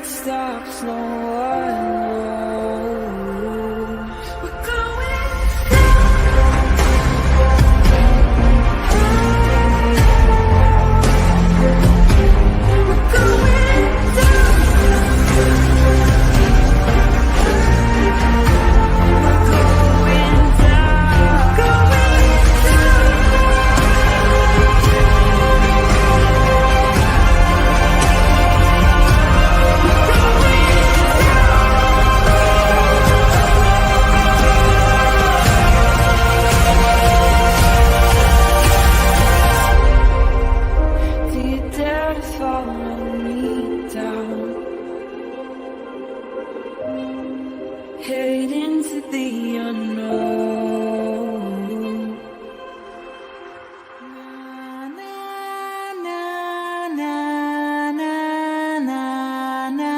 stops, no one knows. We're going head into the unknown. Na, na, na, na, na, na, na.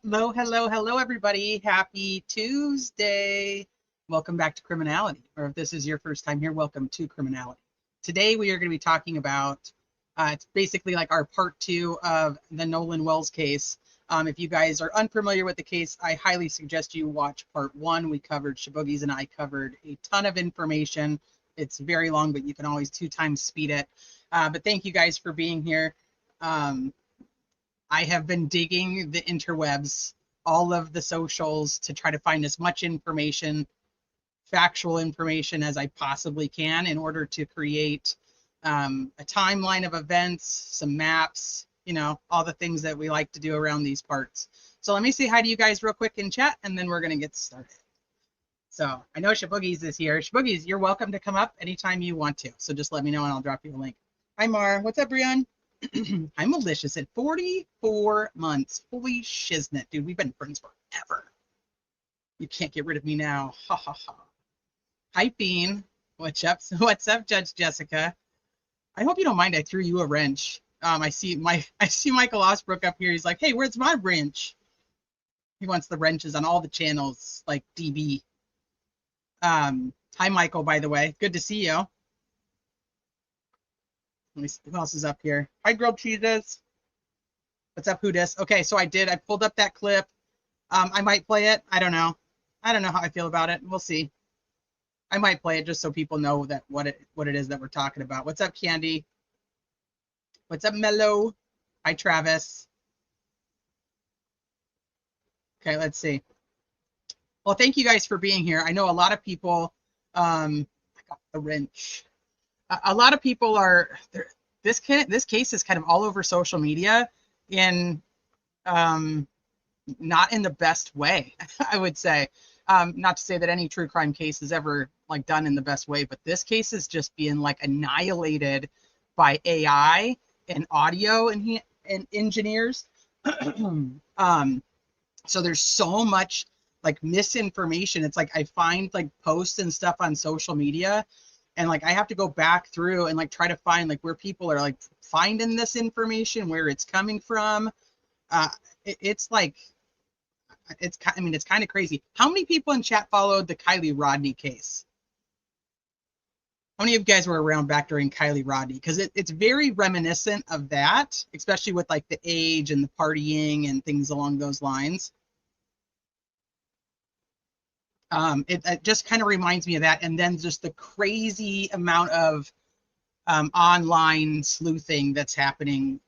Well, hello, everybody. Happy Tuesday. Welcome back to Criminality, or if this is your first time here, welcome to Criminality. Today, we are going to be talking about it's basically like our part 2 of the Nolan Wells case. If you guys are unfamiliar with the case, I highly suggest you watch part 1. We covered, Shaboogies and I covered a ton of information. It's very long, but you can always 2 times speed it. But thank you guys for being here. I have been digging the interwebs, all of the socials, to try to find as much information, factual information, as I possibly can in order to create a timeline of events, some maps, you know, all the things that we like to do around these parts. So let me say hi to you guys real quick in chat, and then we're going to get started. So I know Shaboogies is here. Shaboogies, you're welcome to come up anytime you want to. So just let me know and I'll drop you a link. Hi, Mar. What's up, Brian? I'm malicious at 44 months. Holy shiznit, dude. We've been friends forever. You can't get rid of me now. Ha, ha, ha. Hi, Bean. What's up? What's up, Judge Jessica? I hope you don't mind I threw you a wrench. I see Michael Osbrook up here. He's like, hey, where's my wrench? He wants the wrenches on all the channels, like DB. Hi, Michael, by the way. Good to see you. Let me see who else is up here. Hi, Grilled Cheeses. What's up, Hoodis? Okay, so I pulled up that clip. I might play it. I don't know. I don't know how I feel about it. We'll see. I might play it just so people know that what it is that we're talking about. What's up, Candy? What's up, Mello? Hi, Travis. Okay, let's see. Well, thank you guys for being here. I know a lot of people. I got the wrench. A lot of people are. This case is kind of all over social media, in not in the best way, I would say. Not to say that any true crime case is ever like done in the best way, but this case is just being like annihilated by AI and audio and engineers. So there's so much like misinformation. It's like I find like posts and stuff on social media, and like I have to go back through and like try to find like where people are like finding this information, where it's coming from. It's like it's kind of crazy. How many people in chat followed the Kylie Rodney case? How many of you guys were around back during Kylie Rodney? Because it's very reminiscent of that, especially with like the age and the partying and things along those lines. It just kind of reminds me of that. And then just the crazy amount of online sleuthing that's happening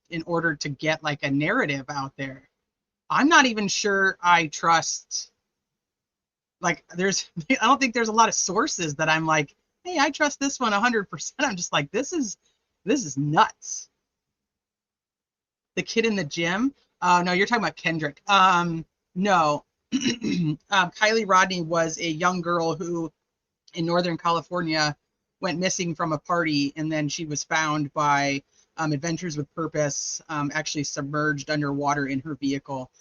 in order to get like a narrative out there. I'm not even sure I trust, like I don't think there's a lot of sources that I'm like, hey, I trust this one 100%. I'm just like, this is nuts. The kid in the gym? No, you're talking about Kendrick. No. Kylie Rodney was a young girl who in Northern California went missing from a party, and then she was found by Adventures with Purpose, actually submerged underwater in her vehicle.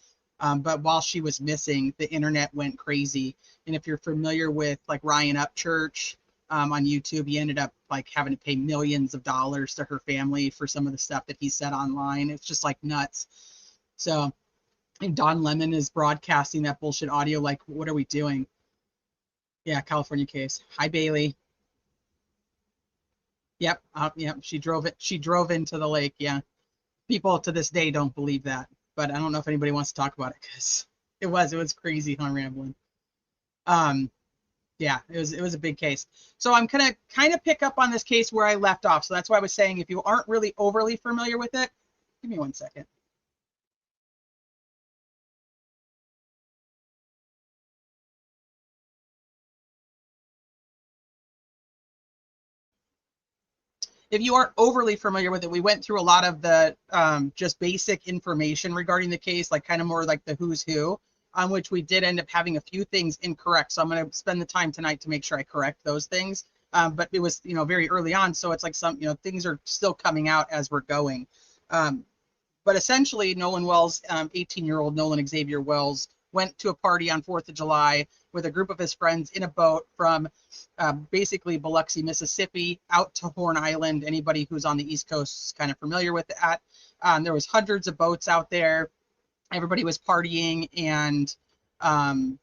But while she was missing, the internet went crazy. And if you're familiar with like Ryan Upchurch on YouTube, he ended up like having to pay millions of dollars to her family for some of the stuff that he said online. It's just like nuts. So, and Don Lemon is broadcasting that bullshit audio. Like, what are we doing? Yeah, California case. Hi, Bailey. Yep. Yep. She drove it. She drove into the lake. Yeah. People to this day don't believe that, but I don't know if anybody wants to talk about it because it was crazy, huh, rambling. Um, yeah, it was a big case. So I'm gonna kind of pick up on this case where I left off. So that's why I was saying if you aren't really overly familiar with it, give me 1 second. If you aren't overly familiar with it, we went through a lot of the just basic information regarding the case, like kind of more like the who's who, on which we did end up having a few things incorrect. So I'm going to spend the time tonight to make sure I correct those things. But it was, very early on. So it's like things are still coming out as we're going. Um, but essentially, Nolan Wells, 18-year-old Nolan Xavier Wells, went to a party on 4th of July with a group of his friends in a boat from basically Biloxi, Mississippi, out to Horn Island. Anybody who's on the East Coast is kind of familiar with that. There was hundreds of boats out there. Everybody was partying and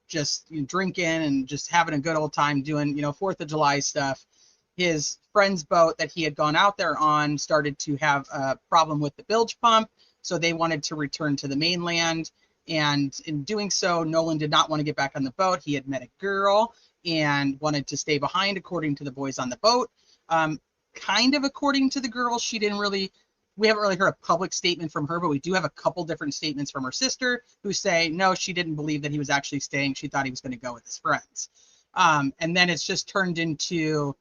just drinking and just having a good old time doing 4th of July stuff. His friend's boat that he had gone out there on started to have a problem with the bilge pump, so they wanted to return to the mainland. And in doing so, Nolan did not want to get back on the boat. He had met a girl and wanted to stay behind, according to the boys on the boat. Kind of according to the girl, we haven't really heard a public statement from her, but we do have a couple different statements from her sister who say, no, she didn't believe that he was actually staying. She thought he was going to go with his friends. And then it's just turned into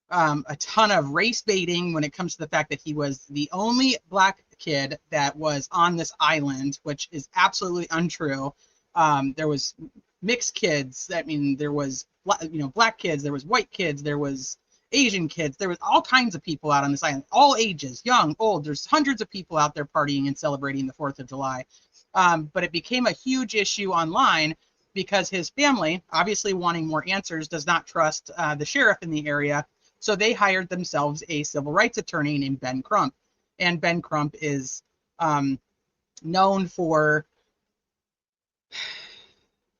a ton of race baiting when it comes to the fact that he was the only black kid that was on this island, which is absolutely untrue. There was mixed kids. I mean, there was black kids, there was white kids, there was Asian kids, there was all kinds of people out on this island, all ages, young, old. There's hundreds of people out there partying and celebrating the 4th of July. But it became a huge issue online because his family, obviously wanting more answers, does not trust the sheriff in the area. So they hired themselves a civil rights attorney named Ben Crump. And Ben Crump is known for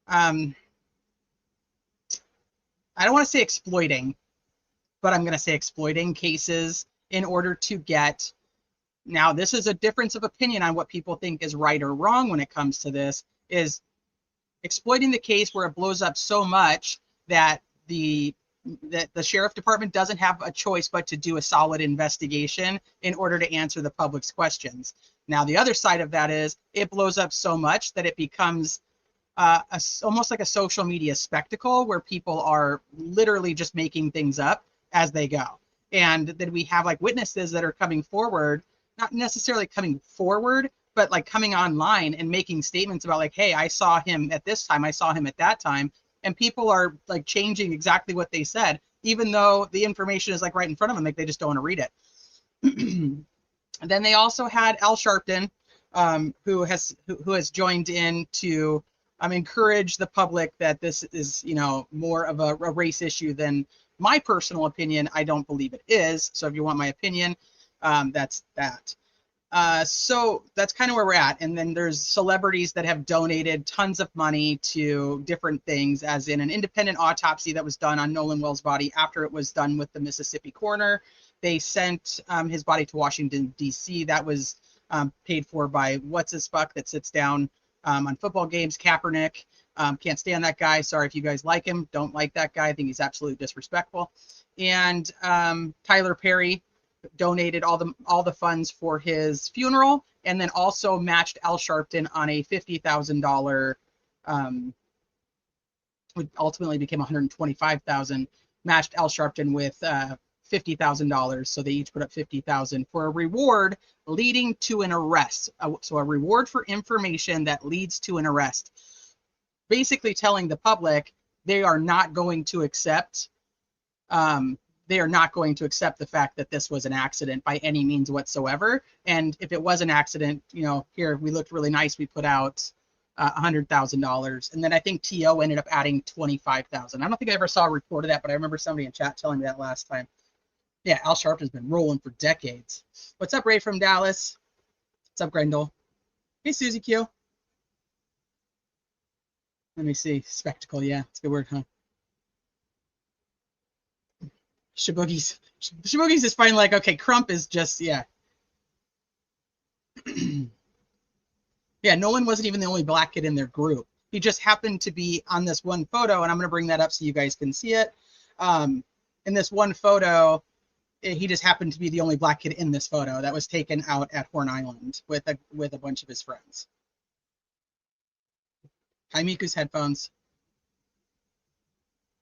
I don't want to say exploiting, but I'm going to say exploiting cases in order to get. Now, this is a difference of opinion on what people think is right or wrong when it comes to this, is exploiting the case where it blows up so much that the sheriff department doesn't have a choice but to do a solid investigation in order to answer the public's questions. Now, the other side of that is it blows up so much that it becomes almost like a social media spectacle where people are literally just making things up as they go. And then we have like witnesses that are coming forward, not necessarily coming forward, but like coming online and making statements about like, hey, I saw him at this time, I saw him at that time. And people are like changing exactly what they said, even though the information is like right in front of them, like they just don't want to read it. And then they also had Al Sharpton, who has joined in to encourage the public that this is, more of a race issue than my personal opinion. I don't believe it is. So if you want my opinion, that's that. So that's kind of where we're at. And then there's celebrities that have donated tons of money to different things, as in an independent autopsy that was done on Nolan Wells' body after it was done with the Mississippi coroner. They sent his body to Washington, D.C. That was paid for by what's-his-fuck that sits down on football games, Kaepernick. Can't stand that guy. Sorry if you guys like him. Don't like that guy. I think he's absolutely disrespectful. And Tyler Perry donated all the funds for his funeral, and then also matched Al Sharpton on a $50,000, which ultimately became $125,000. Matched Al Sharpton with $50,000, so they each put up $50,000 for a reward leading to an arrest. So a reward for information that leads to an arrest, basically telling the public they are not going to accept. They are not going to accept the fact that this was an accident by any means whatsoever. And if it was an accident, here we looked really nice. We put out $100,000, and then I think TO ended up adding $25,000. I don't think I ever saw a report of that, but I remember somebody in chat telling me that last time. Yeah, Al Sharpton's been rolling for decades. What's up, Ray from Dallas? What's up, Grendel? Hey, Susie Q. Let me see. Spectacle, yeah, it's a good word, huh? Shaboogies. Shaboogies is fine. Like, okay, Crump is just, yeah. Yeah, Nolan wasn't even the only black kid in their group. He just happened to be on this one photo, and I'm going to bring that up so you guys can see it. In this one photo, he just happened to be the only black kid in this photo that was taken out at Horn Island with a bunch of his friends. Hi, Miku's headphones.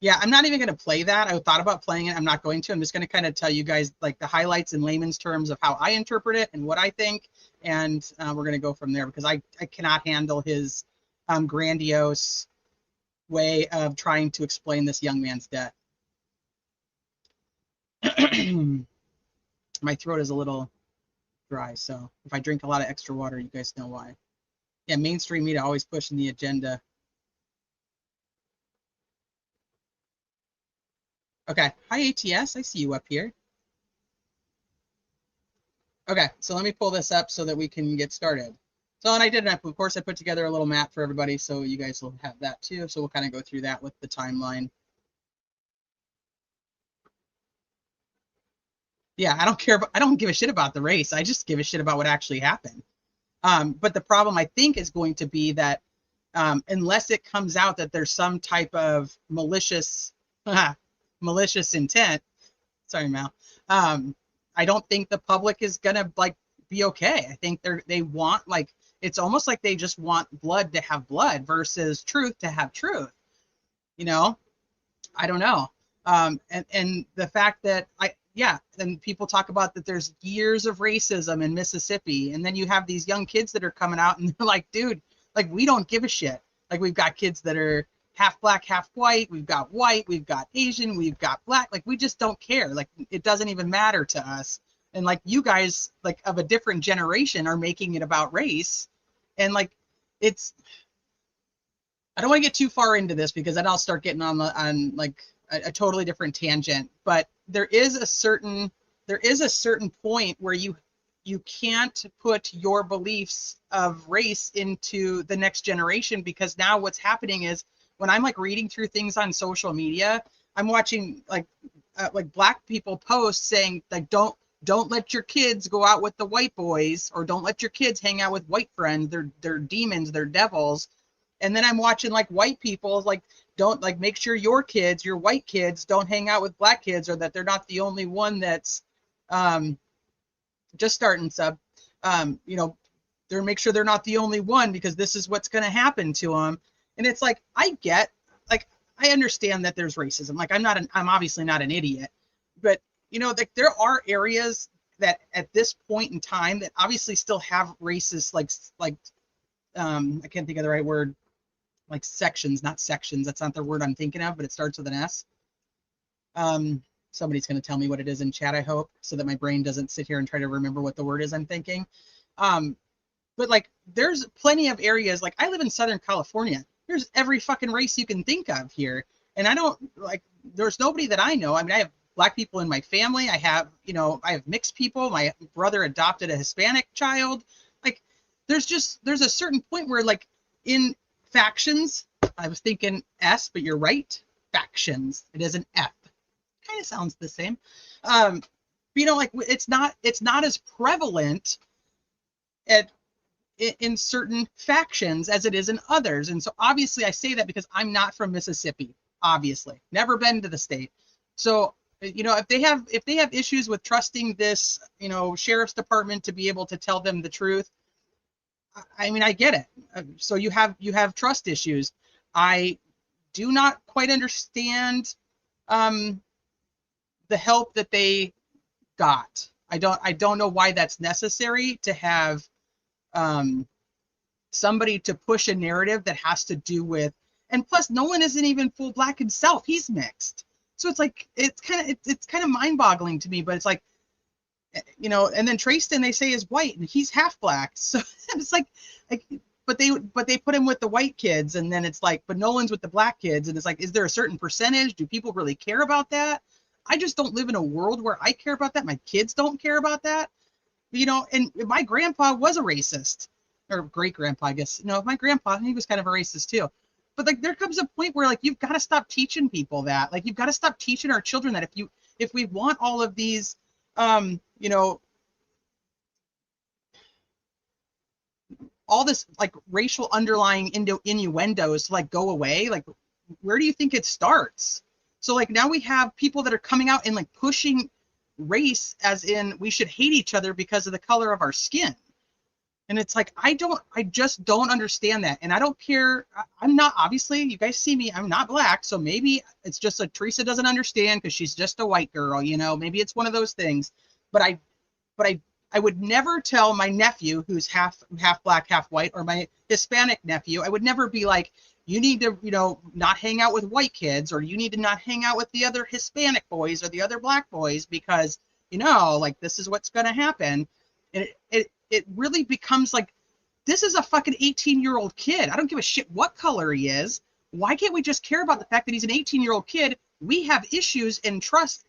Yeah, I'm not even going to play that. I thought about playing it. I'm not going to. I'm just going to kind of tell you guys like the highlights in layman's terms of how I interpret it and what I think. And we're going to go from there because I cannot handle his grandiose way of trying to explain this young man's death. My throat is a little dry, so if I drink a lot of extra water, you guys know why. Yeah, mainstream media always pushing the agenda. Okay. Hi, ATS. I see you up here. Okay, so let me pull this up so that we can get started. So, and I did, of course, I put together a little map for everybody, so you guys will have that too. So we'll kind of go through that with the timeline. Yeah, I don't care. I don't give a shit about the race. I just give a shit about what actually happened. But the problem, I think, is going to be that unless it comes out that there's some type of malicious intent. Sorry, Mal. I don't think the public is gonna like be okay. I think they want like it's almost like they just want blood to have blood versus truth to have truth. You know, I don't know. And the fact that then people talk about that there's years of racism in Mississippi, and then you have these young kids that are coming out and they're like, dude, like we don't give a shit. Like we've got kids that are half black, half white. We've got white, we've got Asian, we've got black. Like we just don't care. Like it doesn't even matter to us. And like you guys, like of a different generation, are making it about race, and like it's. I don't want to get too far into this because then I'll start getting on like a totally different tangent. But there is a certain point where you can't put your beliefs of race into the next generation, because now what's happening is when I'm like reading through things on social media, I'm watching like black people post saying like don't let your kids go out with the white boys, or don't let your kids hang out with white friends. They're demons, they're devils. And then I'm watching like white people like don't like make sure your white kids don't hang out with black kids, or that they're not the only one that's just starting sub. They're make sure they're not the only one, because this is what's going to happen to them. And it's like I understand that there's racism. Like I'm obviously not an idiot, but like there are areas that at this point in time that obviously still have racist I can't think of the right word. Like sections, not sections. That's not the word I'm thinking of, but it starts with an S. Somebody's going to tell me what it is in chat, I hope, so that my brain doesn't sit here and try to remember what the word is I'm thinking. But like, there's plenty of areas. Like, I live in Southern California. There's every fucking race you can think of here, and I don't like. There's nobody that I know. I mean, I have black people in my family. I have mixed people. My brother adopted a Hispanic child. Like, there's a certain point where like in factions, I was thinking S, but you're right. Factions. It is an F. Kind of sounds the same. Like it's not as prevalent in certain factions as it is in others. And so obviously I say that because I'm not from Mississippi. Obviously, never been to the state. So if they have issues with trusting this sheriff's department to be able to tell them the truth, I mean, I get it. So you have trust issues. I do not quite understand the help that they got. I don't know why that's necessary to have somebody to push a narrative that has to do with. And plus, Nolan isn't even full black himself. He's mixed. So it's like it's kind of mind-boggling to me. But it's like, and then Tristan they say is white and he's half black. So it's like but they put him with the white kids, and then it's like, but Nolan's with the black kids, and it's like, is there a certain percentage? Do people really care about that? I just don't live in a world where I care about that. My kids don't care about that. And my grandpa was a racist, or great grandpa, I guess. No, my grandpa, he was kind of a racist too. But like, there comes a point where like, you've got to stop teaching people that. Like, you've got to stop teaching our children that if we want all of these, all this like racial underlying innuendos to like go away, like where do you think it starts? So like now we have people that are coming out and like pushing race as in we should hate each other because of the color of our skin. And it's like I just don't understand that. And I don't care. I'm not, obviously you guys see me, I'm not black, so maybe it's just like Teresa doesn't understand because she's just a white girl, maybe it's one of those things. But I would never tell my nephew who's half black, half white, or my Hispanic nephew, I would never be like, you need to, not hang out with white kids, or you need to not hang out with the other Hispanic boys or the other black boys because, like this is what's going to happen. And it really becomes like, this is a fucking 18-year-old kid. I don't give a shit what color he is. Why can't we just care about the fact that he's an 18-year-old kid? We have issues and trust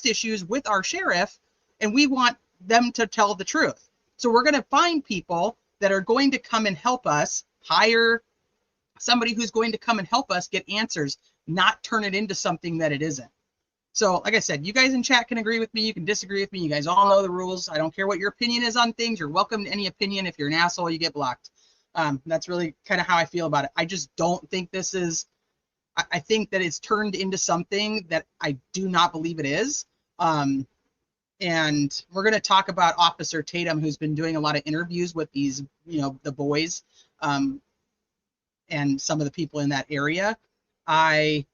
issues with our sheriff, and we want them to tell the truth. So we're going to find people that are going to come and help us, hire somebody who's going to come and help us get answers, not turn it into something that it isn't. So like I said, you guys in chat can agree with me, you can disagree with me, you guys all know the rules. I don't care what your opinion is on things. You're welcome to any opinion. If you're an asshole, you get blocked. That's really kind of how I feel about it. I just don't think this is, I think that it's turned into something that I do not believe it is. And we're going to talk about Officer Tatum, who's been doing a lot of interviews with these, the boys, and some of the people in that area. And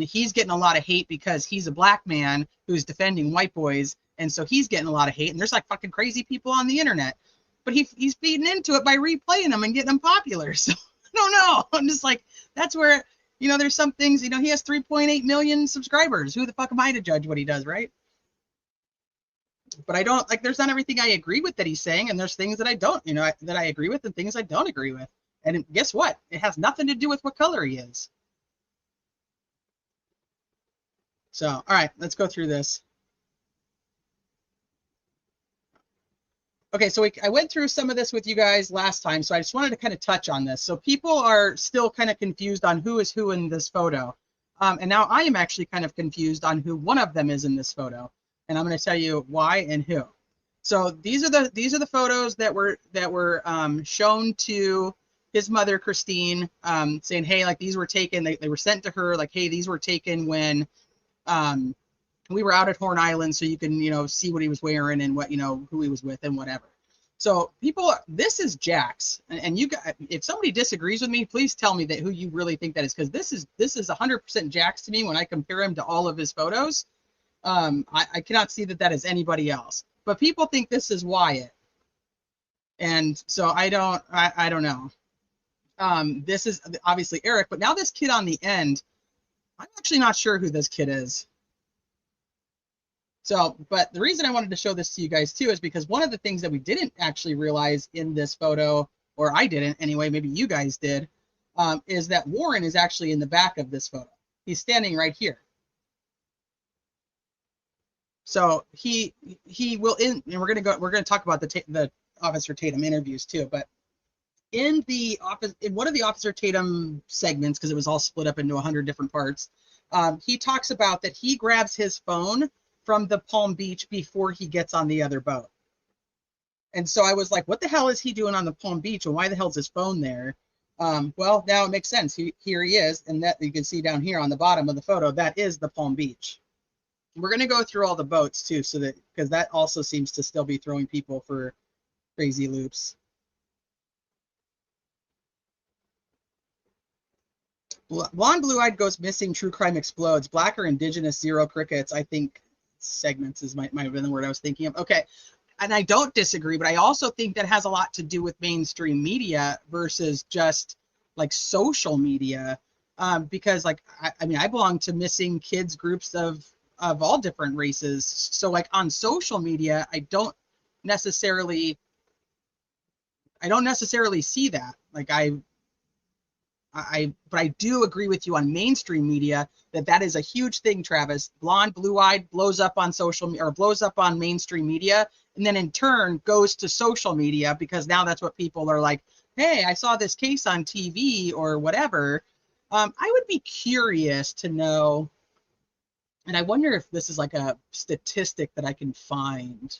he's getting a lot of hate because he's a black man who's defending white boys. And so he's getting a lot of hate. And there's like fucking crazy people on the internet. But he's feeding into it by replaying them and getting them popular. So I don't know. I'm just like, that's where, there's some things, he has 3.8 million subscribers. Who the fuck am I to judge what he does, right? But I don't, like, there's not everything I agree with that he's saying. And there's things that I don't, that I agree with and things I don't agree with. And guess what? It has nothing to do with what color he is. So, all right, let's go through this. Okay, so I went through some of this with you guys last time, so I just wanted to kind of touch on this. So people are still kind of confused on who is who in this photo. And now I am actually kind of confused on who one of them is in this photo. And I'm going to tell you why and who. So these are the photos that were shown to his mother, Christine, saying, hey, like these were taken, they were sent to her, like, hey, these were taken when we were out at Horn Island, so you can, see what he was wearing and what, who he was with and whatever. So people, this is Jax. And you guys, if somebody disagrees with me, please tell me that who you really think that is, because this is 100% Jax to me when I compare him to all of his photos. I cannot see that is anybody else. But people think this is Wyatt. And so I don't know. This is obviously Eric, but now this kid on the end, I'm actually not sure who this kid is. So, but the reason I wanted to show this to you guys too is because one of the things that we didn't actually realize in this photo, or I didn't anyway, maybe you guys did, is that Warren is actually in the back of this photo. He's standing right here. So he will and we're gonna talk about the Officer Tatum interviews too, but in one of the Officer Tatum segments, because it was all split up into 100 different parts, he talks about that he grabs his phone from the Palm Beach before he gets on the other boat. And so I was like, what the hell is he doing on the Palm Beach, and why the hell is his phone there? Well, now it makes sense. Here he is, and that you can see down here on the bottom of the photo, that is the Palm Beach. We're going to go through all the boats too, so that, because that also seems to still be throwing people for crazy loops. Blonde Blue-Eyed Goes Missing, True Crime Explodes, Black or Indigenous, Zero Crickets. I think segments might have been the word I was thinking of. Okay, and I don't disagree, but I also think that has a lot to do with mainstream media versus just like social media, because like I mean I belong to missing kids groups of all different races. So like on social media, I don't necessarily see that. Like but I do agree with you on mainstream media that is a huge thing, Travis. Blonde, blue-eyed blows up on blows up on mainstream media, and then in turn goes to social media because now that's what people are like, hey, I saw this case on TV or whatever. I would be curious to know And I wonder if this is like a statistic that I can find.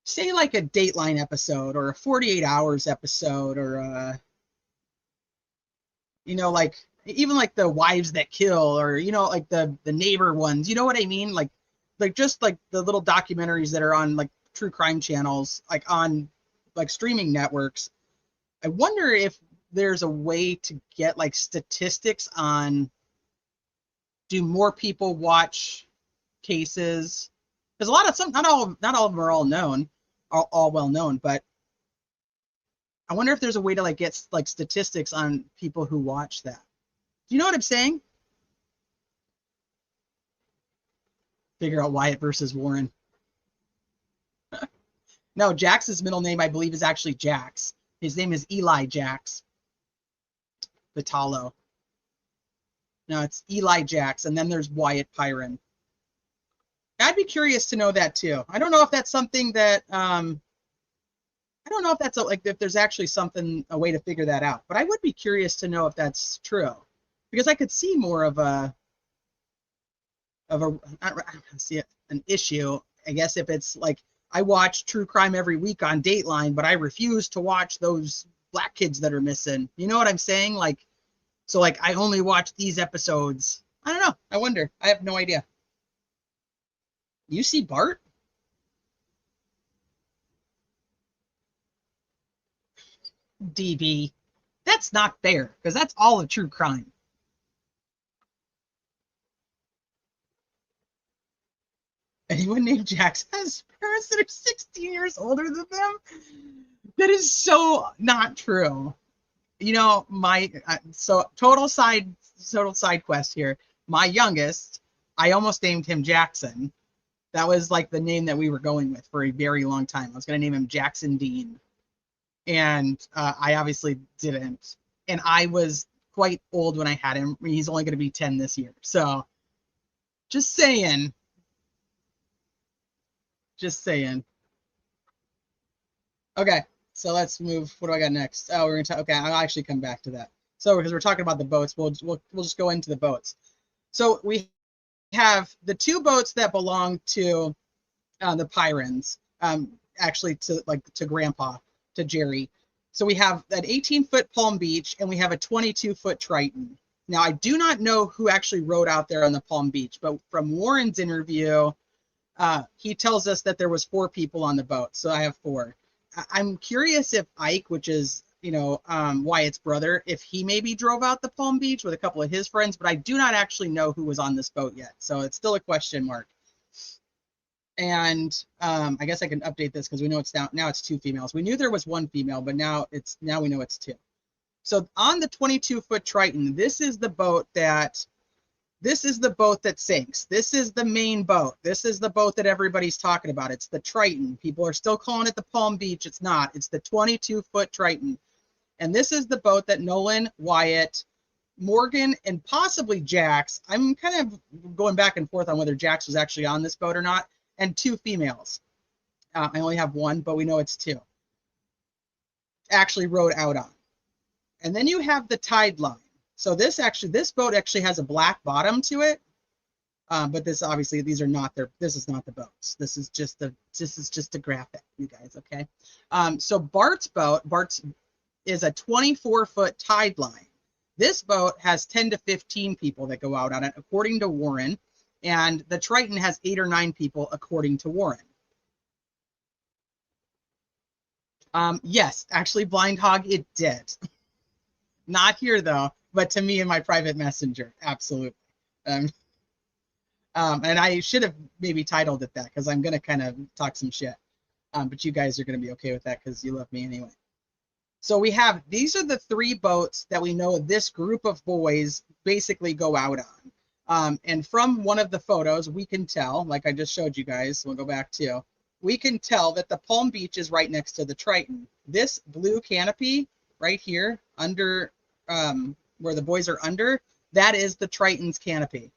Say like a Dateline episode or a 48 Hours episode or like even like the Wives That Kill or like the neighbor ones. You know what I mean? Like just like the little documentaries that are on like true crime channels, like on like streaming networks. I wonder if there's a way to get like statistics on, do more people watch cases? Because a lot of not all of them are all known, all well known, but I wonder if there's a way to like get like statistics on people who watch that. Do you know what I'm saying? Figure out Wyatt versus Warren. No, Jax's middle name I believe is actually Jax. His name is Eli Jax Vitalo. No, it's Eli Jax, and then there's Wyatt Pyron. I'd be curious to know that too. I don't know if that's something that I don't know if that's like if there's actually a way to figure that out. But I would be curious to know if that's true, because I could see more of a I don't see it an issue. I guess if it's like I watch true crime every week on Dateline, but I refuse to watch those black kids that are missing. You know what I'm saying? Like, so like I only watch these episodes. I don't know. I wonder. I have no idea. You see Bart? DB. That's not fair, because that's all a true crime. Anyone named Jax has parents that are 16 years older than them? That is so not true. So total side quest here. My youngest, I almost named him Jackson. That was like the name that we were going with for a very long time. I was going to name him Jackson Dean. And I obviously didn't. And I was quite old when I had him. He's only going to be 10 this year. So just saying. Just saying. Okay, so let's move. What do I got next? Oh, we're going to okay, I'll actually come back to that. So because we're talking about the boats, we'll just go into the boats. So we have the two boats that belong to the Pyrons, actually to Grandpa, to Jerry. So we have an 18-foot Palm Beach and we have a 22-foot Triton. Now, I do not know who actually rode out there on the Palm Beach, but from Warren's interview, he tells us that there was 4 people on the boat. So I have 4. I'm curious if Ike, which is, Wyatt's brother, if he maybe drove out the Palm Beach with a couple of his friends, but I do not actually know who was on this boat yet. So it's still a question mark. And I guess I can update this because we know it's now it's 2 females. We knew there was 1 female, but now we know it's 2. So on the 22-foot Triton, this is the boat that sinks. This is the main boat. This is the boat that everybody's talking about. It's the Triton. People are still calling it the Palm Beach. It's not. It's the 22-foot Triton. And this is the boat that Nolan, Wyatt, Morgan, and possibly Jax, I'm kind of going back and forth on whether Jax was actually on this boat or not, and 2 females. I only have 1, but we know it's 2. Actually rode out on. And then you have the tide line. So this boat actually has a black bottom to it. But this obviously this is not the boats. This is just a graphic, you guys, okay? So Bart's is a 24-foot tide line. This boat has 10 to 15 people that go out on it, according to Warren, and the Triton has 8 or 9 people, according to Warren. Yes, actually, Blind Hog, it did. Not here though, but to me in my private messenger, absolutely. And I should have maybe titled it that because I'm gonna kind of talk some shit. But you guys are gonna be okay with that because you love me anyway. So these are the 3 boats that we know this group of boys basically go out on. And from one of the photos, we can tell, like I just showed you guys, we'll go back to, we can tell that the Palm Beach is right next to the Triton. This blue canopy right here under where the boys are under, that is the Triton's canopy.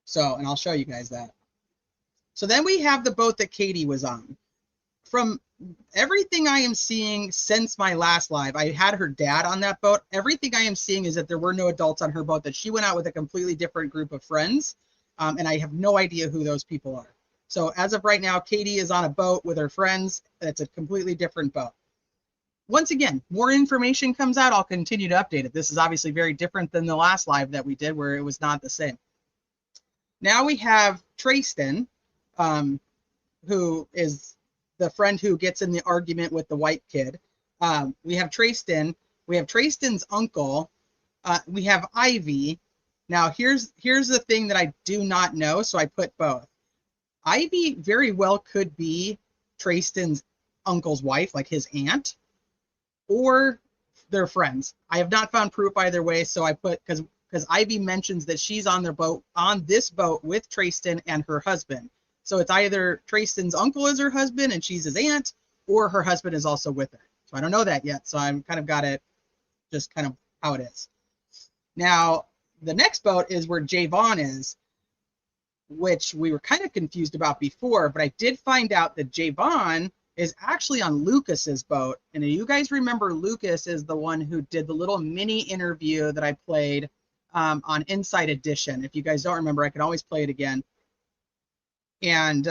So, and I'll show you guys that. So then we have the boat that Katie was on. from everything I am seeing since my last live, I had her dad on that boat. Everything I am seeing is that there were no adults on her boat, that she went out with a completely different group of friends. And I have no idea who those people are. So as of right now, Katie is on a boat with her friends. It's a completely different boat. Once again, more information comes out, I'll continue to update it. This is obviously very different than the last live that we did, where it was not the same. Now we have Tristan, who is the friend who gets in the argument with the white kid. We have Tristan. We have Tristan's uncle. We have Ivy. Now here's the thing that I do not know, so I put both. Ivy very well could be Tristan's uncle's wife, like his aunt, or they're friends. I have not found proof either way, so I put, because Ivy mentions that she's on this boat with Tristan and her husband. So it's either Tristan's uncle is her husband and she's his aunt, or her husband is also with her. So I don't know that yet. So I'm kind of got it just kind of how it is. Now, the next boat is where Javon is, which we were kind of confused about before, but I did find out that Javon is actually on Lucas's boat. And you guys remember Lucas is the one who did the little mini interview that I played on Inside Edition. If you guys don't remember, I can always play it again. And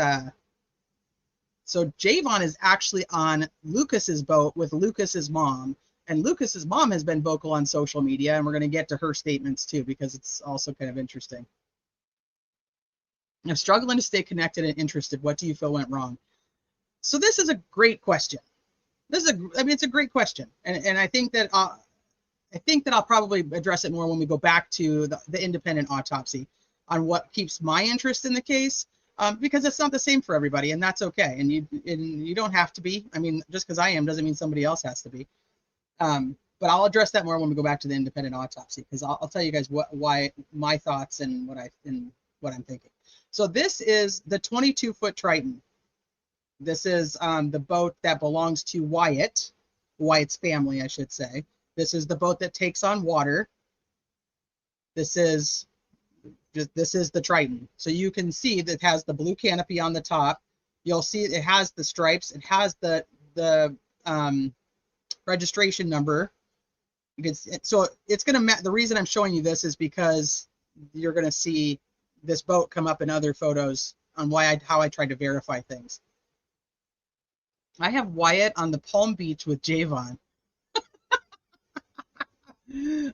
so Javon is actually on Lucas's boat with Lucas's mom. And Lucas's mom has been vocal on social media, and we're going to get to her statements too, because it's also kind of interesting. I'm struggling to stay connected and interested. What do you feel went wrong? So this is a great question. It's a great question, and I think that I'll probably address it more when we go back to the independent autopsy on what keeps my interest in the case, because it's not the same for everybody, and that's okay. And you don't have to be. I mean, just because I am doesn't mean somebody else has to be. But I'll address that more when we go back to the independent autopsy, because I'll tell you guys why my thoughts and what I'm thinking. So this is the 22-foot Triton. This is the boat that belongs to Wyatt's family, I should say. This is the boat that takes on water. This is the Triton. So you can see that it has the blue canopy on the top. You'll see it has the stripes. It has the registration number. So it's going to, the reason I'm showing you this is because you're going to see this boat come up in other photos on how I tried to verify things. I have Wyatt on the Palm Beach with Javon.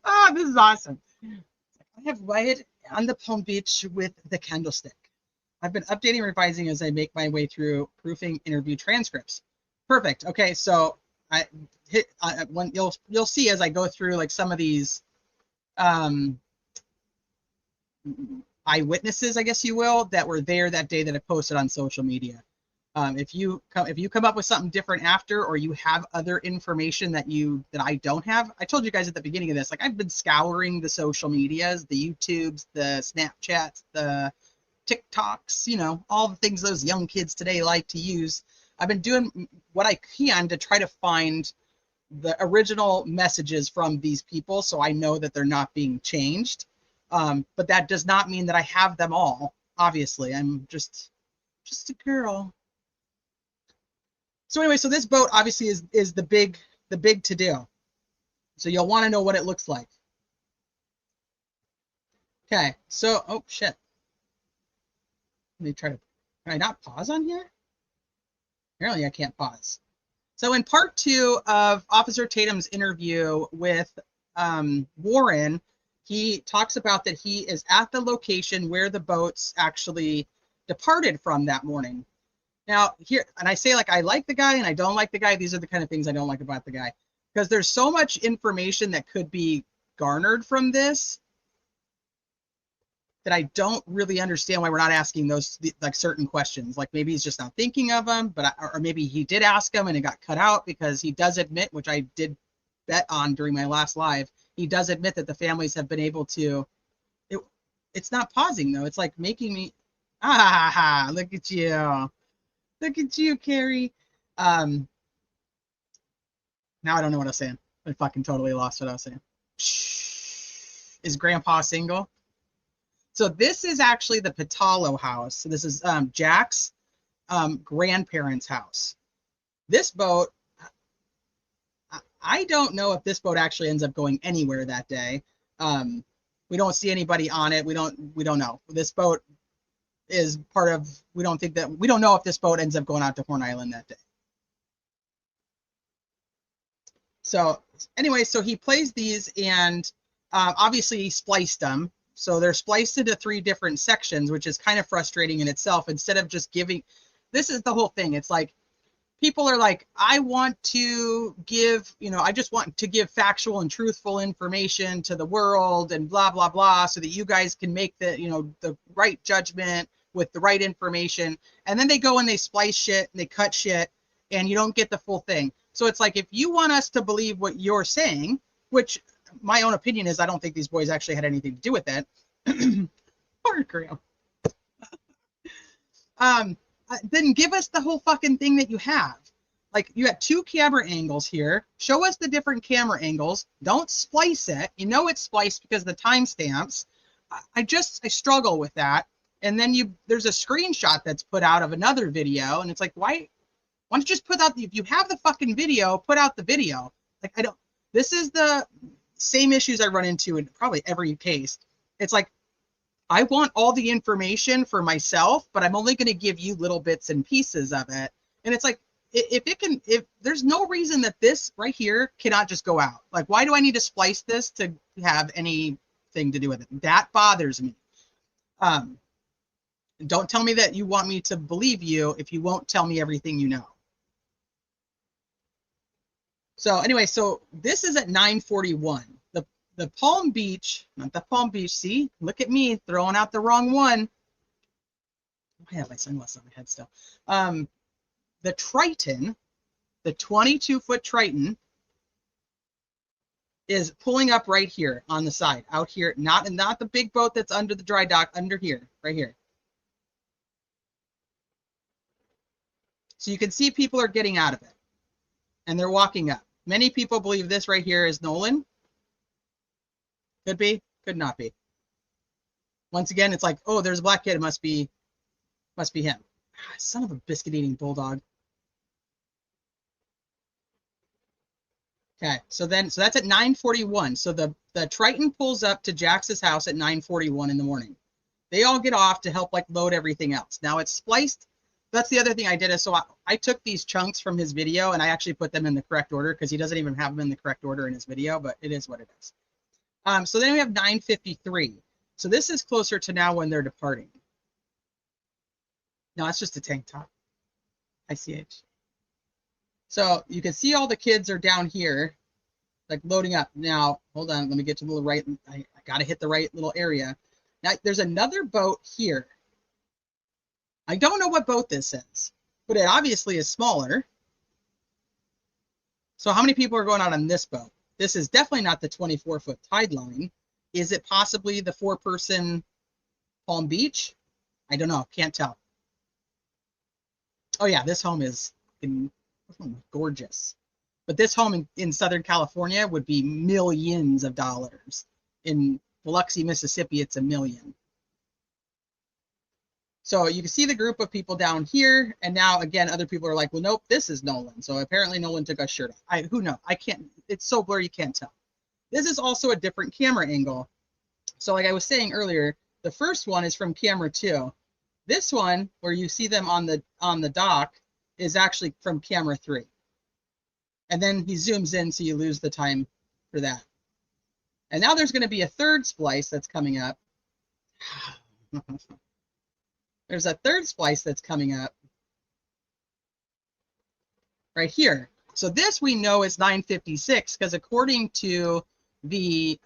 Oh, this is awesome. I have Wyatt on the Palm Beach with the candlestick. I've been updating and revising as I make my way through proofing interview transcripts. Perfect. Okay, so when you'll see as I go through like some of these eyewitnesses, I guess you will, that were there that day that I posted on social media. If you come up with something different after, or you have other information that I don't have, I told you guys at the beginning of this, like I've been scouring the social medias, the YouTubes, the Snapchats, the TikToks, all the things those young kids today like to use. I've been doing what I can to try to find the original messages from these people, so I know that they're not being changed. But that does not mean that I have them all. Obviously, I'm just a girl. So anyway, so this boat obviously is the big to do. So you'll want to know what it looks like. Okay, so oh shit. Let me try to. Can I not pause on here? Apparently, I can't pause. So in part 2 of Officer Tatum's interview with Warren, he talks about that he is at the location where the boats actually departed from that morning. Now here, and I say like I like the guy and I don't like the guy. These are the kind of things I don't like about the guy, because there's so much information that could be garnered from this that I don't really understand why we're not asking those like certain questions. Like maybe he's just not thinking of them, or maybe he did ask them and it got cut out, because he does admit, which I did bet on during my last live, he does admit that the families have been able to. It's not pausing though. It's like making me. Look at you. Look at you, Carrie. Now I don't know what I was saying. I fucking totally lost what I was saying. Is Grandpa single? So this is actually the Patalo house. So this is Jack's grandparents' house. This boat, I don't know if this boat actually ends up going anywhere that day. We don't see anybody on it. We don't know. This boat is part of, we don't know if this boat ends up going out to Horn Island that day. So anyway, so he plays these, and obviously he spliced them. So they're spliced into 3 different sections, which is kind of frustrating in itself. Instead of just giving, this is the whole thing. It's like, people are like, I want to give, I just want to give factual and truthful information to the world and blah, blah, blah, so that you guys can make the right judgment with the right information. And then they go and they splice shit and they cut shit, and you don't get the full thing. So it's like, if you want us to believe what you're saying, which my own opinion is, I don't think these boys actually had anything to do with it. Then give us the whole fucking thing that you have. Like, you have 2 camera angles here. Show us the different camera angles. Don't splice it. It's spliced because of the timestamps. I struggle with that. And then there's a screenshot that's put out of another video, and it's like, why don't you just put out, if you have the fucking video, put out the video. Like, this is the same issues I run into in probably every case. It's like, I want all the information for myself, but I'm only going to give you little bits and pieces of it. And it's like, if there's no reason that this right here cannot just go out. Like, why do I need to splice this to have anything to do with it? That bothers me. Don't tell me that you want me to believe you if you won't tell me everything you know. So anyway, so this is at 9:41. The Palm Beach, not the Palm Beach, see? Look at me throwing out the wrong one. I have my sunglasses on my head still. The Triton, the 22-foot Triton, is pulling up right here on the side, out here, not the big boat that's under the dry dock, under here, right here. So you can see people are getting out of it, and they're walking up. Many people believe this right here is Nolan. Could be, could not be. Once again, it's like, oh, there's a black kid. It must be him. Son of a biscuit-eating bulldog. Okay, so that's at 9:41. So the Triton pulls up to Jax's house at 9:41 in the morning. They all get off to help load everything else. Now it's spliced. That's the other thing I did is, so I took these chunks from his video and I actually put them in the correct order, because he doesn't even have them in the correct order in his video, but it is what it is. So then we have 9:53. So this is closer to now when they're departing. No, it's just a tank top. ICH. So you can see all the kids are down here, loading up. Now, hold on, let me get to the little right. I got to hit the right little area. Now, there's another boat here. I don't know what boat this is, but it obviously is smaller. So how many people are going out on this boat? This is definitely not the 24-foot tide line. Is it possibly the 4-person Palm Beach? I don't know. Can't tell. Oh, yeah, this home is gorgeous. But this home in Southern California would be millions of dollars. In Biloxi, Mississippi, it's $1 million. So you can see the group of people down here, and now again, other people are like, well, nope, this is Nolan. So apparently Nolan took a shirt off. Who knows? I can't, it's so blurry you can't tell. This is also a different camera angle. So like I was saying earlier, the first one is from camera 2. This one, where you see them on the dock, is actually from camera 3. And then he zooms in, so you lose the time for that. And now there's going to be a third splice that's coming up. There's a third splice that's coming up right here. So this we know is 9:56, because according to the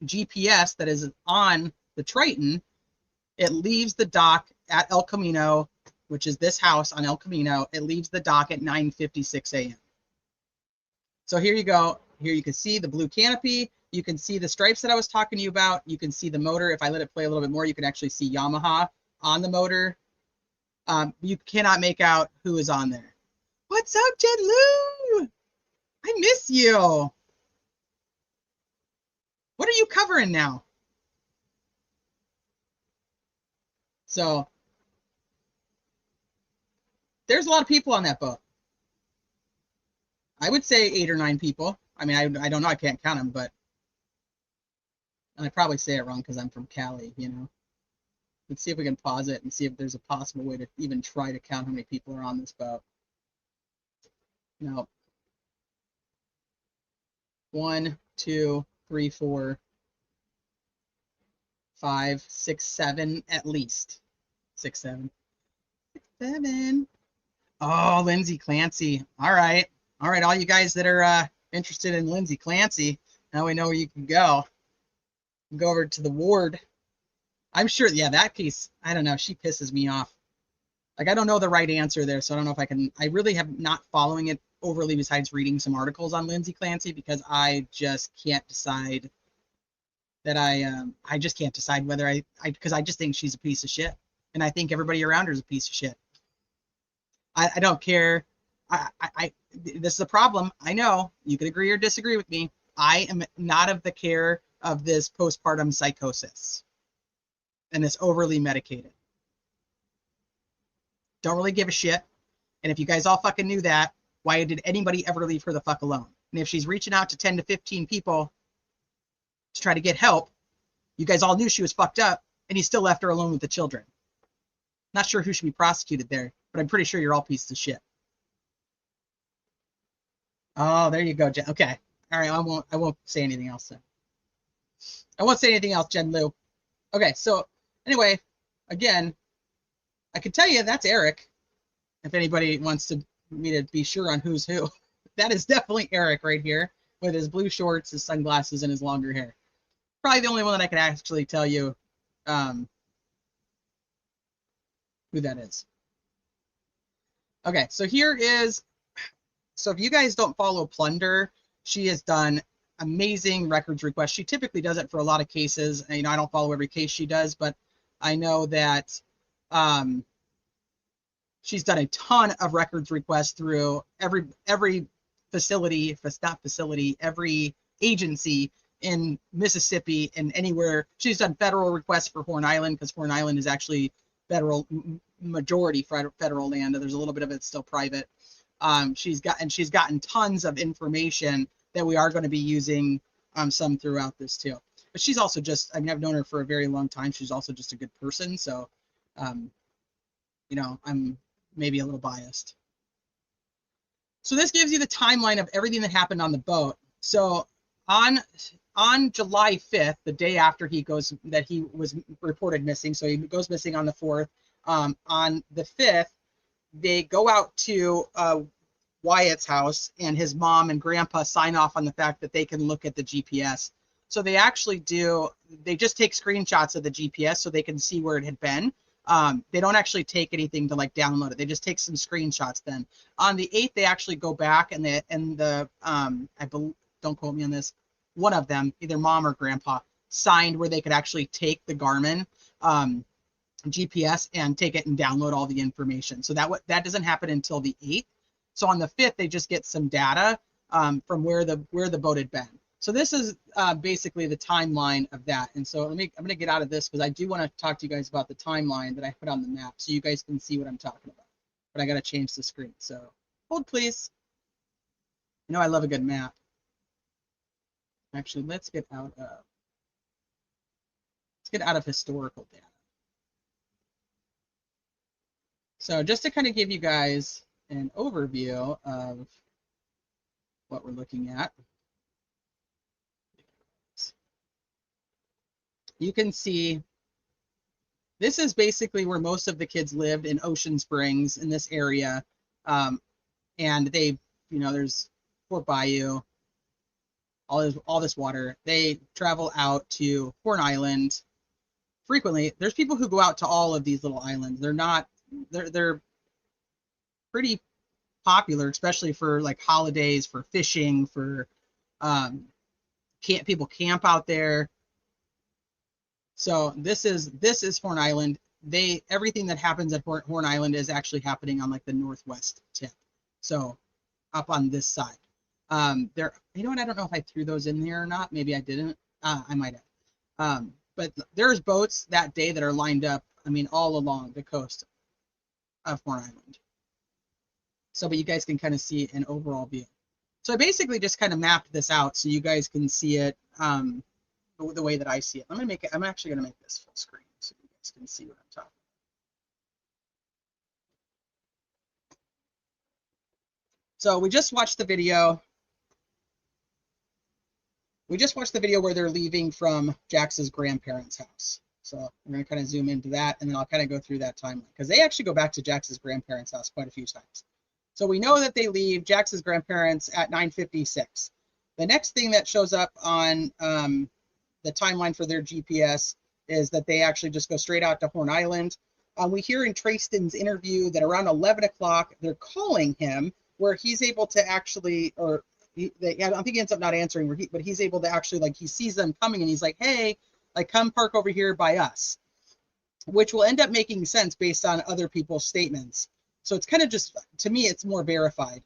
GPS that is on the Triton, it leaves the dock at El Camino, which is this house on El Camino. It leaves the dock at 9:56 a.m. So here you go. Here you can see the blue canopy. You can see the stripes that I was talking to you about. You can see the motor. If I let it play a little bit more, you can actually see Yamaha on the motor. You cannot make out who is on there. What's up, Jed Lou? I miss you. What are you covering now? So there's a lot of people on that boat. I would say 8 or 9 people. I mean, I don't know. I can't count them, but and I probably say it wrong because I'm from Cali, you know. Let's see if we can pause it and see if there's a possible way to even try to count how many people are on this boat. No. 1, 2, 3, 4, 5, 6, 7, at least. 6, 7. 6, 7. Oh, Lindsay Clancy. All right. All right, all you guys that are interested in Lindsay Clancy, now we know where you can go. Go over to the ward. I'm sure, yeah, that case, I don't know, she pisses me off. Like, I don't know the right answer there, so I don't know if I can. I really have not following it overly besides reading some articles on Lindsay Clancy because I just can't decide that I just can't decide whether because I just think she's a piece of shit. And I think everybody around her is a piece of shit. I don't care. This is a problem. I know you can agree or disagree with me. I am not of the care of this postpartum psychosis and this overly medicated. Don't really give a shit. And if you guys all fucking knew that, why did anybody ever leave her the fuck alone? And if she's reaching out to 10 to 15 people to try to get help, you guys all knew she was fucked up, and you still left her alone with the children. Not sure who should be prosecuted there, but I'm pretty sure you're all pieces of shit. Oh, there you go, Jen. Okay. All right, I won't say anything else then. I won't say anything else, Jen Lou. Okay, so anyway, again, I can tell you that's Eric. If anybody wants me to be sure on who's who, that is definitely Eric right here with his blue shorts, his sunglasses, and his longer hair. Probably the only one that I can actually tell you who that is. Okay, so here is, so if you guys don't follow Plunder, she has done amazing records requests. She typically does it for a lot of cases. And, you know, I don't follow every case she does, but I know that she's done a ton of records requests through every facility, if it's not facility, every agency in Mississippi and anywhere. She's done federal requests for Horn Island because Horn Island is actually federal, majority federal land. There's a little bit of it still private. She's gotten tons of information that we are going to be using some throughout this too. But she's also just, I mean, I've known her for a very long time. She's also just a good person. So, you know, I'm maybe a little biased. So this gives you the timeline of everything that happened on the boat. So on July 5th, the day after he was reported missing, so he goes missing on the 4th. On the 5th, they go out to Wyatt's house, and his mom and grandpa sign off on the fact that they can look at the GPS. So they actually they just take screenshots of the GPS so they can see where it had been. They don't actually take anything to like download it. They just take some screenshots. Then on the 8th, they actually go back and don't quote me on this, one of them, either mom or grandpa, signed where they could actually take the Garmin GPS and take it and download all the information. So that doesn't happen until the 8th. So on the 5th, they just get some data from where the boat had been. So this is basically the timeline of that. And so I'm going to get out of this because I do want to talk to you guys about the timeline that I put on the map so you guys can see what I'm talking about. But I got to change the screen. So hold, please. You know I love a good map. Actually, let's get out of historical data. So just to kind of give you guys an overview of what we're looking at. You can see this is basically where most of the kids lived in Ocean Springs in this area. And they, you know, there's Fort Bayou, all this water. They travel out to Horn Island frequently. There's people who go out to all of these little islands. They're pretty popular, especially for like holidays, for fishing, for people camp out there. So this is Horn Island. Everything that happens at Horn Island is actually happening on like the northwest tip. So up on this side. You know what? I don't know if I threw those in there or not. Maybe I didn't. I might have. But there's boats that day that are lined up, I mean, all along the coast of Horn Island. So, but you guys can kind of see an overall view. So I basically just kind of mapped this out so you guys can see it the way that I see it. I'm actually gonna make this full screen so you guys can see what I'm talking about. So we just watched the video. We just watched the video where they're leaving from Jax's grandparents' house. So we're going to kind of zoom into that, and then I'll kind of go through that timeline because they actually go back to Jax's grandparents' house quite a few times. So we know that they leave Jax's grandparents at 9:56. The next thing that shows up on the timeline for their GPS is that they actually just go straight out to Horn Island. We hear in Trayston's interview that around 11 o'clock, they're calling him where he's able to actually, I don't think he ends up not answering, but he's able to actually, like, he sees them coming and he's like, hey, like, come park over here by us, which will end up making sense based on other people's statements. So it's kind of just, to me, it's more verified.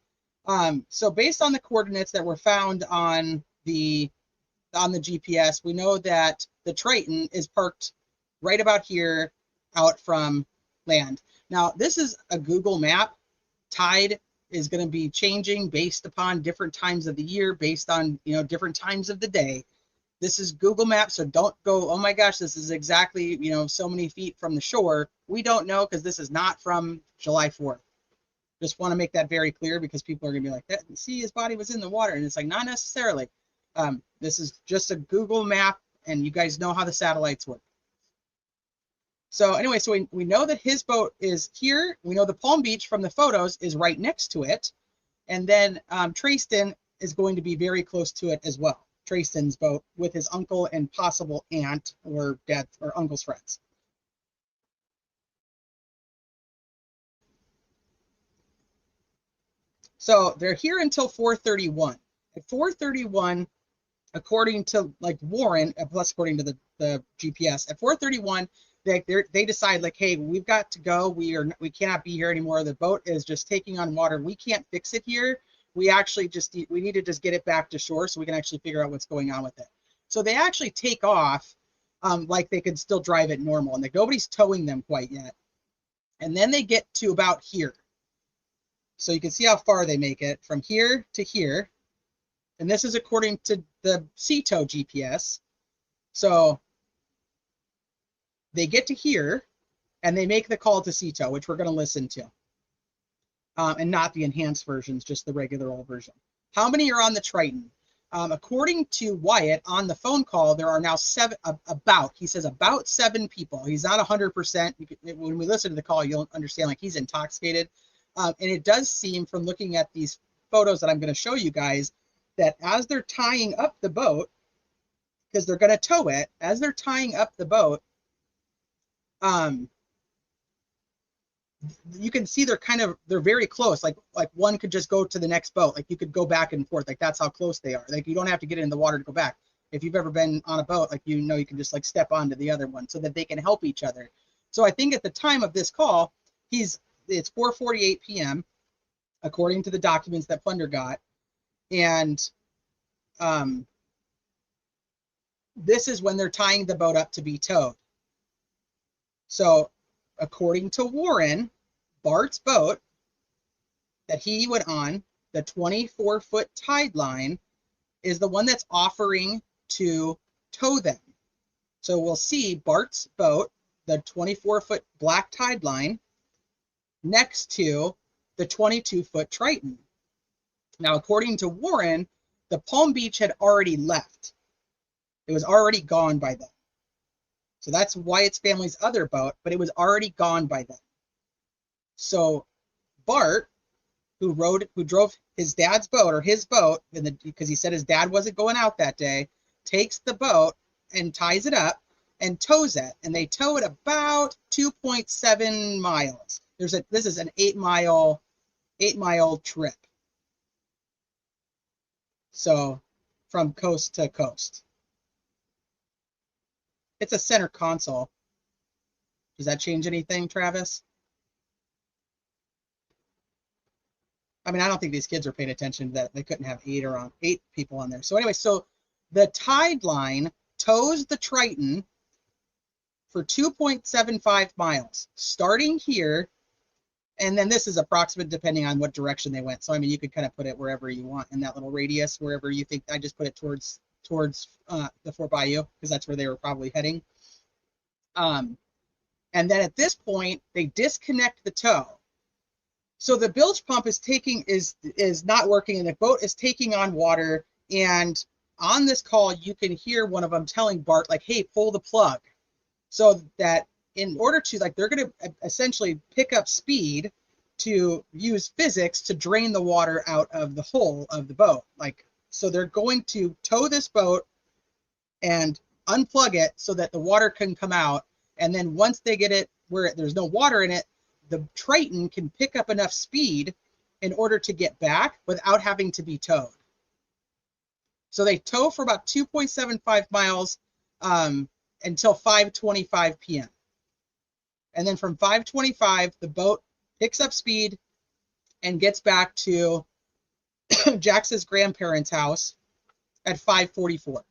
So based on the coordinates that were found on the GPS, we know that the Triton is parked right about here out from land. Now, this is a Google map. Tide is going to be changing based upon different times of the year, based on, different times of the day. This is Google Maps, so don't go, oh my gosh, this is exactly, so many feet from the shore. We don't know because this is not from July 4th. Just want to make that very clear because people are going to be like, see, his body was in the water. And it's like, not necessarily. This is just a Google map, and you guys know how the satellites work. So anyway, so we know that his boat is here. We know the Palm Beach from the photos is right next to it. And then Trayston is going to be very close to it as well. Trayston's boat with his uncle and possible aunt or dad or uncle's friends. So they're here until 4:31. At 4:31, according to like Warren, plus according to the GPS, at 4:31, they decide like, hey, we've got to go. We cannot be here anymore. The boat is just taking on water. We can't fix it here. We actually we need to just get it back to shore so we can actually figure out what's going on with it. So they actually take off like they could still drive it normal, and like nobody's towing them quite yet. And then they get to about here. So you can see how far they make it from here to here. And this is according to the CTOW GPS. So they get to here and they make the call to CTOW, which we're going to listen to. And not the enhanced versions, just the regular old version. How many are on the Triton? According to Wyatt on the phone call, there are now he says about 7 people. He's not 100%. When we listen to the call, you'll understand like he's intoxicated. And it does seem from looking at these photos that I'm going to show you guys that as they're tying up the boat, because they're going to tow it, as they're tying up the boat, you can see they're very close. Like one could just go to the next boat. Like you could go back and forth. Like that's how close they are. Like you don't have to get in the water to go back. If you've ever been on a boat, like you can just like step onto the other one so that they can help each other. So I think at the time of this call, it's 4:48 p.m. according to the documents that Plunder got, and this is when they're tying the boat up to be towed. So according to Warren, Bart's boat that he went on, the 24-foot tide line, is the one that's offering to tow them. So we'll see Bart's boat, the 24-foot black tide line, next to the 22-foot Triton. Now, according to Warren, the Palm Beach had already left. It was already gone by then. So that's Wyatt's family's other boat, but it was already gone by then. So Bart, who drove his dad's boat or his boat, because he said his dad wasn't going out that day, takes the boat and ties it up and tows it. And they tow it about 2.7 miles. This is an 8-mile trip. So from coast to coast. It's a center console. Does that change anything, Travis? I mean, I don't think these kids are paying attention to that. They couldn't have 8 people on there. So anyway, so the tide line tows the Triton for 2.75 miles, starting here And then this is approximate depending on what direction they went. So, I mean, you could kind of put it wherever you want in that little radius, wherever you think. I just put it towards the Fort Bayou because that's where they were probably heading. And then at this point, they disconnect the tow. So the bilge pump is not working, and the boat is taking on water. And on this call, you can hear one of them telling Bart, like, hey, pull the plug. So that in order to, like, they're going to essentially pick up speed to use physics to drain the water out of the hull of the boat. Like, so they're going to tow this boat and unplug it so that the water can come out. And then once they get it where there's no water in it, the Triton can pick up enough speed in order to get back without having to be towed. So they tow for about 2.75 miles until 5:25 p.m. And then from 5:25, the boat picks up speed and gets back to Jax's grandparents' house at 5:44.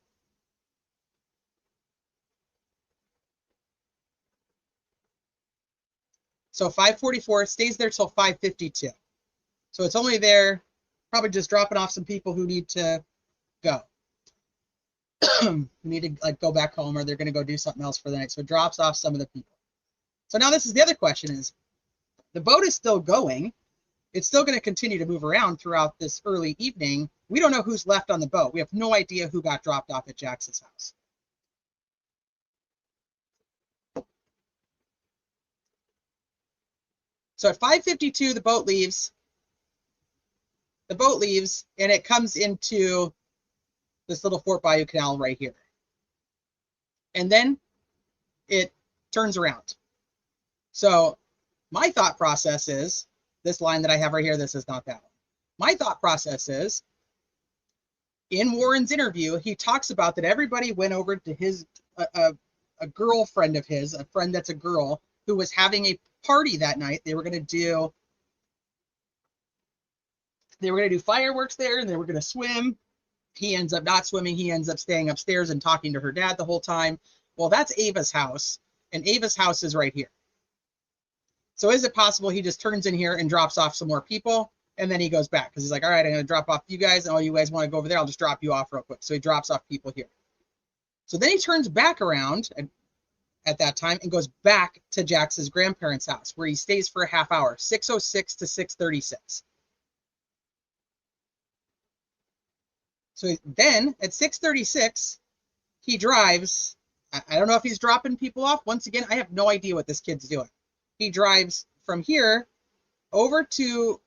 So 5:44 stays there till 5:52. So it's only there, probably just dropping off some people who need to go. Who need to, like, go back home, or they're going to go do something else for the night. So it drops off some of the people. So now this is the other question: is the boat is still going? It's still going to continue to move around throughout this early evening. We don't know who's left on the boat. We have no idea who got dropped off at Jax's house. So at 5:52, the boat leaves. The boat leaves, and it comes into this little Fort Bayou Canal right here. And then it turns around. So my thought process is, this line that I have right here, this is not that one. My thought process is, in Warren's interview, he talks about that everybody went over to his, a girlfriend of his, a friend that's a girl, who was having a party that night. They were going to do fireworks there, and they were going to swim. He ends up not swimming. He ends up staying upstairs and talking to her dad the whole time. Well, that's Ava's house, and Ava's house is right here. So is it possible he just turns in here and drops off some more people, and then he goes back? Because he's like, all right, I'm going to drop off you guys, and all you guys want to go over there, I'll just drop you off real quick. So he drops off people here. So then he turns back around at that time and goes back to Jax's grandparents' house, where he stays for a half hour, 6:06 to 6:36. So then at 6:36, he drives. I don't know if he's dropping people off. Once again, I have no idea what this kid's doing. He drives from here over to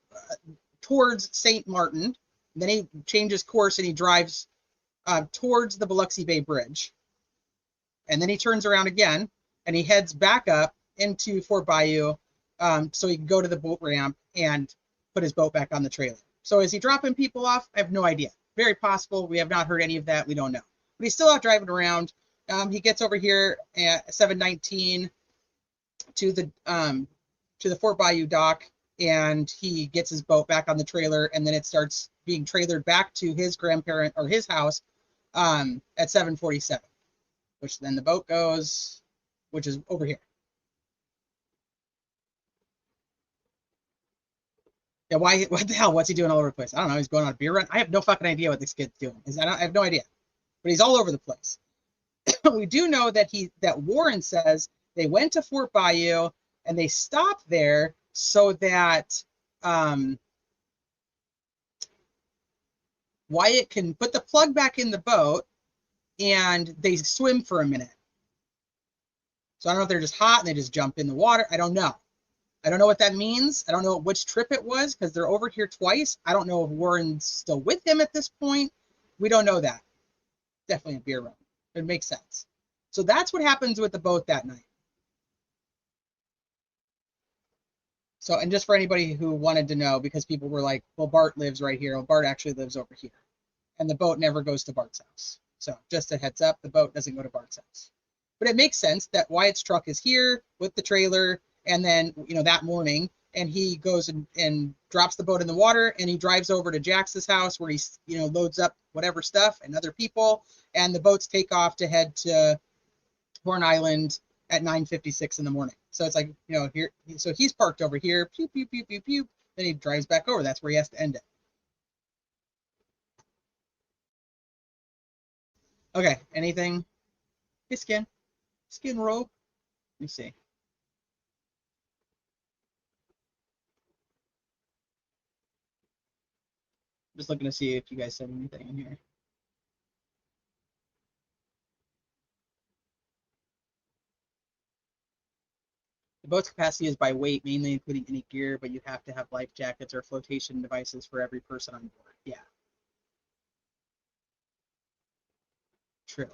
towards St. Martin. Then he changes course and he drives towards the Biloxi Bay Bridge. And then he turns around again and he heads back up into Fort Bayou so he can go to the boat ramp and put his boat back on the trailer. So is he dropping people off? I have no idea. Very possible. We have not heard any of that. We don't know. But he's still out driving around. He gets over here at 7:19 to the Fort Bayou dock, and he gets his boat back on the trailer, and then it starts being trailered back to his grandparent or his house at 7:47, which then the boat goes, which is over here. Yeah, why? What the hell? What's he doing all over the place? I don't know. He's going on a beer run. I have no fucking idea what this kid's doing. I have no idea, but he's all over the place. We do know that Warren says they went to Fort Bayou and they stopped there so that Wyatt can put the plug back in the boat and they swim for a minute. So I don't know if they're just hot and they just jump in the water. I don't know. I don't know what that means. I don't know which trip it was because they're over here twice. I don't know if Warren's still with him at this point. We don't know that. Definitely a beer run. It makes sense. So that's what happens with the boat that night. So, and just for anybody who wanted to know, because people were like, well, Bart lives right here. Well, Bart actually lives over here. And the boat never goes to Bart's house. So just a heads up, the boat doesn't go to Bart's house. But it makes sense that Wyatt's truck is here with the trailer. And then, that morning, and he goes and drops the boat in the water, and he drives over to Jax's house where he, loads up whatever stuff and other people. And the boats take off to head to Horn Island at 9:56 in the morning. So it's like, you know, here, so he's parked over here, pew, pew, pew, pew, pew. Then he drives back over. That's where he has to end it. Okay, anything? Hey, skin robe. Let me see. Just looking to see if you guys said anything in here. The boat's capacity is by weight, mainly including any gear, but you have to have life jackets or flotation devices for every person on board. Yeah, true.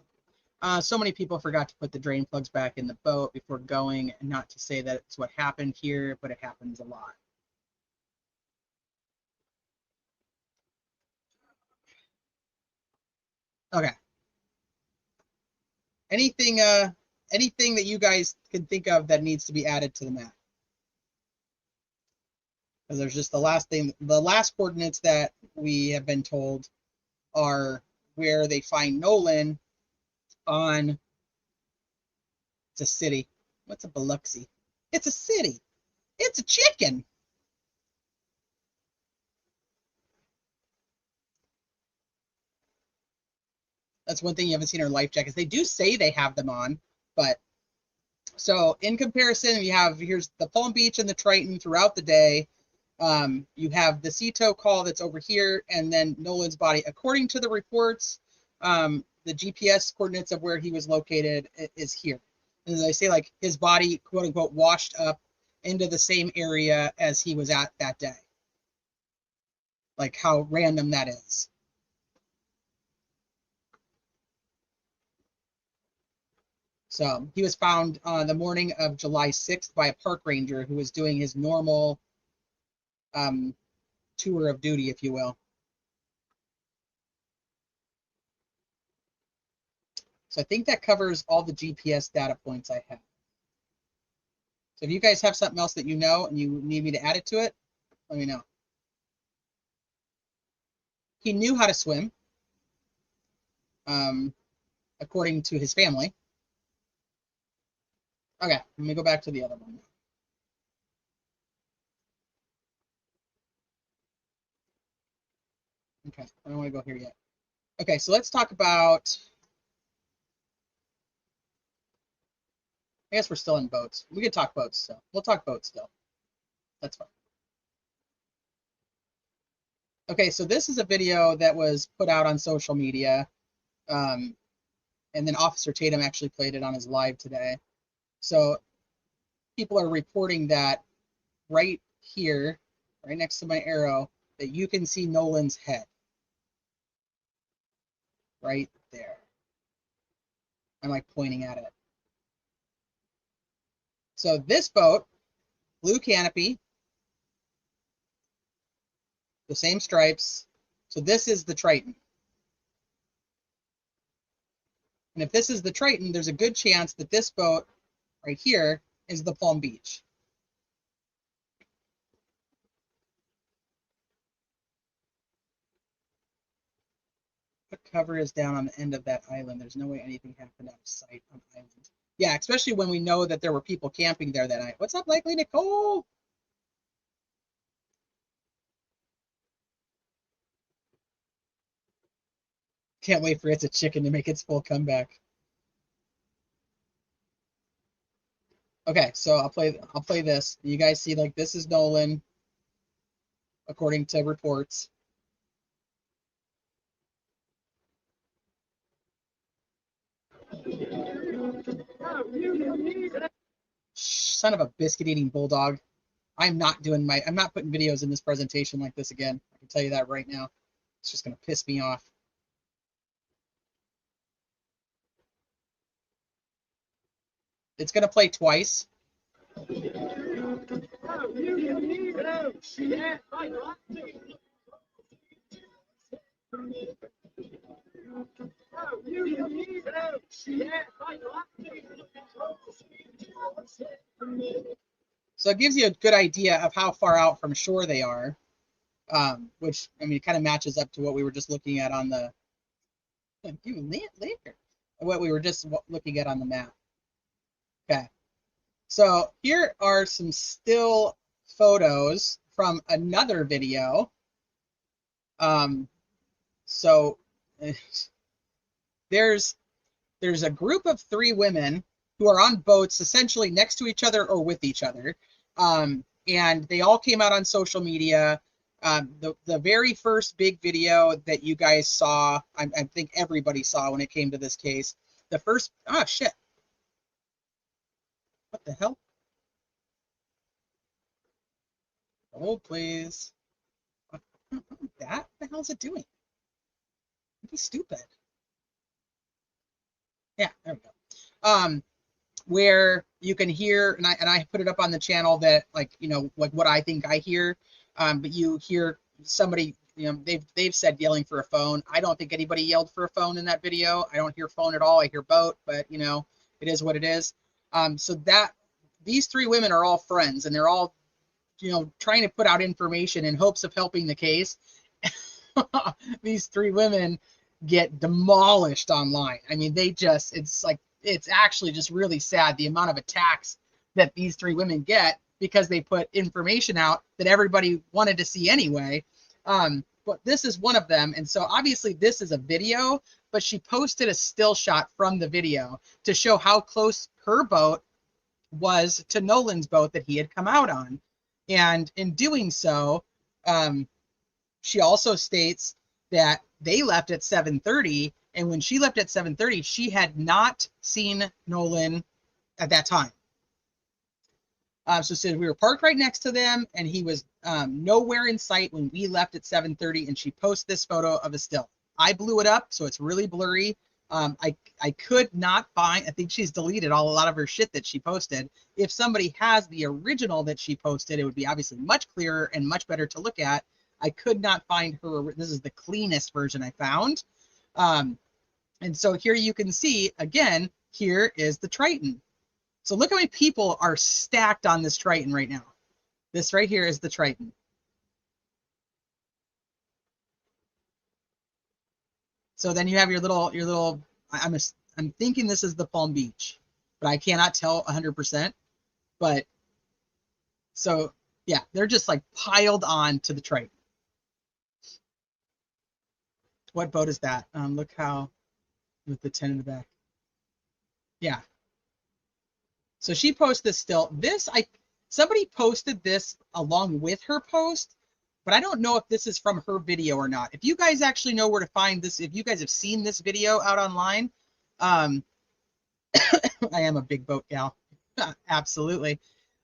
So many people forgot to put the drain plugs back in the boat before going, and not to say that it's what happened here, but it happens a lot. Okay. Anything anything that you guys can think of that needs to be added to the map? Because there's just the last coordinates that we have been told are where they find Nolan on, it's a city. What's a Biloxi? It's a city. It's a chicken. That's one thing you haven't seen our life jackets. They do say they have them on, but so in comparison, you have here's the Palm Beach and the Triton throughout the day. You have the Ceto call that's over here, and then Nolan's body. According to the reports, the GPS coordinates of where he was located is here. And they say like his body, quote unquote, washed up into the same area as he was at that day. Like how random that is. So he was found on the morning of July 6th by a park ranger who was doing his normal tour of duty, if you will. So I think that covers all the GPS data points I have. So if you guys have something else that you know and you need me to add it to it, let me know. He knew how to swim, according to his family. Okay, let me go back to the other one. Okay, I don't want to go here yet. Okay, so let's talk about, I guess we're still in boats. We could talk boats still. We'll talk boats still. That's fine. Okay, so this is a video that was put out on social media. And then Officer Tatum actually played it on his live today. So people are reporting that right here, right next to my arrow, that you can see Nolan's head. Right there. I'm like pointing at it. So this boat, blue canopy, the same stripes. So this is the Triton. And if this is the Triton, there's a good chance that this boat right here is the Palm Beach. What cover is down on the end of that island? There's no way anything happened out of sight on the island. Yeah, especially when we know that there were people camping there that night. What's up, Likely Nicole? Can't wait for It's a Chicken to make its full comeback. Okay, so I'll play this. You guys see, like, this is Nolan, according to reports. Son of a biscuit eating bulldog. I'm not putting videos in this presentation like this again. I can tell you that right now. It's just gonna piss me off. It's gonna play twice. So it gives you a good idea of how far out from shore they are, which, I mean, it kind of matches up to what we were just looking at on the, what we were just looking at on the map. Okay. So here are some still photos from another video. So there's a group of 3 women who are on boats essentially next to each other or with each other. And they all came out on social media. The very first big video that you guys saw, I think everybody saw when it came to this case, the first, oh shit. What the hell? Hold, please. What the hell is it doing? Be stupid. Yeah, there we go. Where you can hear, and I put it up on the channel that, like, you know, like what I think I hear. But you hear somebody, you know, they've said yelling for a phone. I don't think anybody yelled for a phone in that video. I don't hear phone at all. I hear boat, but you know, it is what it is. So that these 3 women are all friends, and they're all, you know, trying to put out information in hopes of helping the case. These 3 women get demolished online. I mean, they just, it's actually just really sad the amount of attacks that these 3 women get because they put information out that everybody wanted to see anyway. But this is one of them. And so obviously this is a video, but she posted a still shot from the video to show how close her boat was to Nolan's boat that he had come out on. And in doing so, she also states that they left at 7:30, and when she left at 7:30, she had not seen Nolan at that time. So it said we were parked right next to them, and he was nowhere in sight when we left at 7:30, and she posted this photo of a still. I blew it up, so it's really blurry. I could not find, I think she's deleted a lot of her shit that she posted. If somebody has the original that she posted, it would be obviously much clearer and much better to look at. I could not find her. This is the cleanest version I found. And so here you can see, again, here is the Triton. So look how many people are stacked on this Triton right now. This right here is the Triton. So then you have your little, I'm thinking this is the Palm Beach, but I cannot tell 100%. But so yeah, they're just like piled on to the Triton. What boat is that? Look how, with the 10 in the back. Yeah. So she posted this still. Somebody posted this along with her post, but I don't know if this is from her video or not. If you guys actually know where to find this, if you guys have seen this video out online, I am a big boat gal. Absolutely.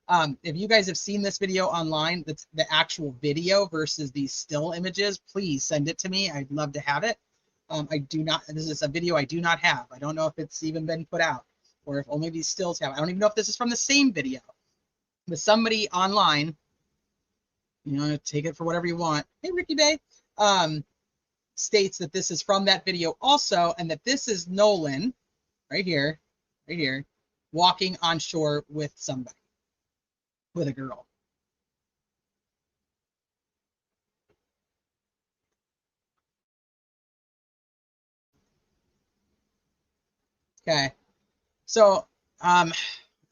If you guys have seen this video online, that's the actual video versus these still images, please send it to me. I'd love to have it. I do not, this is a video I do not have. I don't know if it's even been put out or if only these stills have. I don't even know if this is from the same video. But somebody online, you know, take it for whatever you want. Hey, Ricky Bay, states that this is from that video also, and that this is Nolan right here, walking on shore with somebody, with a girl. Okay, so and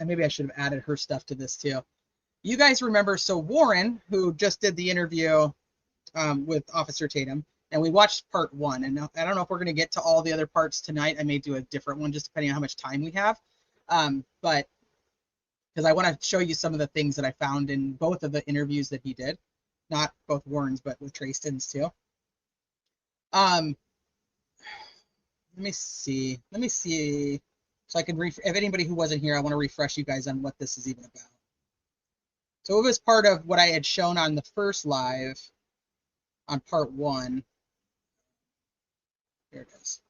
maybe I should have added her stuff to this too. You guys remember, so Warren, who just did the interview with Officer Tatum, and we watched part 1, and I don't know if we're going to get to all the other parts tonight. I may do a different one just depending on how much time we have. But because I want to show you some of the things that I found in both of the interviews that he did, not both Warren's, but with Trayston's too. Let me see. So I can, if anybody who wasn't here, I want to refresh you guys on what this is even about. So it was part of what I had shown on the first live on part 1. Here it is.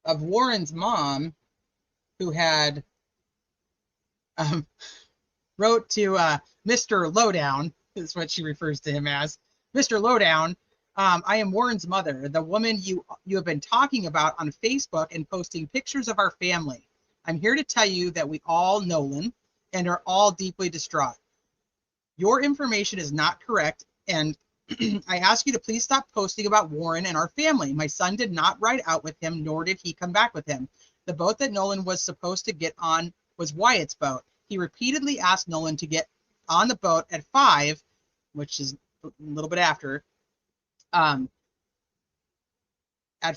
Of Warren's mom, who had wrote to Mr. Lowdown, is what she refers to him as. Mr. Lowdown, I am Warren's mother, the woman you have been talking about on Facebook and posting pictures of our family. I'm here to tell you that we all know Nolan and are all deeply distraught. Your information is not correct, and I ask you to please stop posting about Warren and our family. My son did not ride out with him, nor did he come back with him. The boat that Nolan was supposed to get on was Wyatt's boat. He repeatedly asked Nolan to get on the boat at 5, which is a little bit after, at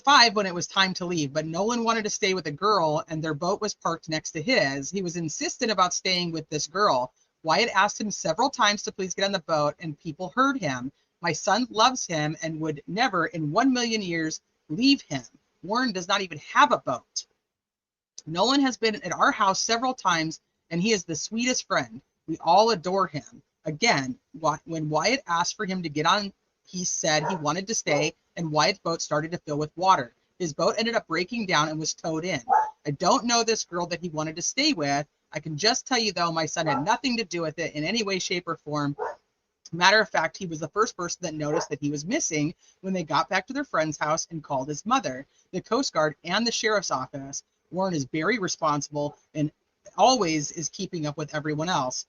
5 when it was time to leave, but Nolan wanted to stay with a girl and their boat was parked next to his. He was insistent about staying with this girl. Wyatt asked him several times to please get on the boat and people heard him. My son loves him and would never in 1,000,000 years leave him. Warren does not even have a boat. Nolan has been at our house several times and he is the sweetest friend. We all adore him. Again, when Wyatt asked for him to get on, he said he wanted to stay, and Wyatt's boat started to fill with water. His boat ended up breaking down and was towed in. I don't know this girl that he wanted to stay with. I can just tell you, though, my son had nothing to do with it in any way, shape, or form. Matter of fact, he was the first person that noticed that he was missing when they got back to their friend's house and called his mother, the Coast Guard, and the sheriff's office. Warren is very responsible and always is keeping up with everyone else.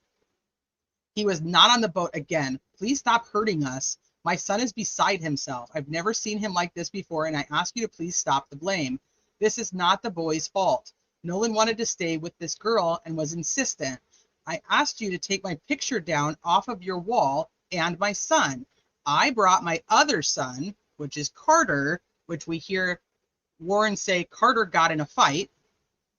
He was not on the boat again. Please stop hurting us. My son is beside himself. I've never seen him like this before, and I ask you to please stop the blame. This is not the boy's fault. Nolan wanted to stay with this girl and was insistent. I asked you to take my picture down off of your wall and my son. I brought my other son, which is Carter, which we hear Warren say Carter got in a fight.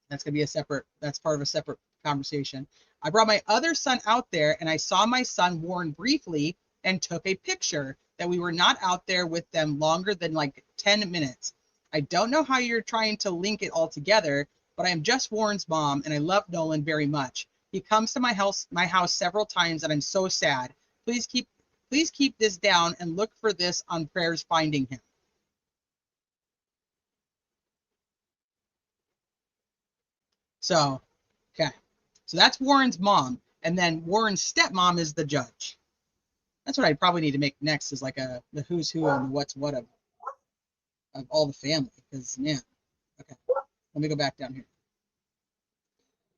That's going to be that's part of a separate conversation. I brought my other son out there and I saw my son Warren briefly and took a picture that we were not out there with them longer than like 10 minutes. I don't know how you're trying to link it all together, but I am just Warren's mom and I love Nolan very much. He comes to my house several times and I'm so sad. Please keep this down and look for this on prayers finding him. So, okay. So that's Warren's mom. And then Warren's stepmom is the judge. That's what I probably need to make next is like the who's who and the what's what of all the family. Because, man, okay. Let me go back down here.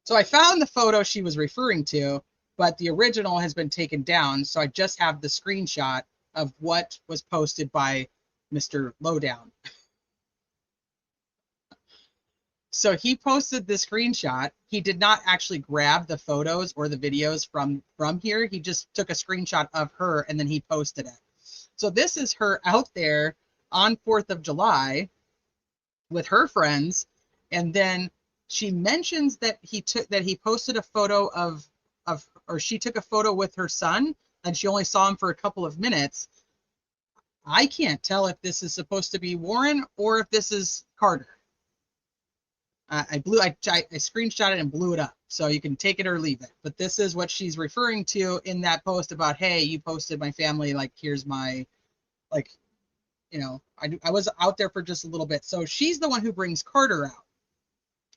So I found the photo she was referring to, but the original has been taken down. So I just have the screenshot of what was posted by Mr. Lowdown. So he posted the screenshot. He did not actually grab the photos or the videos from here. He just took a screenshot of her and then he posted it. So this is her out there on 4th of July with her friends. And then she mentions that he posted a photo or she took a photo with her son and she only saw him for a couple of minutes. I can't tell if this is supposed to be Warren or if this is Carter. I screenshot it and blew it up, so you can take it or leave it. But this is what she's referring to in that post about, hey, you posted my family, like, here's my, like, you know, I was out there for just a little bit. So she's the one who brings Carter out,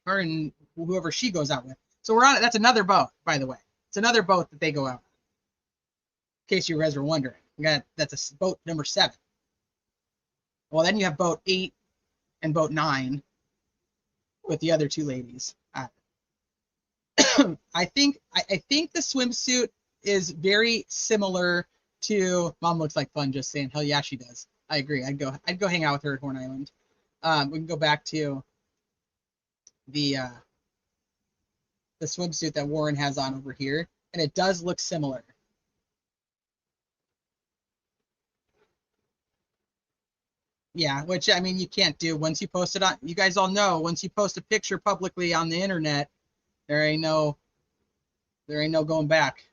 her and whoever she goes out with. So we're on it. That's another boat, by the way. It's another boat that they go out on, in case you guys were wondering. That's a boat number 7. Well, then you have boat 8 and boat 9. With the other 2 ladies. I think the swimsuit is very similar to Mom looks like fun, just saying. Hell yeah, she does. I agree. I'd go hang out with her at Horn Island. We can go back to the swimsuit that Warren has on over here, and it does look similar. Yeah, which I mean you can't do once you post it on. You guys all know once you post a picture publicly on the internet, there ain't no going back.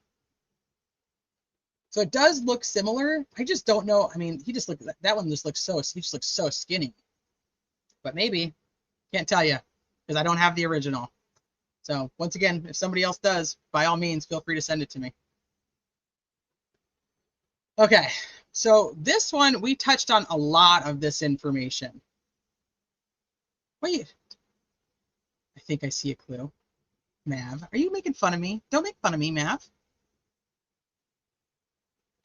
So it does look similar. I just don't know. I mean, that one just looks so skinny. But maybe can't tell you because I don't have the original. So once again, if somebody else does, by all means, feel free to send it to me. Okay. So this one, we touched on a lot of this information. Wait, I think I see a clue. Mav, are you making fun of me? Don't make fun of me, Mav.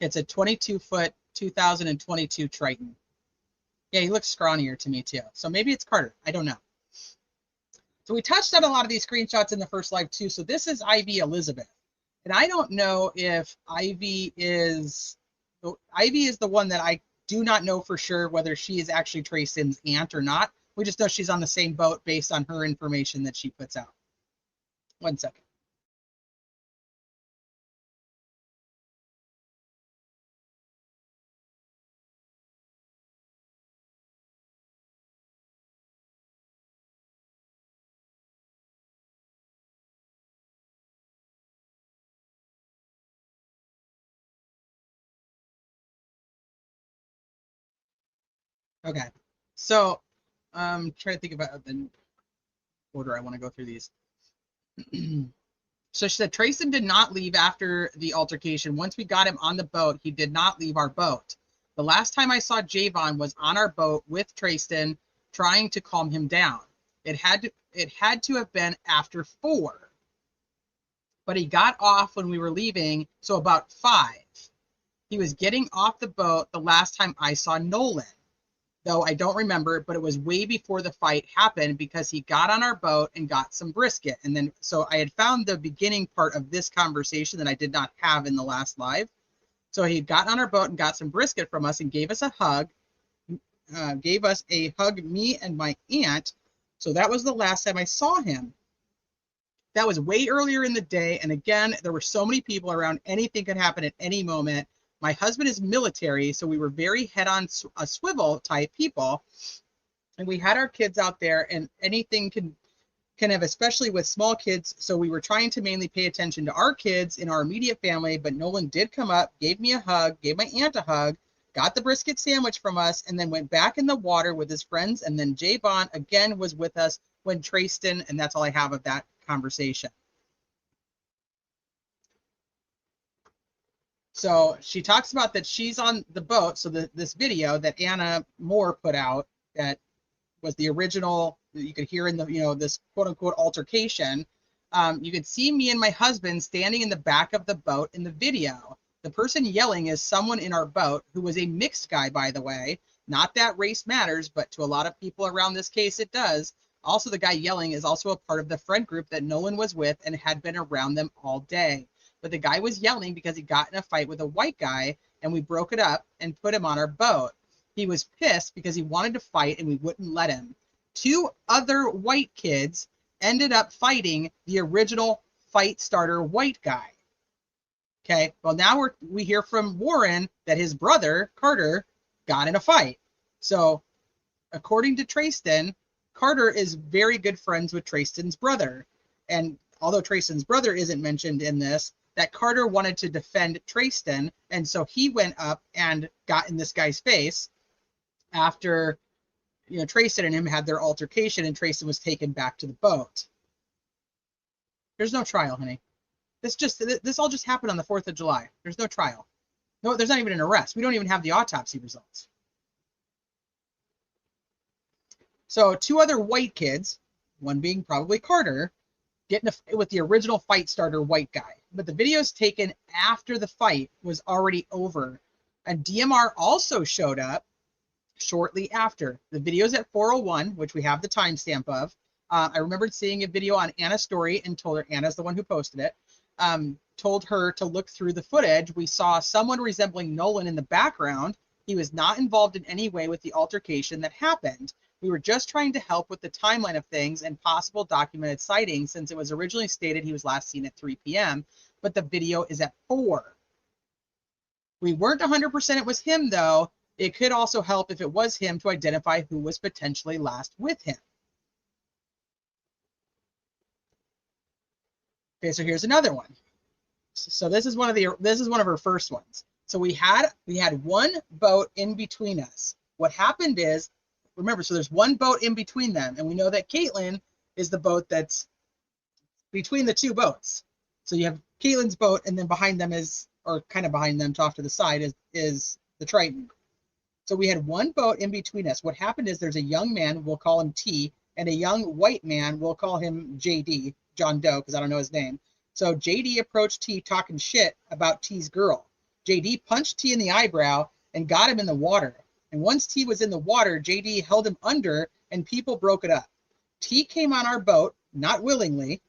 It's a 22-foot 2022 Triton. Yeah, he looks scrawnier to me too. So maybe it's Carter. I don't know. So we touched on a lot of these screenshots in the first live too. So this is Ivy Elizabeth. And I don't know if Ivy is So Ivy is the one that I do not know for sure whether she is actually Trayson's aunt or not. We just know she's on the same boat based on her information that she puts out. 1 second. Okay. So try to think about the order I want to go through these. So she said Trayson did not leave after the altercation. Once we got him on the boat, he did not leave our boat. The last time I saw Javon was on our boat with Trayson trying to calm him down. It had to have been after 4. But he got off when we were leaving, so about 5. He was getting off the boat the last time I saw Nolan, though I don't remember, but it was way before the fight happened because he got on our boat and got some brisket. And then, so I had found the beginning part of this conversation that I did not have in the last live. So he had gotten on our boat and got some brisket from us and gave us a hug, me and my aunt. So that was the last time I saw him. That was way earlier in the day. And again, there were so many people around. Anything could happen at any moment. My husband is military, so we were very head on a swivel type people. And we had our kids out there, and anything can have, especially with small kids. So we were trying to mainly pay attention to our kids in our immediate family. But Nolan did come up, gave me a hug, gave my aunt a hug, got the brisket sandwich from us, and then went back in the water with his friends. And then Javon again was with us when Trayston, and that's all I have of that conversation. So she talks about that she's on the boat. So this video that Anna Moore put out that was the original that you could hear in the, this quote unquote altercation. You could see me and my husband standing in the back of the boat in the video. The person yelling is someone in our boat who was a mixed guy, by the way. Not that race matters, but to a lot of people around this case, it does. Also, the guy yelling is also a part of the friend group that Nolan was with and had been around them all day. But the guy was yelling because he got in a fight with a white guy, and we broke it up and put him on our boat. He was pissed because he wanted to fight and we wouldn't let him. 2 other white kids ended up fighting the original fight starter white guy. Okay, well now we hear from Warren that his brother, Carter, got in a fight. So according to Trayston, Carter is very good friends with Trayston's brother. And although Trayston's brother isn't mentioned in this, that Carter wanted to defend Trayston, and so he went up and got in this guy's face after, Trayston and him had their altercation, and Trayston was taken back to the boat. There's no trial, honey. This all just happened on the 4th of July. There's no trial. No, there's not even an arrest. We don't even have the autopsy results. So 2 other white kids, one being probably Carter, getting a fight with the original fight starter white guy. But the video's taken after the fight was already over. And DMR also showed up shortly after. The video's at 4:01, which we have the timestamp of. I remembered seeing a video on Anna's story and told her, Anna's the one who posted it, told her to look through the footage. We saw someone resembling Nolan in the background. He was not involved in any way with the altercation that happened. We were just trying to help with the timeline of things and possible documented sightings, since it was originally stated he was last seen at 3 p.m., but the video is at 4. We weren't 100% it was him, though. It could also help if it was him to identify who was potentially last with him. Okay, so here's another one. So this is one of her first ones. So we had one boat in between us. What happened is, remember, so there's one boat in between them, and we know that Caitlin is the boat that's between the 2 boats. So you have Caitlin's boat, and then behind them is, or kind of behind them, off to the side is the Triton. So we had one boat in between us. What happened is there's a young man, we'll call him T, and a young white man, we'll call him JD, John Doe, because I don't know his name. So JD approached T talking shit about T's girl. JD punched T in the eyebrow and got him in the water. And once T was in the water, JD held him under and people broke it up. T came on our boat, not willingly,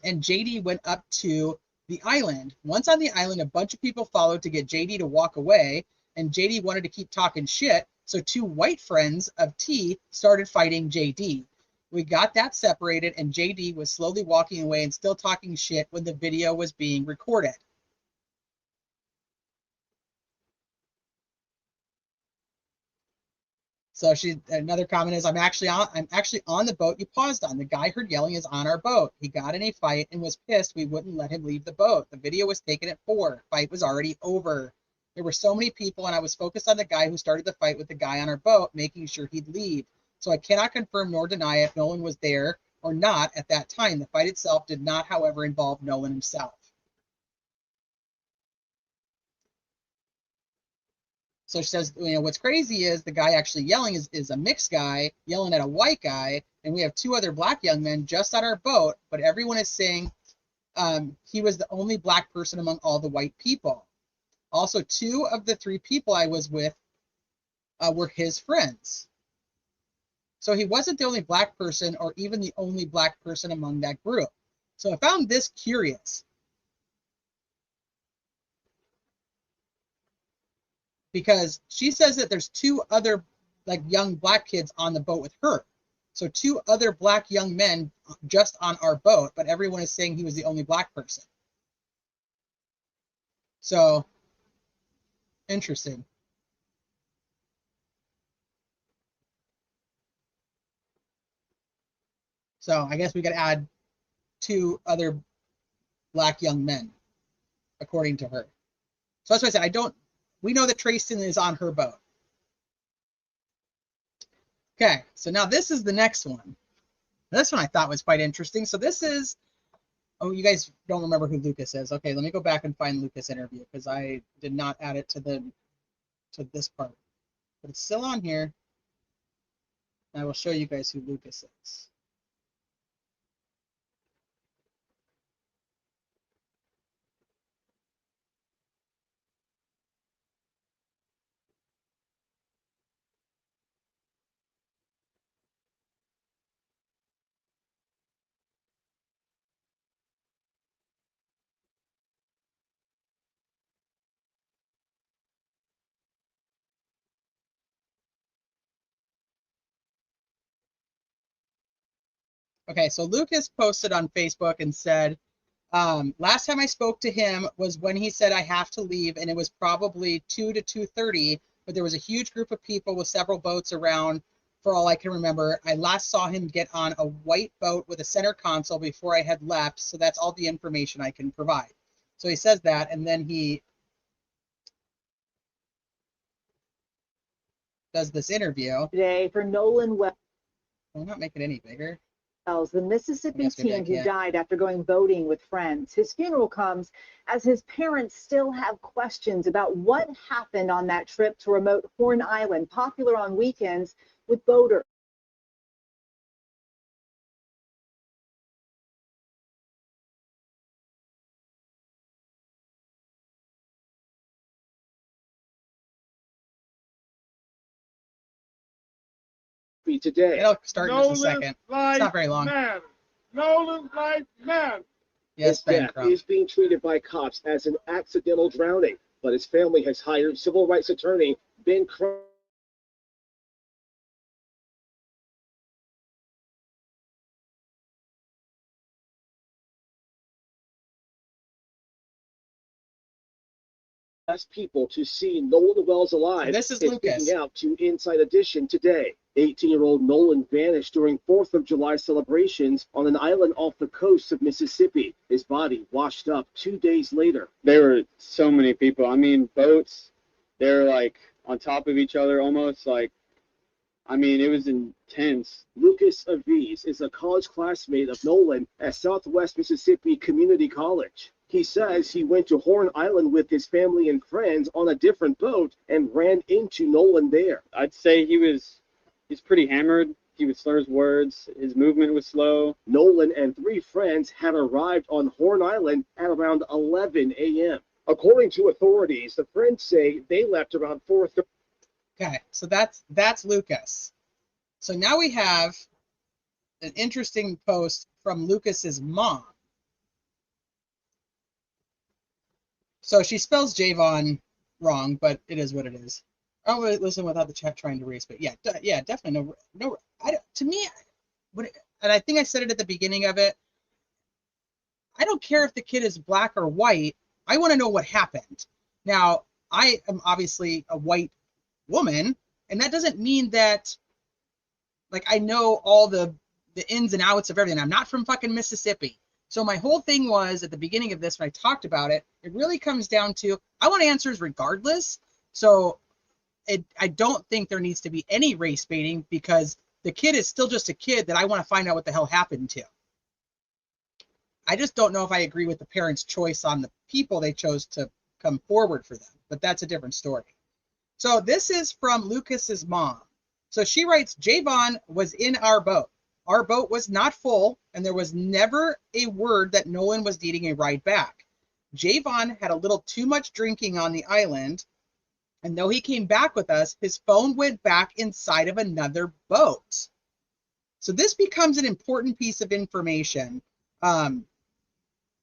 and JD went up to The island. Once on the island, a bunch of people followed to get JD to walk away, and JD wanted to keep talking shit, so two white friends of T started fighting JD. We got that separated, and JD was slowly walking away and still talking shit when the video was being recorded. So another comment is, I'm actually on the boat you paused on. The guy heard yelling is on our boat. He got in a fight and was pissed we wouldn't let him leave the boat. The video was taken at 4. Fight was already over. There were so many people, and I was focused on the guy who started the fight with the guy on our boat, making sure he'd leave. So I cannot confirm nor deny if Nolan was there or not at that time. The fight itself did not, however, involve Nolan himself. So she says, what's crazy is the guy actually yelling is a mixed guy yelling at a white guy, and we have 2 other black young men just on our boat, but everyone is saying he was the only black person among all the white people. Also, 2 of the 3 people I was with were his friends. So he wasn't the only black person or even the only black person among that group. So I found this curious, because she says that there's 2 other like young black kids on the boat with her. So 2 other black young men just on our boat, but everyone is saying he was the only black person. So interesting. So I guess we got to add 2 other black young men, according to her. So that's why I said we know that Tristan is on her boat. Okay, so now this is the next one. This one I thought was quite interesting. So this is, oh, you guys don't remember who Lucas is. Okay, let me go back and find Lucas' interview, because I did not add it to this part. But it's still on here. And I will show you guys who Lucas is. Okay, so Lucas posted on Facebook and said, last time I spoke to him was when he said I have to leave, and it was probably 2 to 2:30, but there was a huge group of people with several boats around for all I can remember. I last saw him get on a white boat with a center console before I had left, so that's all the information I can provide. So he says that, and then he does this interview. Today for Nolan Wells, I'm not making it any bigger. the Mississippi Yes, maybe I teen who can. died after going boating with friends. His funeral comes as his parents still have questions about what happened on that trip to remote Horn Island, popular on weekends with boaters. Today. It'll start in just a second. It's not very long. Nolan's life matters. Yes, His Ben death Crump. is being treated by cops as an accidental drowning, but his family has hired civil rights attorney Ben Crump people to see Nolan Wells alive. So this is Lucas. Speaking out to Inside Edition today. 18-year-old Nolan vanished during 4th of July celebrations on an island off the coast of Mississippi. His body washed up 2 days later. There were so many people. I mean, boats, they're like on top of each other almost. Like, I mean, it was intense. Lucas Aviz is a college classmate of Nolan at Southwest Mississippi Community College. He says he went to Horn Island with his family and friends on a different boat and ran into Nolan there. I'd say he's pretty hammered. He would slur his words. His movement was slow. Nolan and 3 friends had arrived on Horn Island at around 11 a.m. According to authorities, the friends say they left around 4:30. Okay, so that's Lucas. So now we have an interesting post from Lucas's mom. So she spells Javon wrong, but it is what it is. Oh, wait, listen without the chat trying to race, but yeah, definitely no. To me, and I think I said it at the beginning of it. I don't care if the kid is black or white. I want to know what happened. Now, I am obviously a white woman, and that doesn't mean that like I know all the ins and outs of everything. I'm not from fucking Mississippi. So my whole thing was at the beginning of this when I talked about it, it really comes down to I want answers regardless. So I don't think there needs to be any race baiting because the kid is still just a kid that I want to find out what the hell happened to. I just don't know if I agree with the parents' choice on the people they chose to come forward for them, but that's a different story. So this is from Lucas's mom. So she writes, Javon was in our boat. Our boat was not full, and there was never a word that Nolan was needing a ride back. Javon had a little too much drinking on the island, and though he came back with us, his phone went back inside of another boat. So this becomes an important piece of information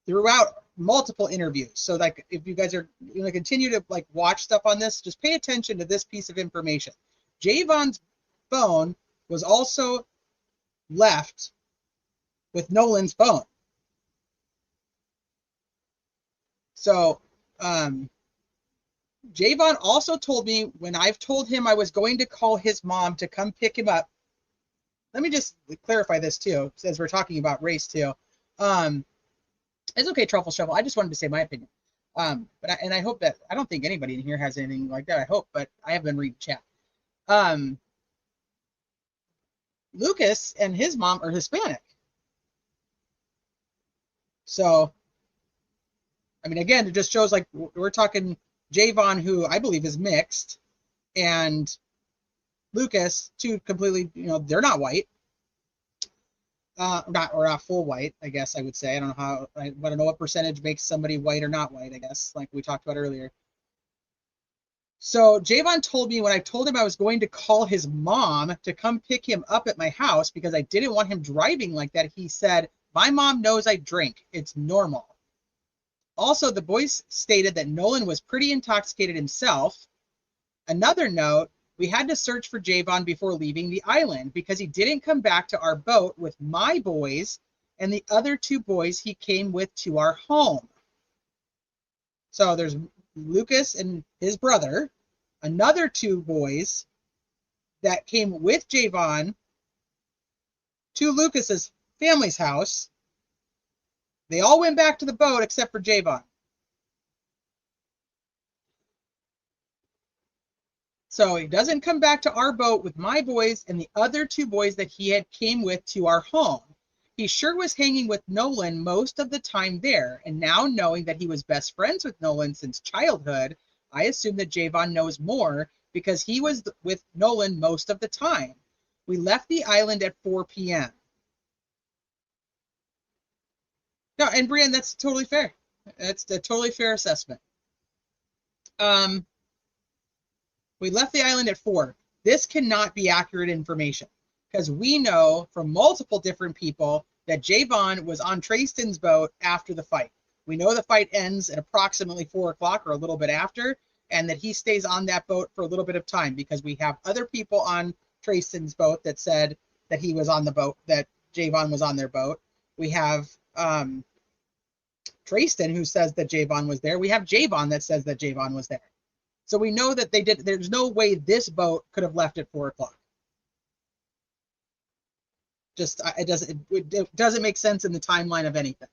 throughout multiple interviews. So like if you guys are going to continue to like watch stuff on this, just pay attention to this piece of information. Javon's phone was also left with Nolan's phone. So Javon also told me when I've told him I was going to call his mom to come pick him up. Let me just clarify this too, as we're talking about race too. It's okay, Truffle Shuffle. I just wanted to say my opinion. But I hope that I don't think anybody in here has anything like that. I hope, but I have been reading chat. Lucas and his mom are Hispanic. So, I mean, again, it just shows like we're talking Javon, who I believe is mixed, and Lucas, two completely, they're not white. Not full white, I guess I would say. I don't know how, I don't know what percentage makes somebody white or not white, I guess, like we talked about earlier. So Javon told me when I told him I was going to call his mom to come pick him up at my house because I didn't want him driving like that, he said, my mom knows I drink. It's normal. Also, the boys stated that Nolan was pretty intoxicated himself. Another note, we had to search for Javon before leaving the island because he didn't come back to our boat with my boys and the other two boys he came with to our home. So there's Lucas and his brother, another two boys that came with Javon to Lucas's family's house. They all went back to the boat except for Javon. So he doesn't come back to our boat with my boys and the other two boys that he had came with to our home. He sure was hanging with Nolan most of the time there, and now knowing that he was best friends with Nolan since childhood, I assume that Javon knows more because he was with Nolan most of the time. We left the island at 4 p.m. No, and Brian, that's totally fair. That's a totally fair assessment. We left the island at 4. This cannot be accurate information because we know from multiple different people that Javon was on Trayston's boat after the fight. We know the fight ends at approximately 4 o'clock or a little bit after, and that he stays on that boat for a little bit of time because we have other people on Trayston's boat that said that he was on the boat, that Javon was on their boat. We have Trayston who says that Javon was there. We have Javon that says that Javon was there. So we know that they did. There's no way this boat could have left at 4 o'clock. Just it doesn't make sense in the timeline of anything.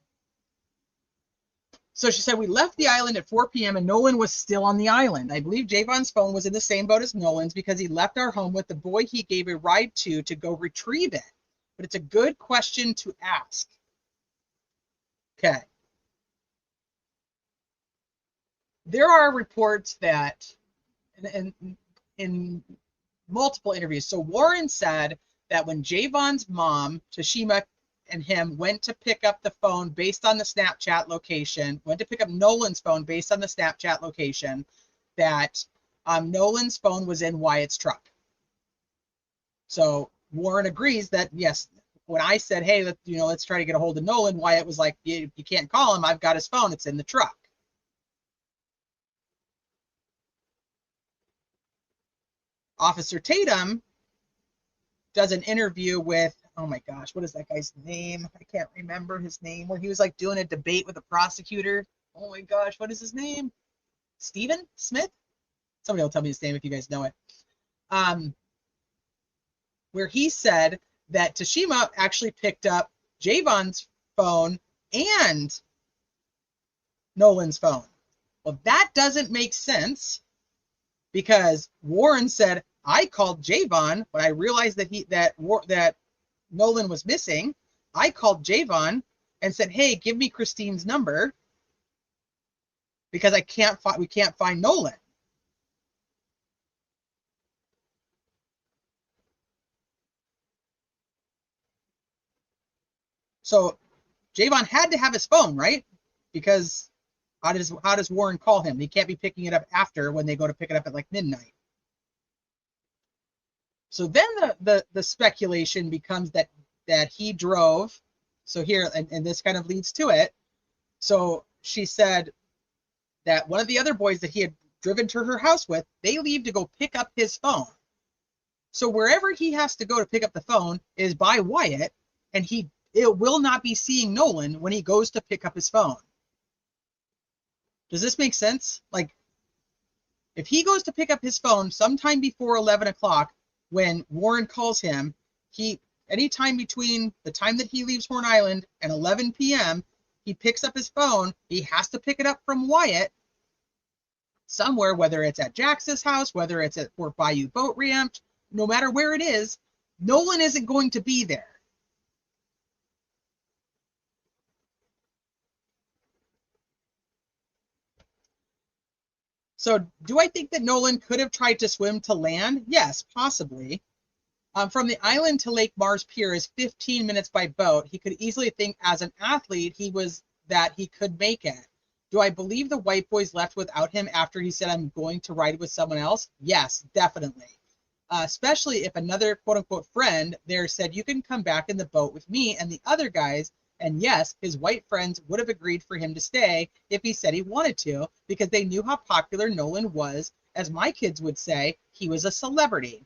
So she said we left the island at 4 p.m. and Nolan was still on the island. I believe Javon's phone was in the same boat as Nolan's because he left our home with the boy he gave a ride to go retrieve it. But it's a good question to ask. Okay. There are reports that in multiple interviews. So Warren said that when Javon's mom, Tashima, and him went to pick up the phone based on the Snapchat location, went to pick up Nolan's phone based on the Snapchat location, that Nolan's phone was in Wyatt's truck. So Warren agrees that, yes, when I said, hey, let's try to get a hold of Nolan, Wyatt was like, you can't call him. I've got his phone. It's in the truck. Officer Tatum does an interview with, oh my gosh, what is that guy's name? I can't remember his name, where he was like doing a debate with a prosecutor. Oh my gosh, what is his name? Stephen Smith? Somebody will tell me his name if you guys know it. Where he said that Tashima actually picked up Javon's phone and Nolan's phone. Well, that doesn't make sense because Warren said, I called Javon when I realized that Nolan was missing. I called Javon and said, hey, give me Christine's number because we can't find Nolan. So Javon had to have his phone, right? Because how does Warren call him? He can't be picking it up after when they go to pick it up at like midnight. So then the speculation becomes that he drove. So here, and this kind of leads to it. So she said that one of the other boys that he had driven to her house with, they leave to go pick up his phone. So wherever he has to go to pick up the phone is by Wyatt, and it will not be seeing Nolan when he goes to pick up his phone. Does this make sense? Like, if he goes to pick up his phone sometime before 11 o'clock, when Warren calls him, anytime between the time that he leaves Horn Island and 11 p.m., he picks up his phone. He has to pick it up from Wyatt somewhere, whether it's at Jax's house, whether it's at Fort Bayou Boat Ramp, no matter where it is, Nolan isn't going to be there. So do I think that Nolan could have tried to swim to land? Yes, possibly. From the island to Lake Mars Pier is 15 minutes by boat. He could easily think as an athlete he could make it. Do I believe the white boys left without him after he said, I'm going to ride with someone else? Yes, definitely. Especially if another quote unquote friend there said, you can come back in the boat with me and the other guys. And yes, his white friends would have agreed for him to stay if he said he wanted to, because they knew how popular Nolan was. As my kids would say, he was a celebrity.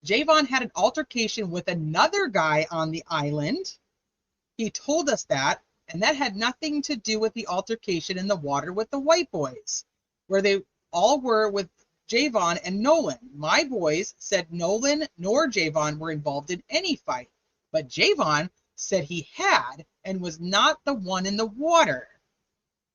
Javon had an altercation with another guy on the island. He told us that, and that had nothing to do with the altercation in the water with the white boys, where they all were with Javon and Nolan. My boys said Nolan nor Javon were involved in any fight, but Javon said he had and was not the one in the water.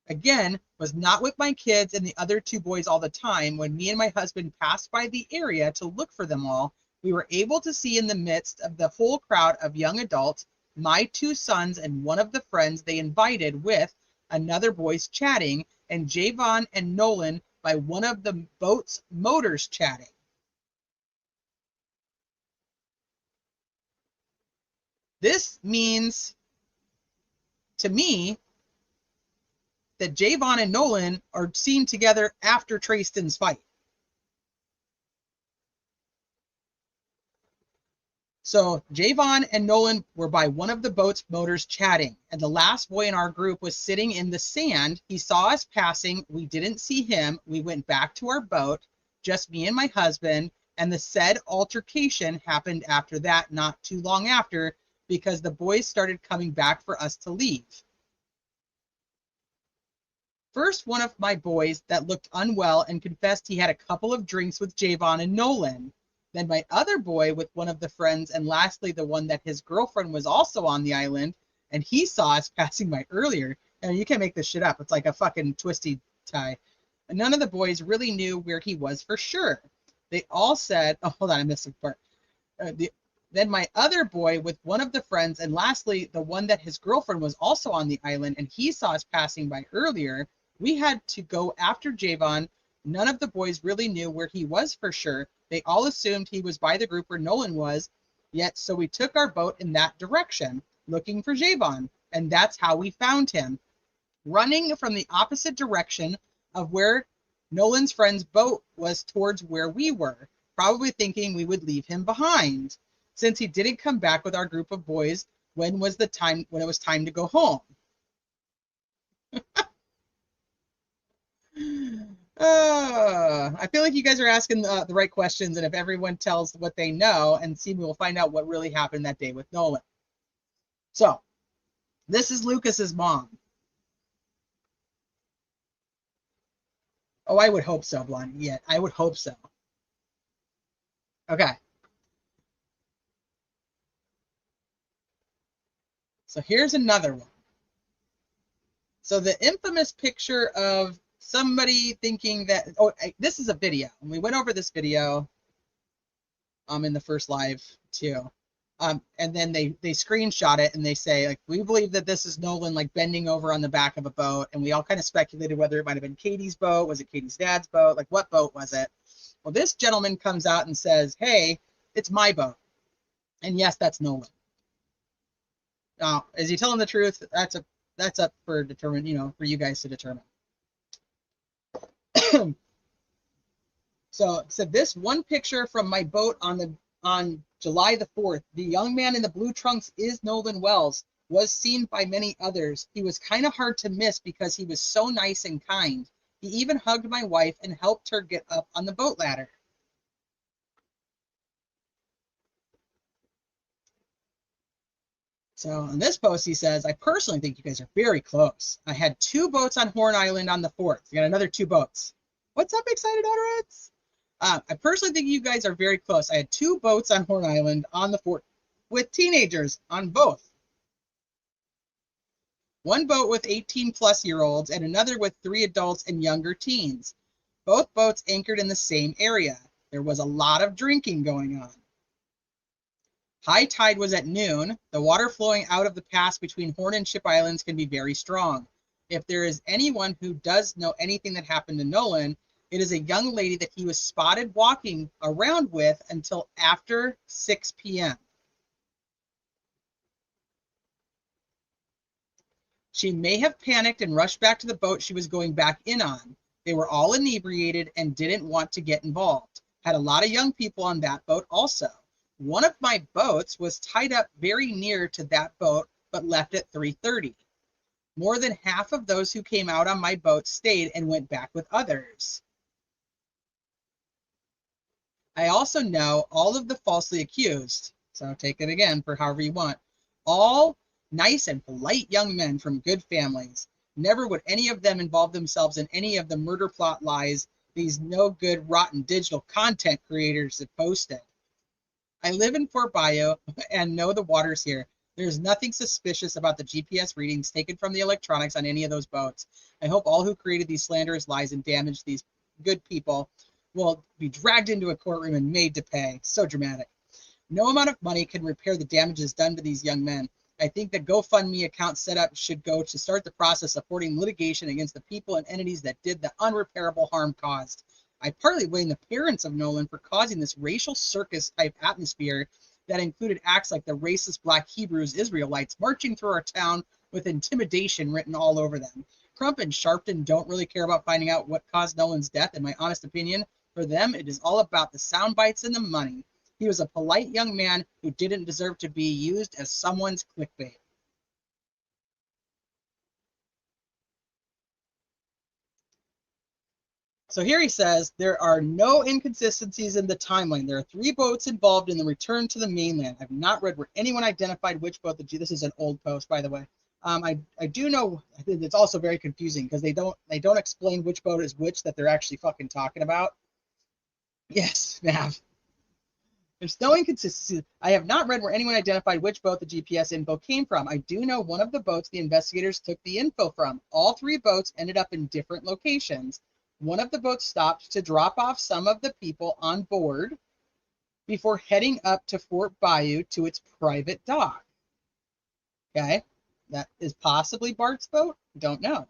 Again, was not with my kids and the other two boys all the time. When me and my husband passed by the area to look for them all, we were able to see in the midst of the whole crowd of young adults, my two sons and one of the friends they invited with another boys chatting, and Javon and Nolan by one of the boat's motors chatting. This means to me that Javon and Nolan are seen together after Trayston's fight. So Javon and Nolan were by one of the boat's motors chatting, and the last boy in our group was sitting in the sand. He saw us passing. We didn't see him. We went back to our boat, just me and my husband, and the said altercation happened after that, not too long after, because the boys started coming back for us to leave. First, one of my boys that looked unwell and confessed he had a couple of drinks with Javon and Nolan. Then my other boy with one of the friends, and lastly, the one that his girlfriend was also on the island, and he saw us passing by earlier. And you can't make this shit up. It's like a fucking twisty tie. And none of the boys really knew where he was for sure. They all said, oh, hold on, I missed a part. Then my other boy with one of the friends, and lastly, the one that his girlfriend was also on the island, and he saw us passing by earlier. We had to go after Javon. None of the boys really knew where he was for sure. They all assumed he was by the group where Nolan was, yet so we took our boat in that direction, looking for Javon, and that's how we found him, running from the opposite direction of where Nolan's friend's boat was towards where we were, probably thinking we would leave him behind, since he didn't come back with our group of boys when it was time to go home. I I feel like you guys are asking the right questions, and if everyone tells what they know, and see, we'll find out what really happened that day with Nolan. So, this is Lucas's mom. Oh, I would hope so, Blondie. Yeah, I would hope so. Okay. So here's another one. So the infamous picture of somebody thinking that, this is a video. And we went over this video in the first live too. And then they screenshot it and they say, like, we believe that this is Nolan, like, bending over on the back of a boat. And we all kind of speculated whether it might have been Katie's boat. Was it Katie's dad's boat? Like, what boat was it? Well, this gentleman comes out and says, hey, it's my boat. And yes, that's Nolan. Now, is he telling the truth? That's up for for you guys to determine. So this one picture from my boat on July the 4th. The young man in the blue trunks is Nolan Wells. Was seen by many others. He was kind of hard to miss because he was so nice and kind. He even hugged my wife and helped her get up on the boat ladder. So in this post, he says, I personally think you guys are very close. I had 2 boats on Horn Island on the 4th. You got another 2 boats. What's up, excited Autoreds? I personally think you guys are very close. I had 2 boats on Horn Island on the 4th with teenagers on both. One boat with 18-plus-year-olds and another with 3 adults and younger teens. Both boats anchored in the same area. There was a lot of drinking going on. High tide was at noon. The water flowing out of the pass between Horn and Ship Islands can be very strong. If there is anyone who does know anything that happened to Nolan, it is a young lady that he was spotted walking around with until after 6 p.m. She may have panicked and rushed back to the boat she was going back in on. They were all inebriated and didn't want to get involved. Had a lot of young people on that boat also. One of my boats was tied up very near to that boat, but left at 3:30. More than half of those who came out on my boat stayed and went back with others. I also know all of the falsely accused, so take it again for however you want. All nice and polite young men from good families. Never would any of them involve themselves in any of the murder plot lies these no good, rotten digital content creators have posted. I live in Fort Bayou and know the waters here. There's nothing suspicious about the GPS readings taken from the electronics on any of those boats. I hope all who created these slanderous lies and damaged these good people will be dragged into a courtroom and made to pay. So dramatic. No amount of money can repair the damages done to these young men. I think the GoFundMe account set up should go to start the process of supporting litigation against the people and entities that did the unrepairable harm caused. I partly blame the parents of Nolan for causing this racial circus type atmosphere that included acts like the racist Black Hebrews Israelites marching through our town with intimidation written all over them. Crump and Sharpton don't really care about finding out what caused Nolan's death, in my honest opinion. For them, it is all about the sound bites and the money. He was a polite young man who didn't deserve to be used as someone's clickbait. So here he says, there are no inconsistencies in the timeline. There are 3 boats involved in the return to the mainland. I've not read where anyone identified which boat this is an old post, by the way. I do know it's also very confusing because they don't explain which boat is which that they're actually fucking talking about. Yes, Mav. There's no inconsistency. I have not read where anyone identified which boat the GPS info came from. I do know one of the boats the investigators took the info from. All 3 boats ended up in different locations. One of the boats stopped to drop off some of the people on board before heading up to Fort Bayou to its private dock. Okay, that is possibly Bart's boat? Don't know.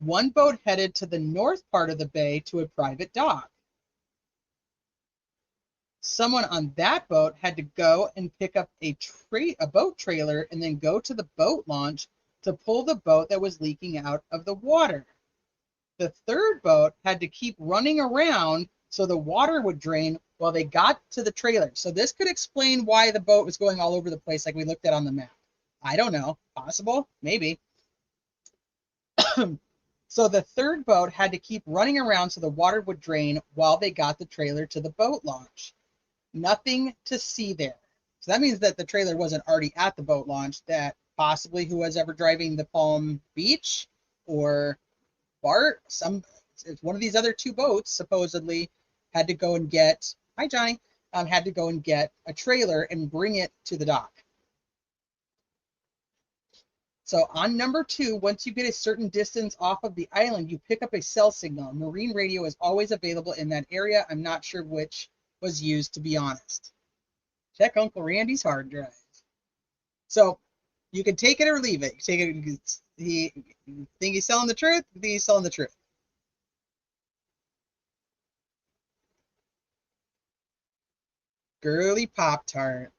One boat headed to the north part of the bay to a private dock. Someone on that boat had to go and pick up a boat trailer and then go to the boat launch to pull the boat that was leaking out of the water. The 3rd boat had to keep running around so the water would drain while they got to the trailer. So this could explain why the boat was going all over the place like we looked at on the map. I don't know. Possible? Maybe. So the third boat had to keep running around so the water would drain while they got the trailer to the boat launch. Nothing to see there. So that means that the trailer wasn't already at the boat launch, that possibly who was ever driving the Palm Beach or Bart, one of these other two boats supposedly had to go and get, hi Johnny, had to go and get a trailer and bring it to the dock. So on number 2, once you get a certain distance off of the island, you pick up a cell signal. Marine radio is always available in that area. I'm not sure which was used, to be honest. Check Uncle Randy's hard drive. So you can take it or leave it. Take it. You think he's telling the truth? You think he's telling the truth? Girly Pop-Tart.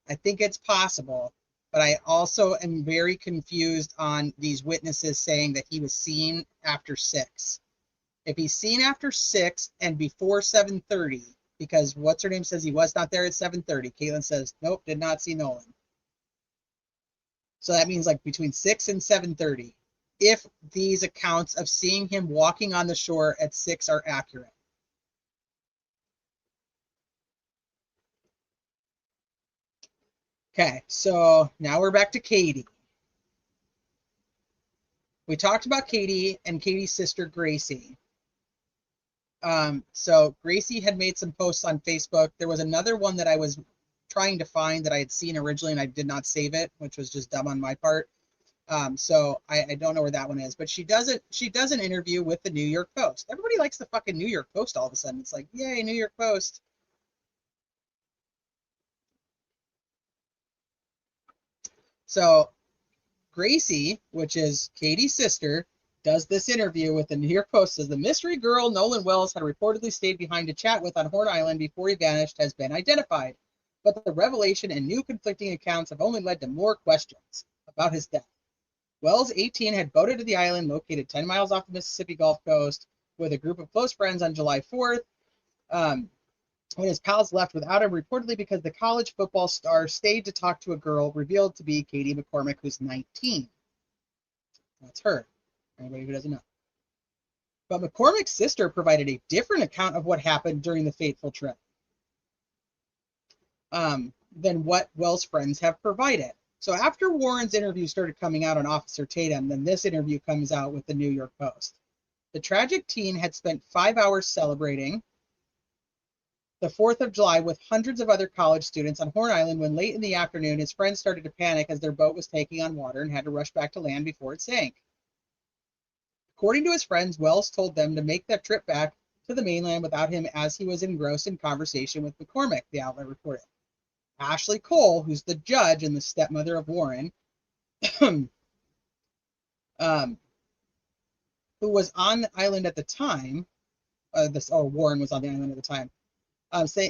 I think it's possible, but I also am very confused on these witnesses saying that he was seen after 6. If he's seen after 6 and before 7:30, because what's her name says he was not there at 7:30. Caitlin says, nope, did not see Nolan. So that means like between 6 and 7:30, if these accounts of seeing him walking on the shore at 6 are accurate. Okay, so now we're back to Katie. We talked about Katie and Katie's sister, Gracie. So Gracie had made some posts on Facebook. There was another one that I was trying to find that I had seen originally and I did not save it, which was just dumb on my part. So I don't know where that one is, but she does an interview with the New York Post. Everybody likes the fucking New York Post all of a sudden. It's like, yay, New York Post. So Gracie, which is Katie's sister, does this interview with the New York Post. Says the mystery girl Nolan Wells had reportedly stayed behind to chat with on Horn Island before he vanished has been identified. But the revelation and new conflicting accounts have only led to more questions about his death. Wells, 18, had boated to the island located 10 miles off the Mississippi Gulf Coast with a group of close friends on July 4th. When his pals left without him, reportedly because the college football star stayed to talk to a girl revealed to be Katie McCormick, who's 19. That's her. Anybody who doesn't know. But McCormick's sister provided a different account of what happened during the fateful trip than what Wells' friends have provided. So after Warren's interview started coming out on Officer Tatum, then this interview comes out with the New York Post. The tragic teen had spent 5 hours celebrating the 4th of July with hundreds of other college students on Horn Island when late in the afternoon his friends started to panic as their boat was taking on water and had to rush back to land before it sank. According to his friends, Wells told them to make that trip back to the mainland without him as he was engrossed in conversation with McCormick, the outlet reported. Ashley Cole, who's the judge and the stepmother of Warren, who was on the island at the time, Warren was on the island at the time,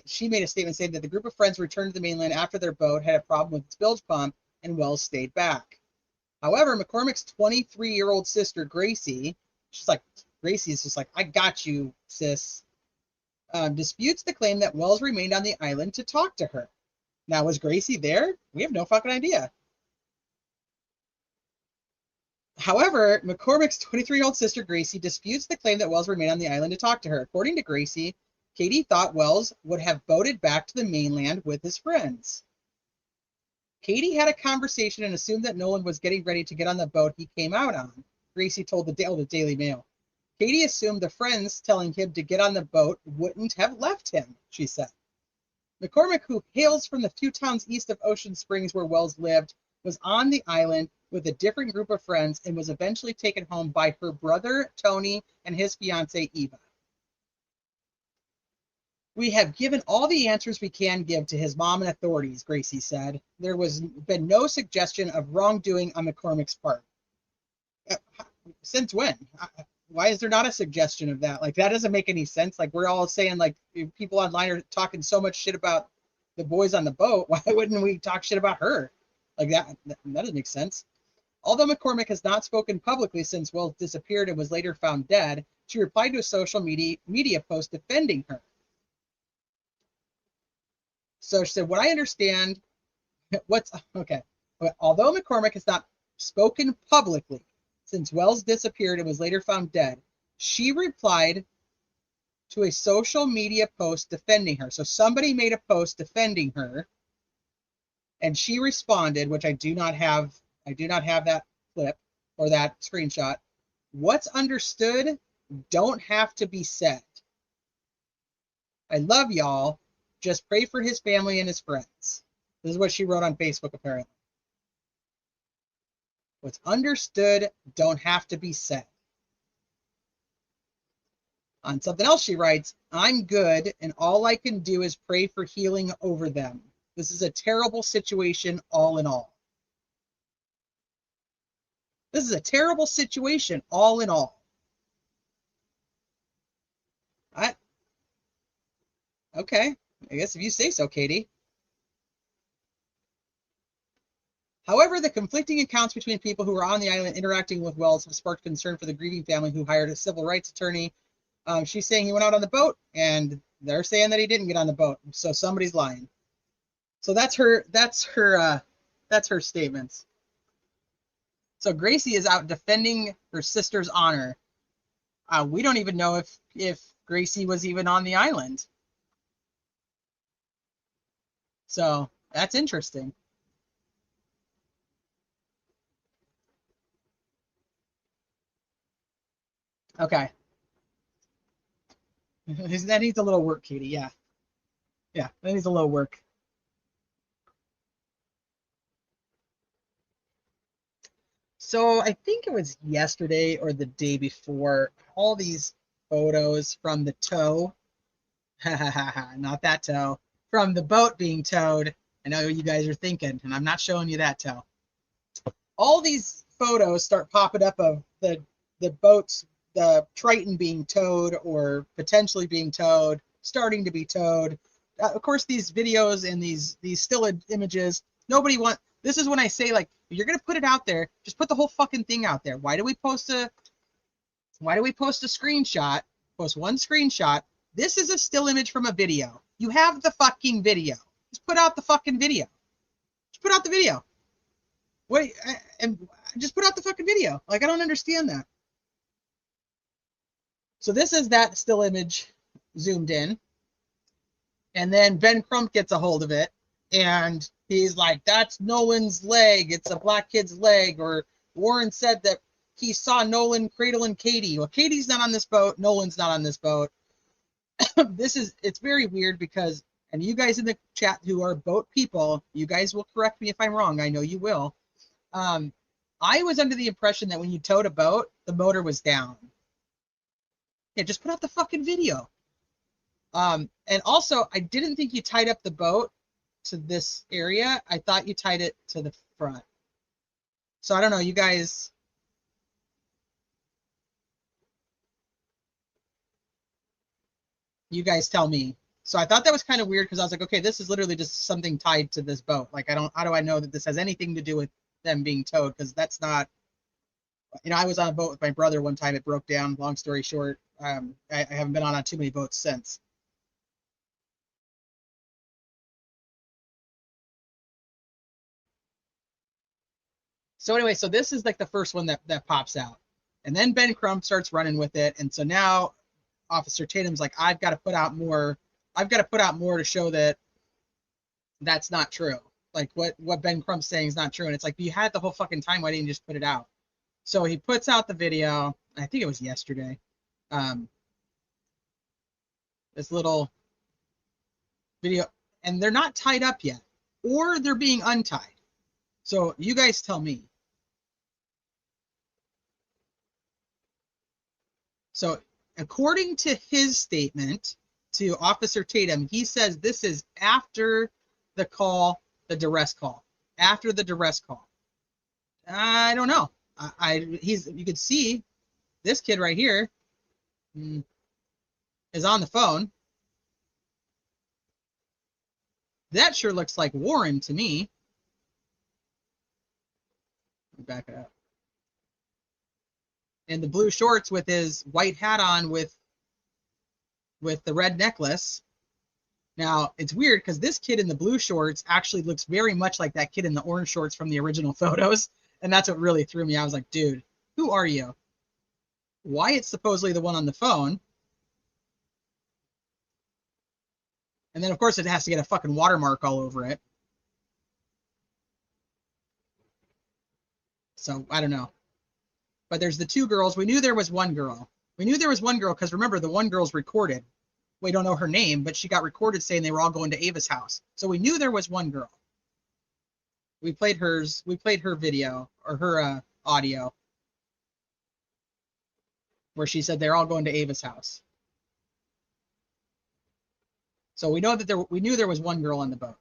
she made a statement saying that the group of friends returned to the mainland after their boat had a problem with its bilge pump and Wells stayed back. However, McCormick's 23-year-old sister, Gracie, Gracie's just like, I got you, sis, disputes the claim that Wells remained on the island to talk to her. Now, was Gracie there? We have no fucking idea. However, McCormick's 23-year-old sister, Gracie, disputes the claim that Wells remained on the island to talk to her. According to Gracie, Katie thought Wells would have boated back to the mainland with his friends. Katie had a conversation and assumed that Nolan was getting ready to get on the boat he came out on, Gracie told the Daily Mail. Katie assumed the friends telling him to get on the boat wouldn't have left him, she said. McCormick, who hails from the few towns east of Ocean Springs where Wells lived, was on the island with a different group of friends and was eventually taken home by her brother, Tony, and his fiancée, Eva. We have given all the answers we can give to his mom and authorities, Gracie said. There was been no suggestion of wrongdoing on McCormick's part. Since when? Why is there not a suggestion of that? Like, that doesn't make any sense. Like, we're all saying, like, people online are talking so much shit about the boys on the boat. Why wouldn't we talk shit about her? Like, that doesn't make sense. Although McCormick has not spoken publicly since Wells disappeared and was later found dead, she replied to a social media post defending her. So she said, what I understand, although McCormick has not spoken publicly since Wells disappeared and was later found dead. She replied to a social media post defending her. So somebody made a post defending her, and she responded, which I do not have that clip or that screenshot. What's understood don't have to be said. I love y'all. Just pray for his family and his friends. This is what she wrote on Facebook, apparently. What's understood don't have to be said. On something else she writes, I'm good, and all I can do is pray for healing over them. This is a terrible situation, all in all. This is a terrible situation, all in all. Okay, I guess if you say so, Katie. However, the conflicting accounts between people who were on the island interacting with Wells have sparked concern for the grieving family, who hired a civil rights attorney. She's saying he went out on the boat, and they're saying that he didn't get on the boat. So somebody's lying. So that's her statements. So Gracie is out defending her sister's honor. We don't even know if Gracie was even on the island. So that's interesting. Okay. That needs a little work, Katie. Yeah. Yeah, that needs a little work. So I think it was yesterday or the day before, all these photos from the tow. Not that tow. From the boat being towed. I know what you guys are thinking, and I'm not showing you that tow. All these photos start popping up of the boats, the Triton being towed or potentially being towed, starting to be towed. Of course, these videos and these still images, nobody wants. This is when I say, like, if you're gonna put it out there, just put the whole fucking thing out there. Why do we post a screenshot? Post one screenshot. This is a still image from a video. You have the fucking video. Just put out the fucking video. Just put out the video. Wait, and just put out the fucking video. Like, I don't understand that. So this is that still image zoomed in. And then Ben Crump gets a hold of it. And he's like, that's Nolan's leg. It's a black kid's leg. Or Warren said that he saw Nolan cradling Katie. Well, Katie's not on this boat. Nolan's not on this boat. It's very weird because, and you guys in the chat who are boat people, you guys will correct me if I'm wrong. I know you will. I was under the impression that when you towed a boat, the motor was down. Yeah, just put out the fucking video. And also, I didn't think you tied up the boat to this area. I thought you tied it to the front. So I don't know, you guys. You guys tell me. So I thought that was kind of weird because I was like, okay, this is literally just something tied to this boat. Like, how do I know that this has anything to do with them being towed? Because that's not, I was on a boat with my brother one time. It broke down. Long story short, I haven't been on too many boats since. So anyway, so this is like the first one that pops out. And then Ben Crump starts running with it. And so now Officer Tatum's like, I've got to put out more to show that that's not true. Like what Ben Crump's saying is not true. And it's like, you had the whole fucking time. Why didn't you just put it out? So he puts out the video. I think it was yesterday. This little video, and they're not tied up yet, or they're being untied. So you guys tell me. So according to his statement to Officer Tatum, he says this is after the call, the duress call. After the duress call. I don't know. You could see this kid right here is on the phone. That sure looks like Warren to me. Back it up. In the blue shorts with his white hat on with the red necklace. Now, it's weird because this kid in the blue shorts actually looks very much like that kid in the orange shorts from the original photos. And that's what really threw me. I was like, dude, Who are you? Wyatt's supposedly the one on the phone. And then, of course, it has to get a fucking watermark all over it. So, I don't know. But there's the two girls. We knew there was one girl. We knew there was one girl because, remember, the one girl's recorded. We don't know her name, but she got recorded saying they were all going to Ava's house. So we knew there was one girl. We played hers. We played her video, or her audio, where she said they're all going to Ava's house. So we know that we knew there was one girl on the boat.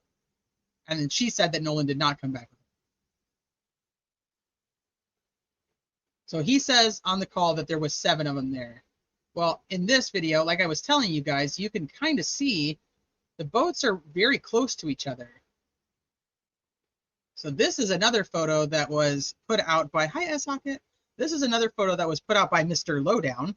And then she said that Nolan did not come back with her. So he says on the call that there was 7 of them there. Well, in this video, like I was telling you guys, you can kind of see the boats are very close to each other. So this is another photo that was put out by, hi S-Hocket. This is another photo that was put out by Mr. Lowdown.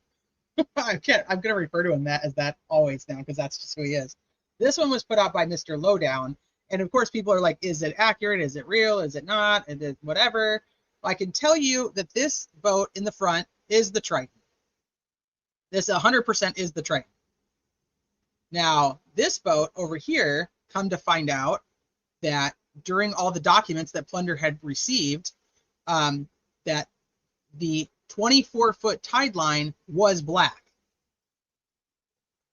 I'm going to refer to him as that always now because that's just who he is. This one was put out by Mr. Lowdown. And of course, people are like, is it accurate? Is it real? Is it not? Is it whatever? I can tell you that this boat in the front is the Triton. This 100% is the Triton. Now, this boat over here, come to find out that during all the documents that Plunder had received, that the 24-foot tide line was black.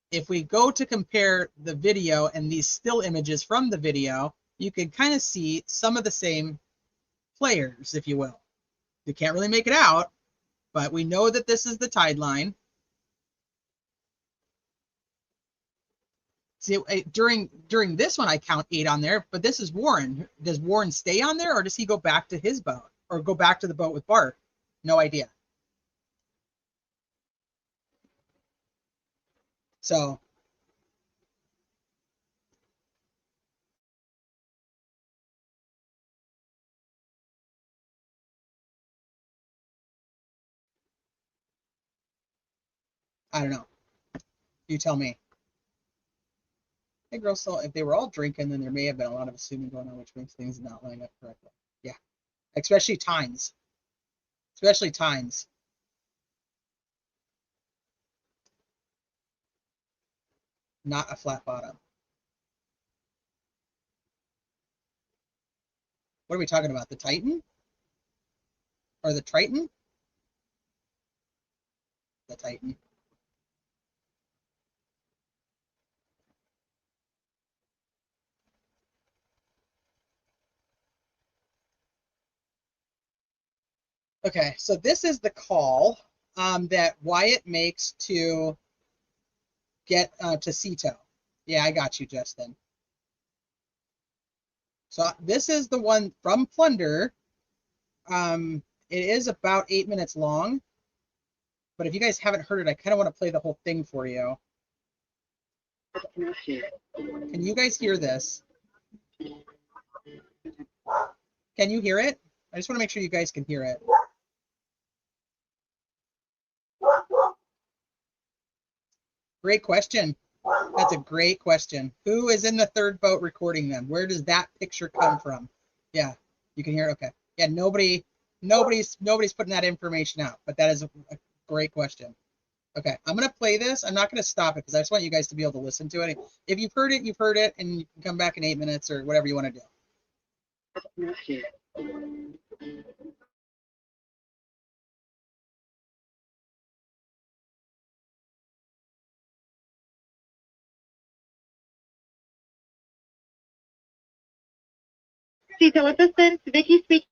If we go to compare the video and these still images from the video, you can kind of see some of the same players, if you will. You can't really make it out, but we know that this is the tide line. See, during this one, I count 8 on there, but this is Warren. Does Warren stay on there, or does he go back to his boat, or go back to the boat with Bart? No idea. So I don't know. You tell me. Hey, girls, so if they were all drinking, then there may have been a lot of assuming going on, which makes things not line up correctly. Yeah, especially times. Especially times. Not a flat bottom. What are we talking about? The Titan? Or the Triton? The Titan. Okay, so this is the call that Wyatt makes to get to Cito. Yeah, I got you, Justin. So this is the one from Plunder. It is about 8 minutes long. But if you guys haven't heard it, I kind of want to play the whole thing for you. Can you guys hear this? Can you hear it? I just want to make sure you guys can hear it. Great question. That's a great question. Who is in the third boat recording them? Where does that picture come from? Yeah, you can hear it. Okay. Yeah, nobody's putting that information out, but that is a great question. Okay, I'm gonna play this. I'm not gonna stop it because I just want you guys to be able to listen to it. If you've heard it, you've heard it, and you can come back in 8 minutes or whatever you want to do. Cito Assistant, Vicky speaking.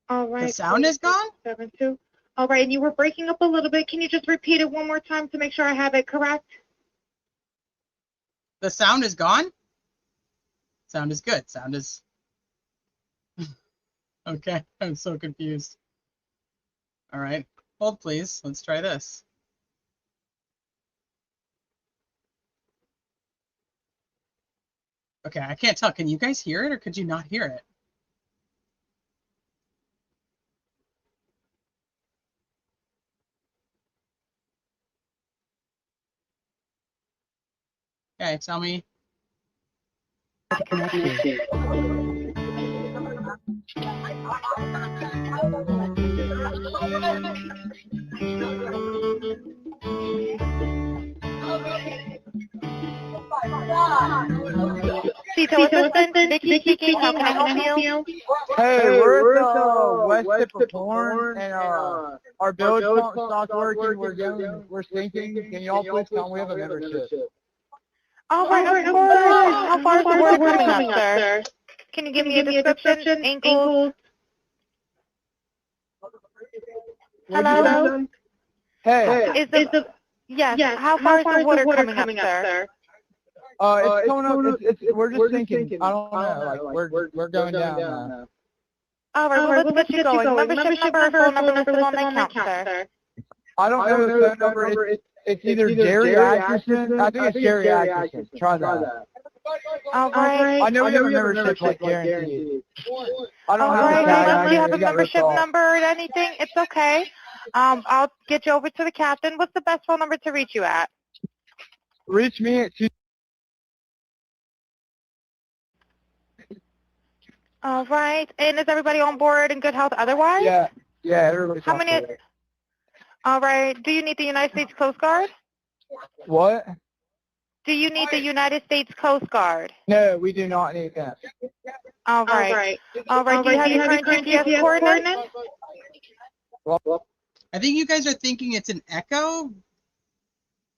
All right. The sound is gone? 72. All right, and you were breaking up a little bit. Can you just repeat it one more time to make sure I have it correct? The sound is gone? Sound is good. Sound is... Okay, I'm so confused. All right, hold please. Let's try this. Okay, I can't tell. Can you guys hear it or could you not hear it? Okay, tell me. Cito Assistant, Vicky speaking. How can I help you? Hey, Hey, we're at at West West Tip of Porn, and our bilge pump stopped working. We're sinking. Can y'all please come? We have a membership. All right, of course. How far is the water coming up, sir? Can you give me a description? Ankles? Hello? Hey, Is the yes? How far is the water coming up, sir? it's coming up. We're just sinking. I don't know. Like we're going down now. All right, well, let's get you going. Membership number or phone number listed on the account, sir. I don't know the phone number. It's either Jerry Atkinson. I think it's Jerry Atkinson. Try that. All right. I know we have a membership like guaranteed. I don't All have right, the tag. unless you have a We got ripped membership off. number or anything, it's okay. I'll get you over to the captain. What's the best phone number to reach you at? Reach me at 2. All right. And is everybody on board in good health otherwise? Yeah, everybody's How on many? board. All right. Do you need the United States Coast Guard? What? Do you need the United States Coast Guard? No, we do not need that. All right. All right. Do you have your current GPS coordinates? I think you guys are thinking it's an echo.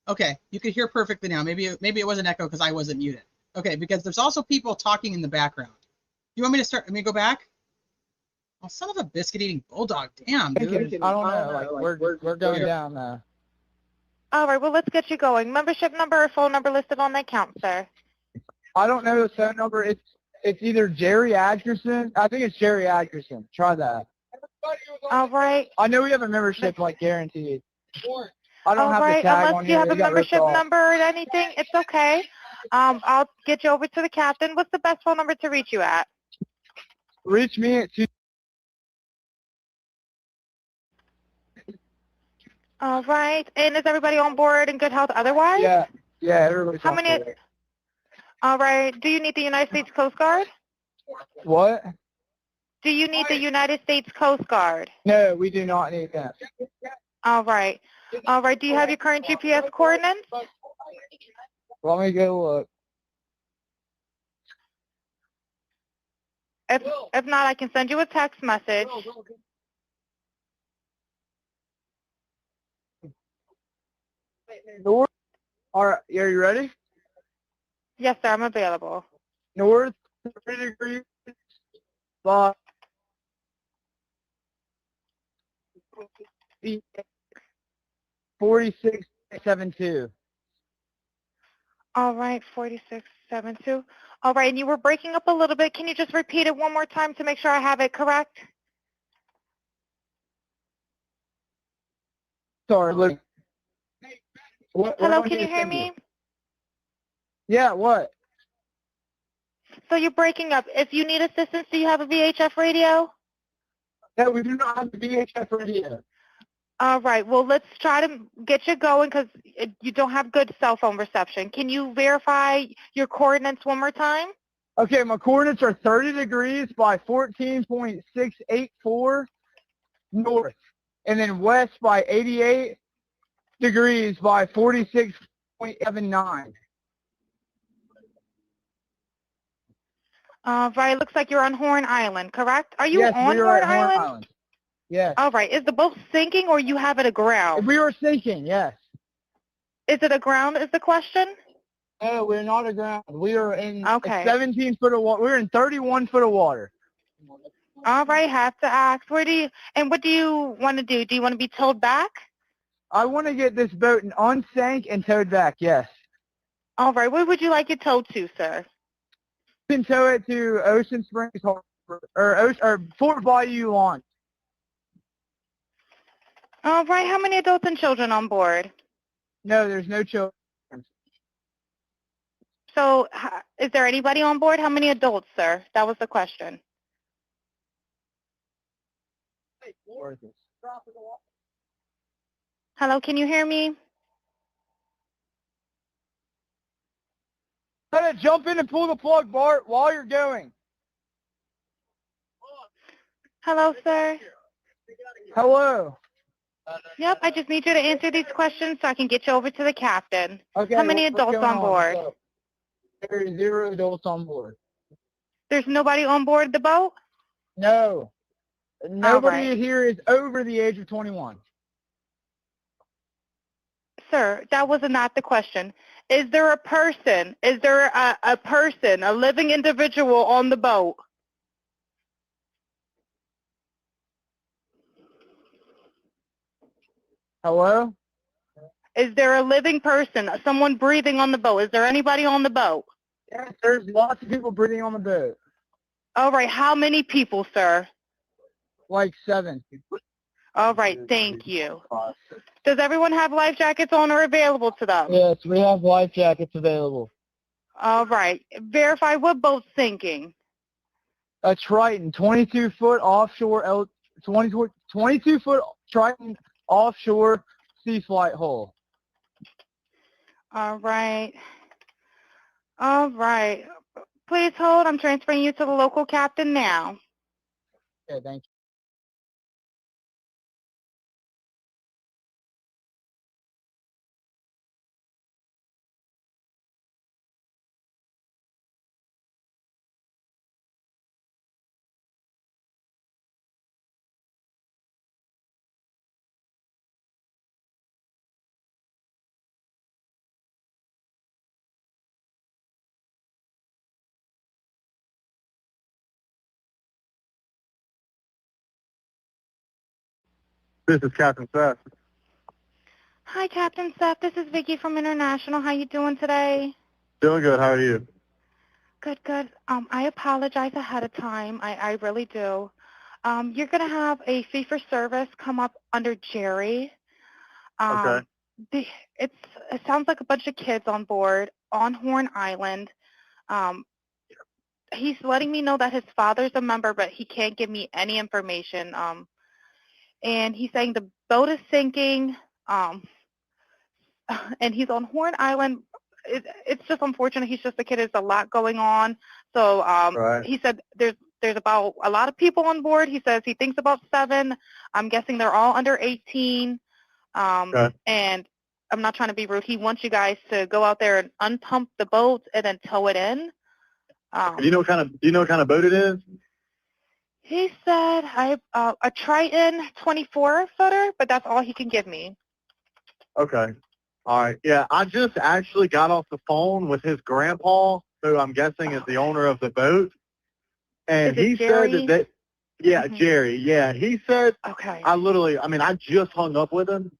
Okay, you can hear perfectly now. Maybe it was an echo because I wasn't muted. Okay, because there's also people talking in the background. You want me to start? Let me go back. Oh, son of a biscuit-eating bulldog! Damn, dude. I don't know. Like we're going down now. All right. Well, let's get you going. Membership number or phone number listed on the account, sir. I don't know the phone number. It's either Jerry Atkinson. I think it's Jerry Atkinson. Try that. All right. I know we have a membership like guaranteed. I don't All have right. the tag Unless on you here. have a We got ripped membership off. number or anything, it's okay. I'll get you over to the captain. What's the best phone number to reach you at? Reach me at 2. All right. And is everybody on board in good health otherwise? Yeah, everybody's How on many? board. All right. Do you need the United States Coast Guard? What? Do you need the United States Coast Guard? No, we do not need that. All right. All right. Do you have your current GPS coordinates? Let me go look. If not, I can send you a text message. North. All right, are you ready? Yes, sir. I'm available. North 30 degrees. By 4672. All right. 4672. All right. And you were breaking up a little bit. Can you just repeat it one more time to make sure I have it correct? Sorry, look. What Hello. do I Can need you to hear send me? Yeah, what? So you're breaking up. If you need assistance, do you have a VHF radio? No, we do not have the VHF radio. All right. Well, let's try to get you going because you don't have good cell phone reception. Can you verify your coordinates one more time? Okay, my coordinates are 30 degrees by 14.684 north, and then west by 88 degrees by 46.79. Right. Looks like you're on Horn Island, correct? Are you Yes, on we are Horn at Horn Island? Island. Yes. All right. Is the boat sinking or you have it aground? We were sinking, yes. Is it aground is the question? No, we're not aground. We are in Okay. 17 foot of water. We're in 31 foot of water. All right, have to ask. What do you want to do? Do you want to be towed back? I want to get this boat unsank and towed back, yes. All right, where would you like it towed to, sir? You can tow it to Ocean Springs Harbor, or Fort Bayou Launch. All right, how many adults and children on board? No, there's no children. So is there anybody on board? How many adults, sir? That was the question. Hello, can you hear me? Gotta jump in and pull the plug, Bart, while you're going. Hello, sir. Hello. Yep, I just need you to answer these questions so I can get you over to the captain. Okay. How many what's adults going on board? So, there's 0 adults on board. There's nobody on board the boat? No. Nobody right. here is over the age of 21. Sir, that was not the question. Is there a person? Is there a person, a living individual on the boat? Hello? Is there a living person, someone breathing on the boat? Is there anybody on the boat? Yes, there's lots of people breathing on the boat. All right, how many people, sir? Like 7. All right, thank you. Does everyone have life jackets on or available to them? Yes, we have life jackets available. All right, verify what boat's sinking. A Triton, 22-foot offshore, 22-foot Triton offshore sea flight hull. All right. All right. Please hold. I'm transferring you to the local captain now. Okay, thank you. This is Captain Seth. Hi, Captain Seth. This is Vicky from International. How you doing today? Doing good. How are you? Good, good. I apologize ahead of time. I really do. You're going to have a fee for service come up under Jerry. Okay. It sounds like a bunch of kids on board on Horn Island. He's letting me know that his father's a member, but he can't give me any information. And he's saying the boat is sinking, and he's on Horn Island. It's just unfortunate. He's just a kid. There's a lot going on. So Right. he said there's about a lot of people on board. He says he thinks about 7. I'm guessing they're all under 18. Okay. And I'm not trying to be rude. He wants you guys to go out there and unpump the boat and then tow it in. Do you know what kind of boat it is? He said a Triton 24-footer, but that's all he can give me. Okay. All right. Yeah, I just actually got off the phone with his grandpa, who I'm guessing is the owner of the boat, and Is it he Jerry? said that yeah, Mhm. Jerry. Yeah, he said Okay. I just hung up with him.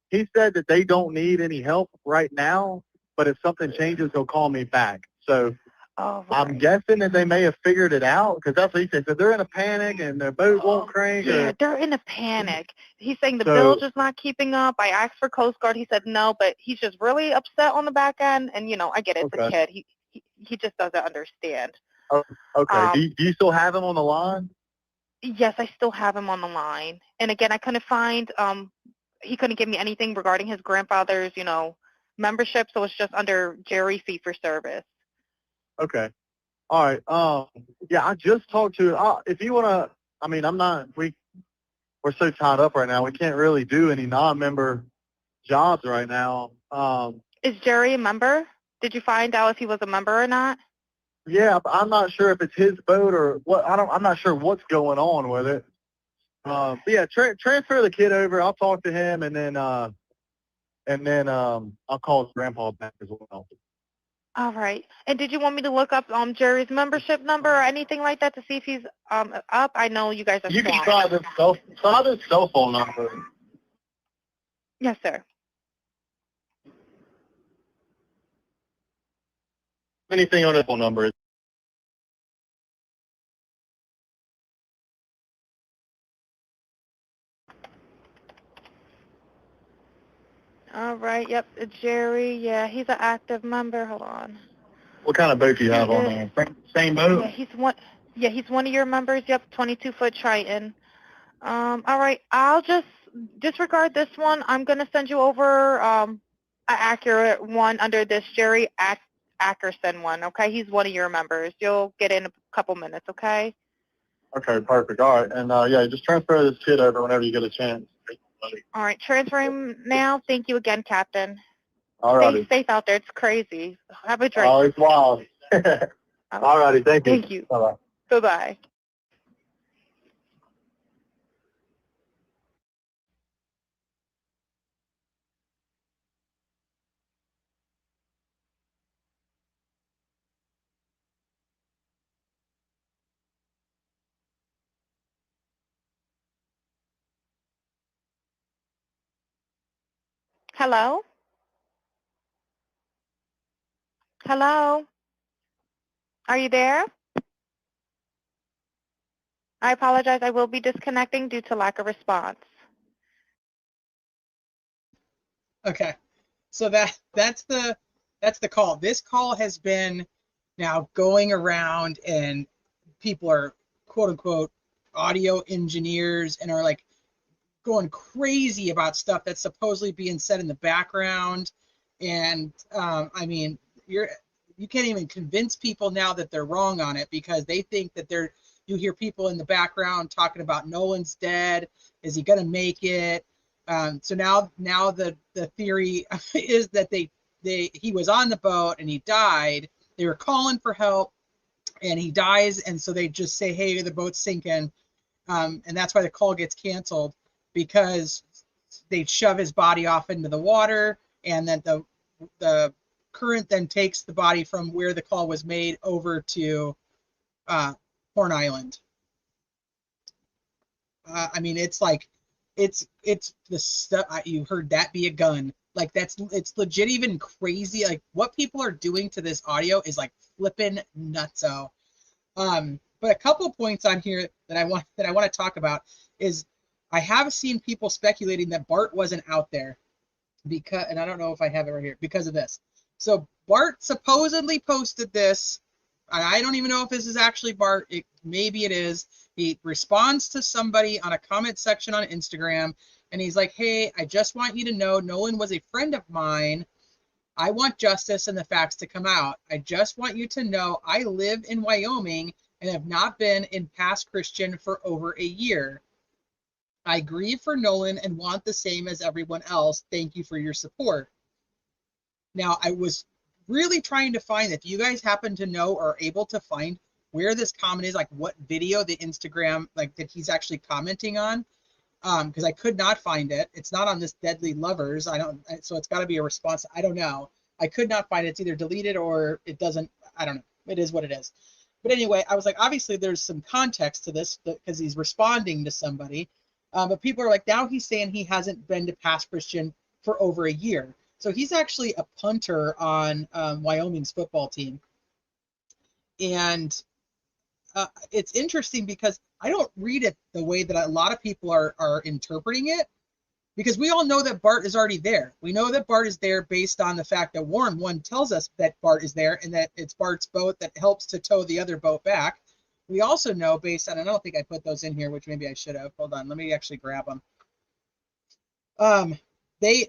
He said that they don't need any help right now, but if something changes, he'll call me back. So All I'm right. guessing that they may have figured it out because that's what he said. So they're in a panic and their boat won't crank. Yeah, Or, they're in a panic. He's saying the So- bilge is not keeping up. I asked for Coast Guard. He said no, but he's just really upset on the back end. And, I get it. It's a Okay. kid. He just doesn't understand. okay. Do you still have him on the line? Yes, I still have him on the line. And again, I couldn't find, he couldn't give me anything regarding his grandfather's, membership. So it's just under Jerry fee for service. Okay. All right. Yeah, I just talked to. If you want to, we're so tied up right now. We can't really do any non-member jobs right now. Is Jerry a member? Did you find out if he was a member or not? Yeah, but I'm not sure if it's his boat or what. I'm not sure what's going on with it. But yeah, transfer the kid over. I'll talk to him, and then I'll call his grandpa back as well. All right. And did you want me to look up Jerry's membership number or anything like that to see if he's up? I know you guys are You can swamped. try this cell phone number. Yes, sir. Anything on the phone number. All right. Yep. Jerry. Yeah, he's an active member. Hold on. What kind of boat do you have on Yeah. there? Same boat? Yeah, he's one. Yeah, he's one of your members. Yep, 22-foot Triton. All right, I'll just disregard this one. I'm gonna send you over an accurate one under this Jerry Ackerson one. Okay, he's one of your members. You'll get in a couple minutes. Okay. Okay, perfect. All right. And yeah, just transfer this kid over whenever you get a chance. All right, transferring now. Thank you again, Captain. All Stay righty. safe out there. It's crazy. Have a drink. Oh, it's wild. All righty. Thank you. Thank you. Bye-bye. Bye-bye. Hello? Hello? Are you there? I apologize. I will be disconnecting due to lack of response. Okay. So that's the call. This call has been now going around, and people are quote unquote audio engineers and are like going crazy about stuff that's supposedly being said in the background. And I mean, you can't even convince people now that they're wrong on it, because they think that you hear people in the background talking about Nolan's dead. Is he going to make it? So now the theory is that he was on the boat and he died. They were calling for help and he dies. And so they just say, hey, the boat's sinking. And that's why the call gets canceled, because they shove his body off into the water, and then the current then takes the body from where the call was made over to Horn Island. I mean, it's like, it's the stuff you heard that be a gun. Like it's legit even crazy. Like what people are doing to this audio is like flipping nutso. But a couple points on here that I want to talk about is I have seen people speculating that Bart wasn't out there because, and I don't know if I have it right here, because of this. So Bart supposedly posted this. I don't even know if this is actually Bart. Maybe it is. He responds to somebody on a comment section on Instagram, and he's like, hey, I just want you to know Nolan was a friend of mine. I want justice and the facts to come out. I just want you to know I live in Wyoming and have not been in Pass Christian for over a year. I grieve for Nolan and want the same as everyone else. Thank you for your support. Now, I was really trying to find, if you guys happen to know or are able to find where this comment is, like what video the Instagram, like that he's actually commenting on, because I could not find it. It's not on this Deadly Lovers. So it's got to be a response. I don't know. I could not find it. It's either deleted or it doesn't. I don't know. It is what it is. But anyway, I was like, obviously there's some context to this because he's responding to somebody. But people are like, now he's saying he hasn't been to Pass Christian for over a year. So he's actually a punter on Wyoming's football team. And it's interesting because I don't read it the way that a lot of people are interpreting it, because we all know that Bart is already there. We know that Bart is there based on the fact that Warren 1 tells us that Bart is there and that it's Bart's boat that helps to tow the other boat back. We also know based on, and I don't think I put those in here, which maybe I should have. Hold on, let me actually grab them. They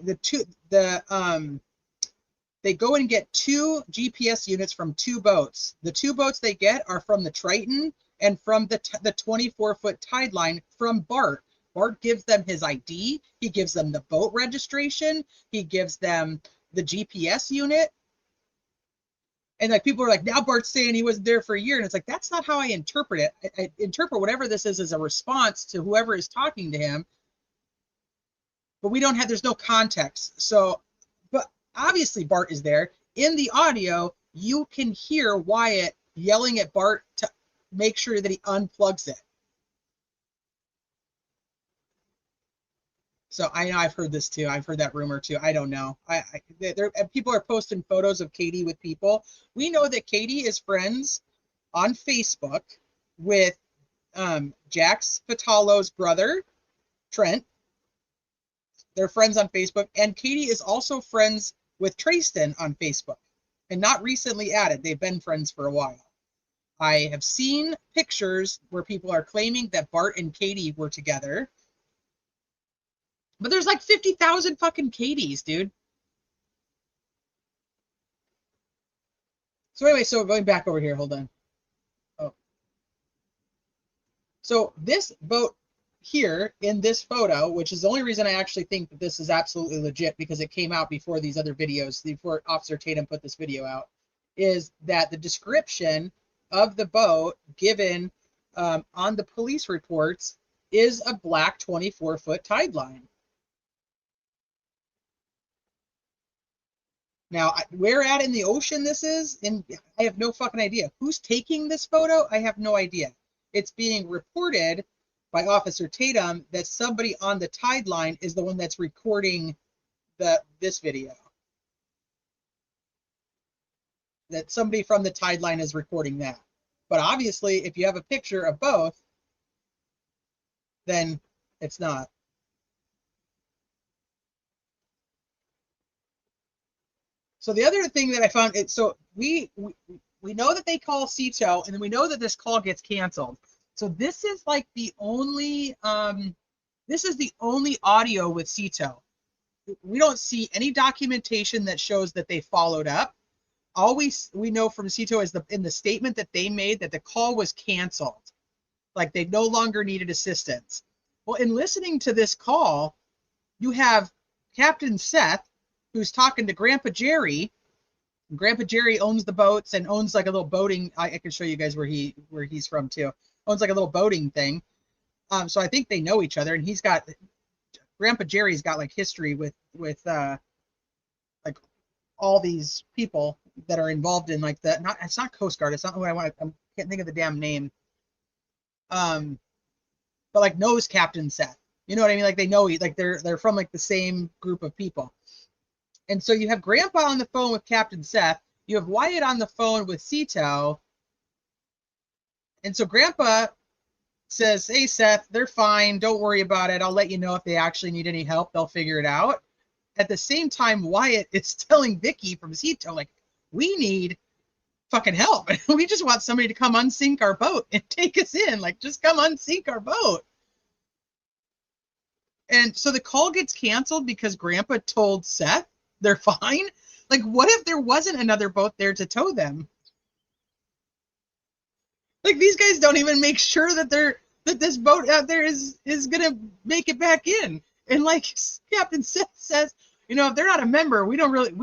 go and get 2 GPS units from 2 boats. The 2 boats they get are from the Triton and from the 24-foot tide line from Bart. Bart gives them his ID. He gives them the boat registration. He gives them the GPS unit. And like people are like, now Bart's saying he wasn't there for a year. And it's like, that's not how I interpret it. I interpret whatever this is as a response to whoever is talking to him. But there's no context. So, but obviously Bart is there. In the audio, you can hear Wyatt yelling at Bart to make sure that he unplugs it. So I know I've heard this too. I've heard that rumor too. I don't know. People are posting photos of Katie with people. We know that Katie is friends on Facebook with Jax Fatalo's brother, Trent. They're friends on Facebook. And Katie is also friends with Tristan on Facebook. And not recently added. They've been friends for a while. I have seen pictures where people are claiming that Bart and Katie were together. But there's like 50,000 fucking Katies, dude. So anyway, so going back over here, hold on. Oh. So this boat here in this photo, which is the only reason I actually think that this is absolutely legit because it came out before these other videos, before Officer Tatum put this video out, is that the description of the boat given on the police reports is a black 24-foot tide line. Now, where at in the ocean this is, and I have no fucking idea. Who's taking this photo? I have no idea. It's being reported by Officer Tatum that somebody on the tide line is the one that's recording this video. That somebody from the tide line is recording that. But obviously, if you have a picture of both, then it's not. So the other thing that I found, so we know that they call CETO, and then we know that this call gets canceled. So this is like the only this is the only audio with CETO. We don't see any documentation that shows that they followed up. All we know from CETO is in the statement that they made that the call was canceled, like they no longer needed assistance. Well, in listening to this call, you have Captain Seth, who's talking to Grandpa Jerry. Grandpa Jerry owns the boats and owns like a little boating. I can show you guys where he's from too. Owns like a little boating thing. So I think they know each other, and Grandpa Jerry's got like history with like all these people that are involved in like it's not Coast Guard. It's not what I can't think of the damn name. But like knows Captain Seth. You know what I mean? Like they know, like they're from like the same group of people. And so you have Grandpa on the phone with Captain Seth. You have Wyatt on the phone with CETO. And so Grandpa says, hey, Seth, they're fine. Don't worry about it. I'll let you know if they actually need any help. They'll figure it out. At the same time, Wyatt is telling Vicky from CETO, like, we need fucking help. We just want somebody to come unsink our boat and take us in. Like, just come unsink our boat. And so the call gets canceled because Grandpa told Seth they're fine. Like, what if there wasn't another boat there to tow them? Like, these guys don't even make sure that this boat out there is gonna make it back in. And like Captain Seth says, you know, if they're not a member, we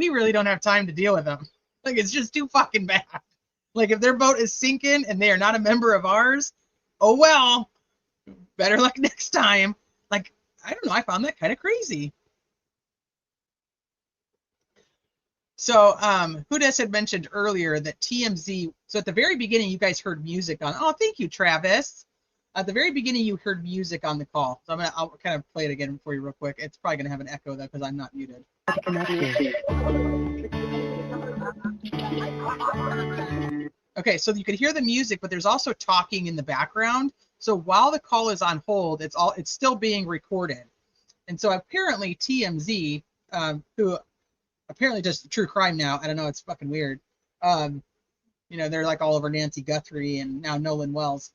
really don't have time to deal with them. Like, it's just too fucking bad. Like, if their boat is sinking and they are not a member of ours, oh well, better luck next time. Like, I don't know, I found that kind of crazy. So, Hudes had mentioned earlier that TMZ, so at the very beginning, you guys heard music on, oh, thank you, Travis. At the very beginning, you heard music on the call. So I'll kind of play it again for you real quick. It's probably going to have an echo, though, because I'm not muted. Okay, so you could hear the music, but there's also talking in the background. So while the call is on hold, it's still being recorded. And so apparently TMZ, who apparently does true crime now, I don't know, it's fucking weird. You know, they're like all over Nancy Guthrie and now Nolan Wells.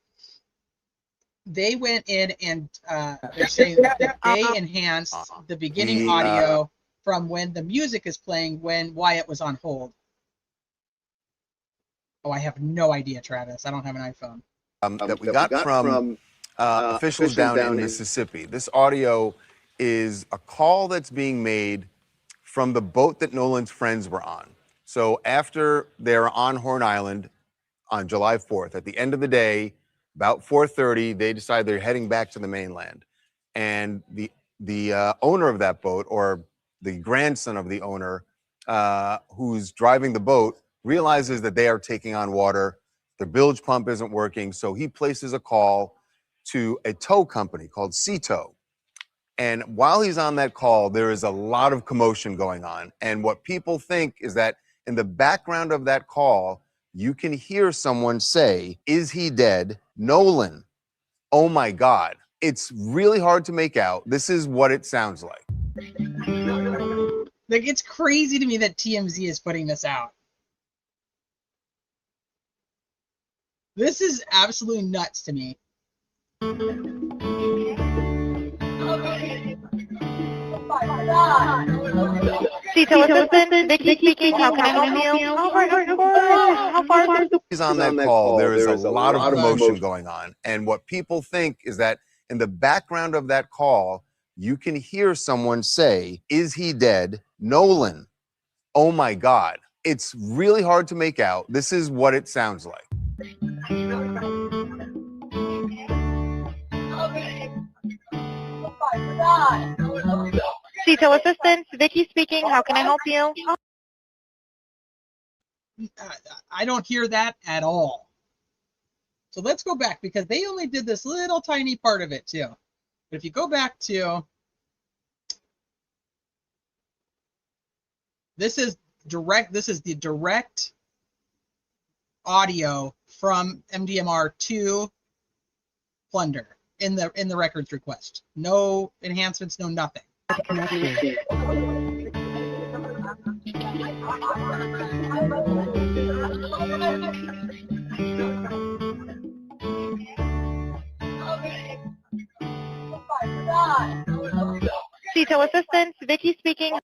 They went in and they're saying that they enhanced the beginning audio from when the music is playing when Wyatt was on hold. Oh, I have no idea, Travis. I don't have an iPhone. That we got from officials down in Mississippi. This audio is a call that's being made from the boat that Nolan's friends were on. So after they're on Horn Island on July 4th, at the end of the day, about 4:30, they decide they're heading back to the mainland. And the owner of that boat, or the grandson of the owner, who's driving the boat, realizes that they are taking on water. Their bilge pump isn't working, so he places a call to a tow company called Tow. And while he's on that call, there is a lot of commotion going on. And what people think is that in the background of that call, you can hear someone say, "Is he dead? Nolan. Oh my God." It's really hard to make out. This is what it sounds like. Like, it's crazy to me that TMZ is putting this out. This is absolutely nuts to me. CTO assistant, Vicky speaking. How can I help you? All right, of course. How far is this? He's on that call. There is a lot of commotion going on. And what people think is that in the background of that call, you can hear someone say, "Is he dead? Nolan. Oh my God." It's really hard to make out. This is what it sounds like. CTO assistant, Vicky speaking. How can I help you? I don't hear that at all. So let's go back, because they only did this little tiny part of it too. But if you go back to, this is the direct audio from MDMR to Plunder in the records request. No enhancements, no nothing. CTO assistant, Vicky speaking.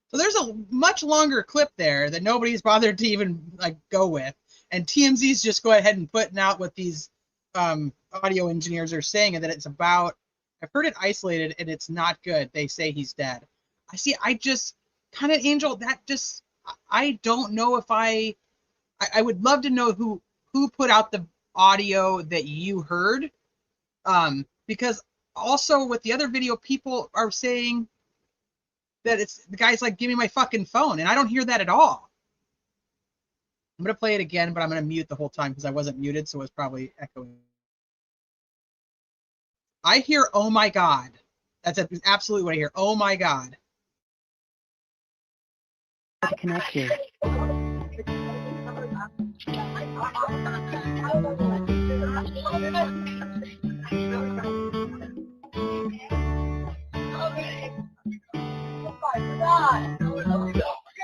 So there's a much longer clip there that nobody's bothered to even like go with, and TMZ's just go ahead and putting out what these audio engineers are saying, and that it's about. I've heard it isolated, and it's not good. They say he's dead. I just kind of, Angel, that just, I don't know if I would love to know who put out the audio that you heard, because also with the other video, people are saying that it's the guy's like, "Give me my fucking phone," and I don't hear that at all. I'm gonna play it again, but I'm gonna mute the whole time because I wasn't muted, so it's probably echoing. I hear, "Oh my God." That's absolutely what I hear. "Oh my God." Connect you.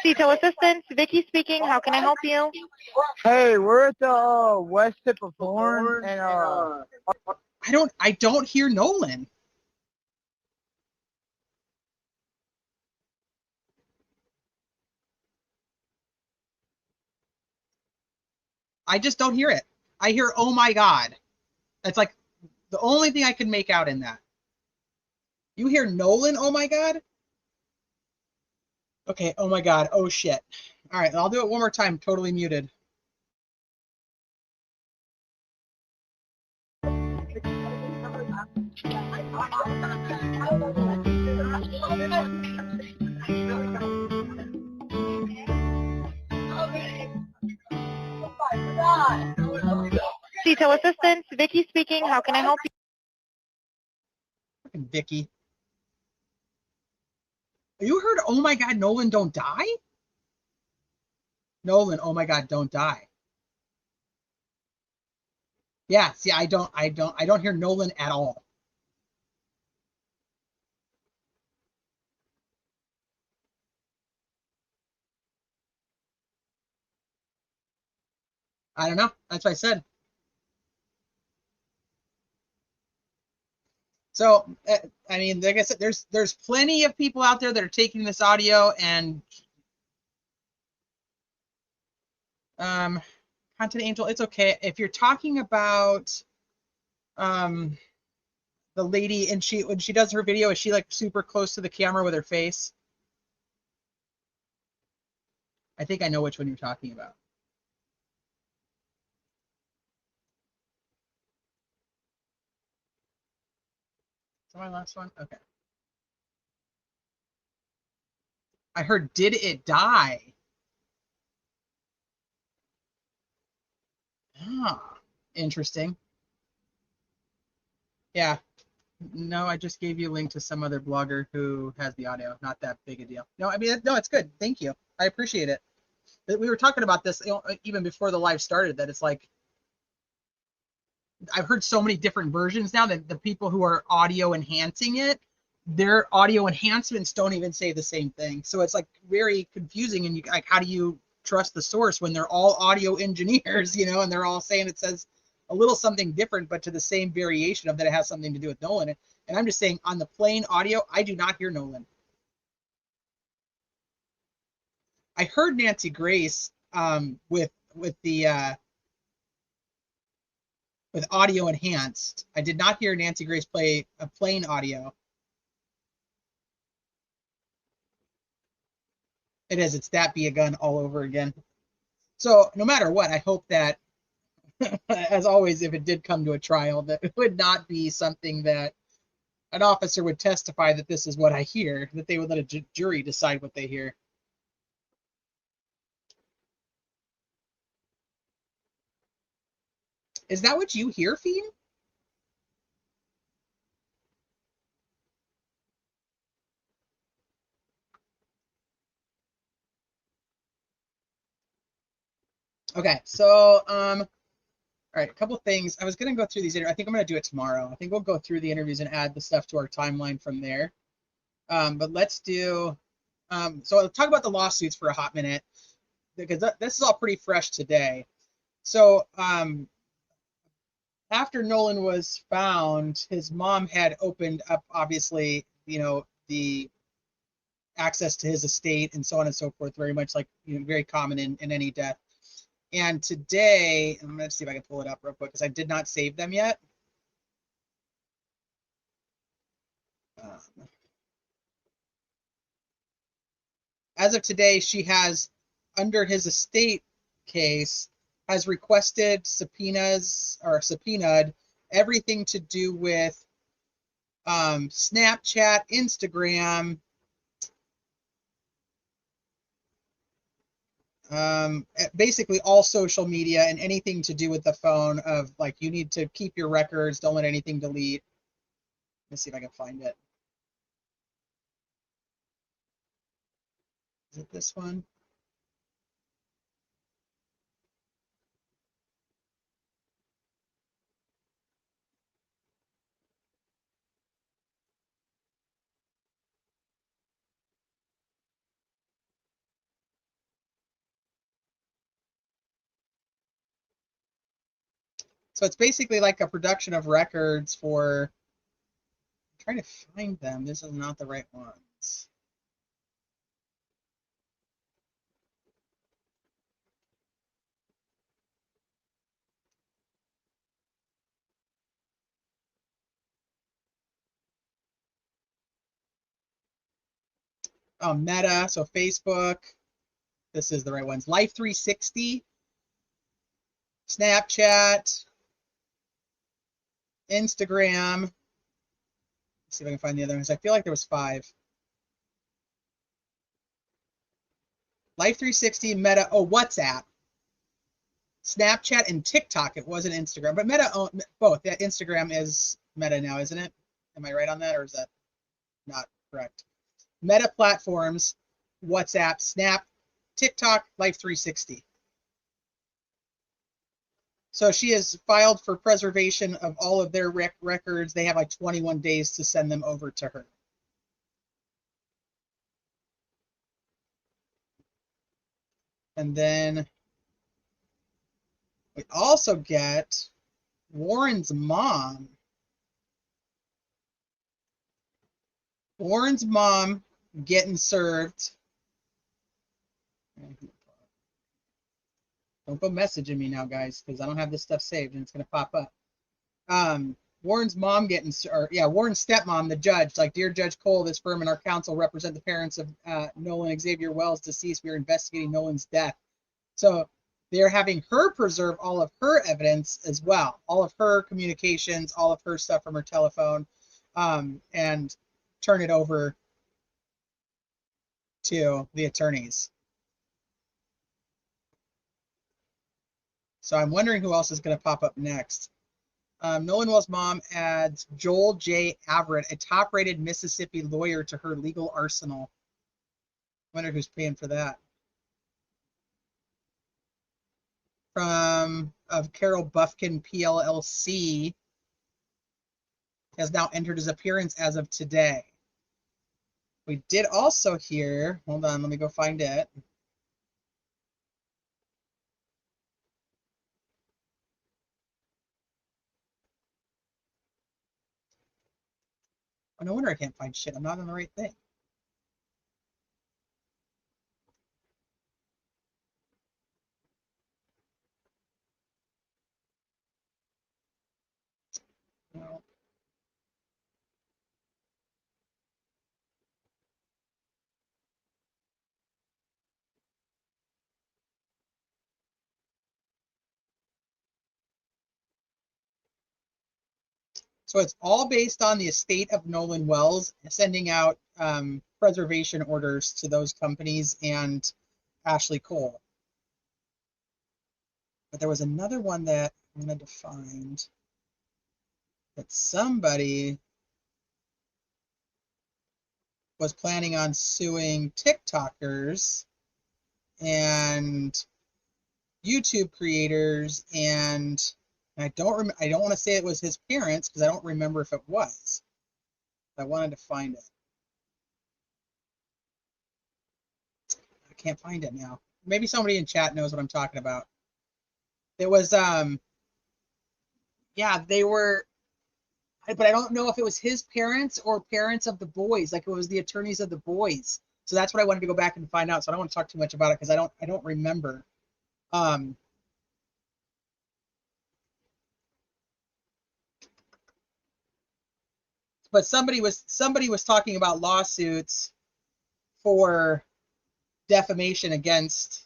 CTO assistant, Vicky speaking. How can I help you? Hey, we're at the west tip of Horn, and I don't hear Nolan. I just don't hear it. I hear, "Oh my God." That's like the only thing I can make out in that. You hear Nolan, "Oh my God"? Okay, "Oh my God." Oh shit. All right, I'll do it one more time, totally muted. CTO assistant, Vicky speaking. How can I help you? Fucking Vicky. You heard, "Oh my God, Nolan, don't die"? Nolan, "Oh my God, don't die." Yeah, see, I don't hear Nolan at all. I don't know. That's what I said. So, I mean, like I said, there's plenty of people out there that are taking this audio and Content Angel, it's okay. If you're talking about the lady, and when she does her video, is she like super close to the camera with her face? I think I know which one you're talking about. Is that my last one? Okay. I heard, "Did it die?" Ah, interesting. Yeah. No, I just gave you a link to some other blogger who has the audio. Not that big a deal. No, I mean, no, it's good. Thank you. I appreciate it. We were talking about this, you know, even before the live started, that it's like, I've heard so many different versions now that the people who are audio enhancing it, their audio enhancements don't even say the same thing. So it's like very confusing. And you like, how do you trust the source when they're all audio engineers, you know, and they're all saying it says a little something different, but to the same variation of that it has something to do with Nolan. And I'm just saying, on the plain audio, I do not hear Nolan. I heard Nancy Grace with the with audio enhanced. I did not hear Nancy Grace play a plain audio. It is. It's that be a gun all over again. So no matter what, I hope that, as always, if it did come to a trial, that it would not be something that an officer would testify that this is what I hear, that they would let a jury decide what they hear. Is that what you hear, Fiend? Okay, so all right, a couple things. I was gonna go through these. I think I'm gonna do it tomorrow. I think we'll go through the interviews and add the stuff to our timeline from there. But let's do. So I'll talk about the lawsuits for a hot minute because this is all pretty fresh today. So after Nolan was found, his mom had opened up, obviously, you know, the access to his estate and so on and so forth, very much like, you know, very common in any death. And today, I'm going to see if I can pull it up real quick because I did not save them yet. As of today, she has, under his estate case, has requested subpoenas or subpoenaed everything to do with Snapchat, Instagram, basically all social media and anything to do with the phone. Of like, you need to keep your records, don't let anything delete. Let's see if I can find it. Is it this one? So it's basically like a production of records for, I'm trying to find them. This is not the right ones. Oh, Meta, so Facebook. This is the right ones. Life 360, Snapchat, Instagram. Let's see if I can find the other ones. I feel like there was 5. Life 360, Meta, oh, WhatsApp, Snapchat, and TikTok. It wasn't Instagram, but Meta owned both. Yeah, Instagram is Meta now, isn't it? Am I right on that, or is that not correct? Meta platforms, WhatsApp, Snap, TikTok, Life 360. So she has filed for preservation of all of their records. They have like 21 days to send them over to her. And then we also get Warren's mom. Warren's mom getting served. Don't go messaging me now, guys, because I don't have this stuff saved and it's going to pop up. Warren's mom getting, or yeah, Warren's stepmom, the judge, like, dear Judge Cole, this firm and our counsel represent the parents of Nolan Xavier Wells, deceased. We are investigating Nolan's death. So they're having her preserve all of her evidence as well, all of her communications, all of her stuff from her telephone, and turn it over to the attorneys. So I'm wondering who else is going to pop up next. Nolan Wells' mom adds Joel J. Averett, a top-rated Mississippi lawyer, to her legal arsenal. Wonder who's paying for that. From Carol Buffkin PLLC has now entered his appearance as of today. We did also hear, hold on, let me go find it. Oh, no wonder I can't find shit. I'm not on the right thing. No. So it's all based on the estate of Nolan Wells sending out preservation orders to those companies and Ashley Cole. But there was another one that I wanted to find that somebody was planning on suing TikTokers and YouTube creators, and I don't want to say it was his parents because I don't remember if it was. I wanted to find it. I can't find it now. Maybe somebody in chat knows what I'm talking about. It was yeah, they were, but I don't know if it was his parents or parents of the boys, like it was the attorneys of the boys. So that's what I wanted to go back and find out. So I don't want to talk too much about it because I don't remember. But somebody was talking about lawsuits for defamation against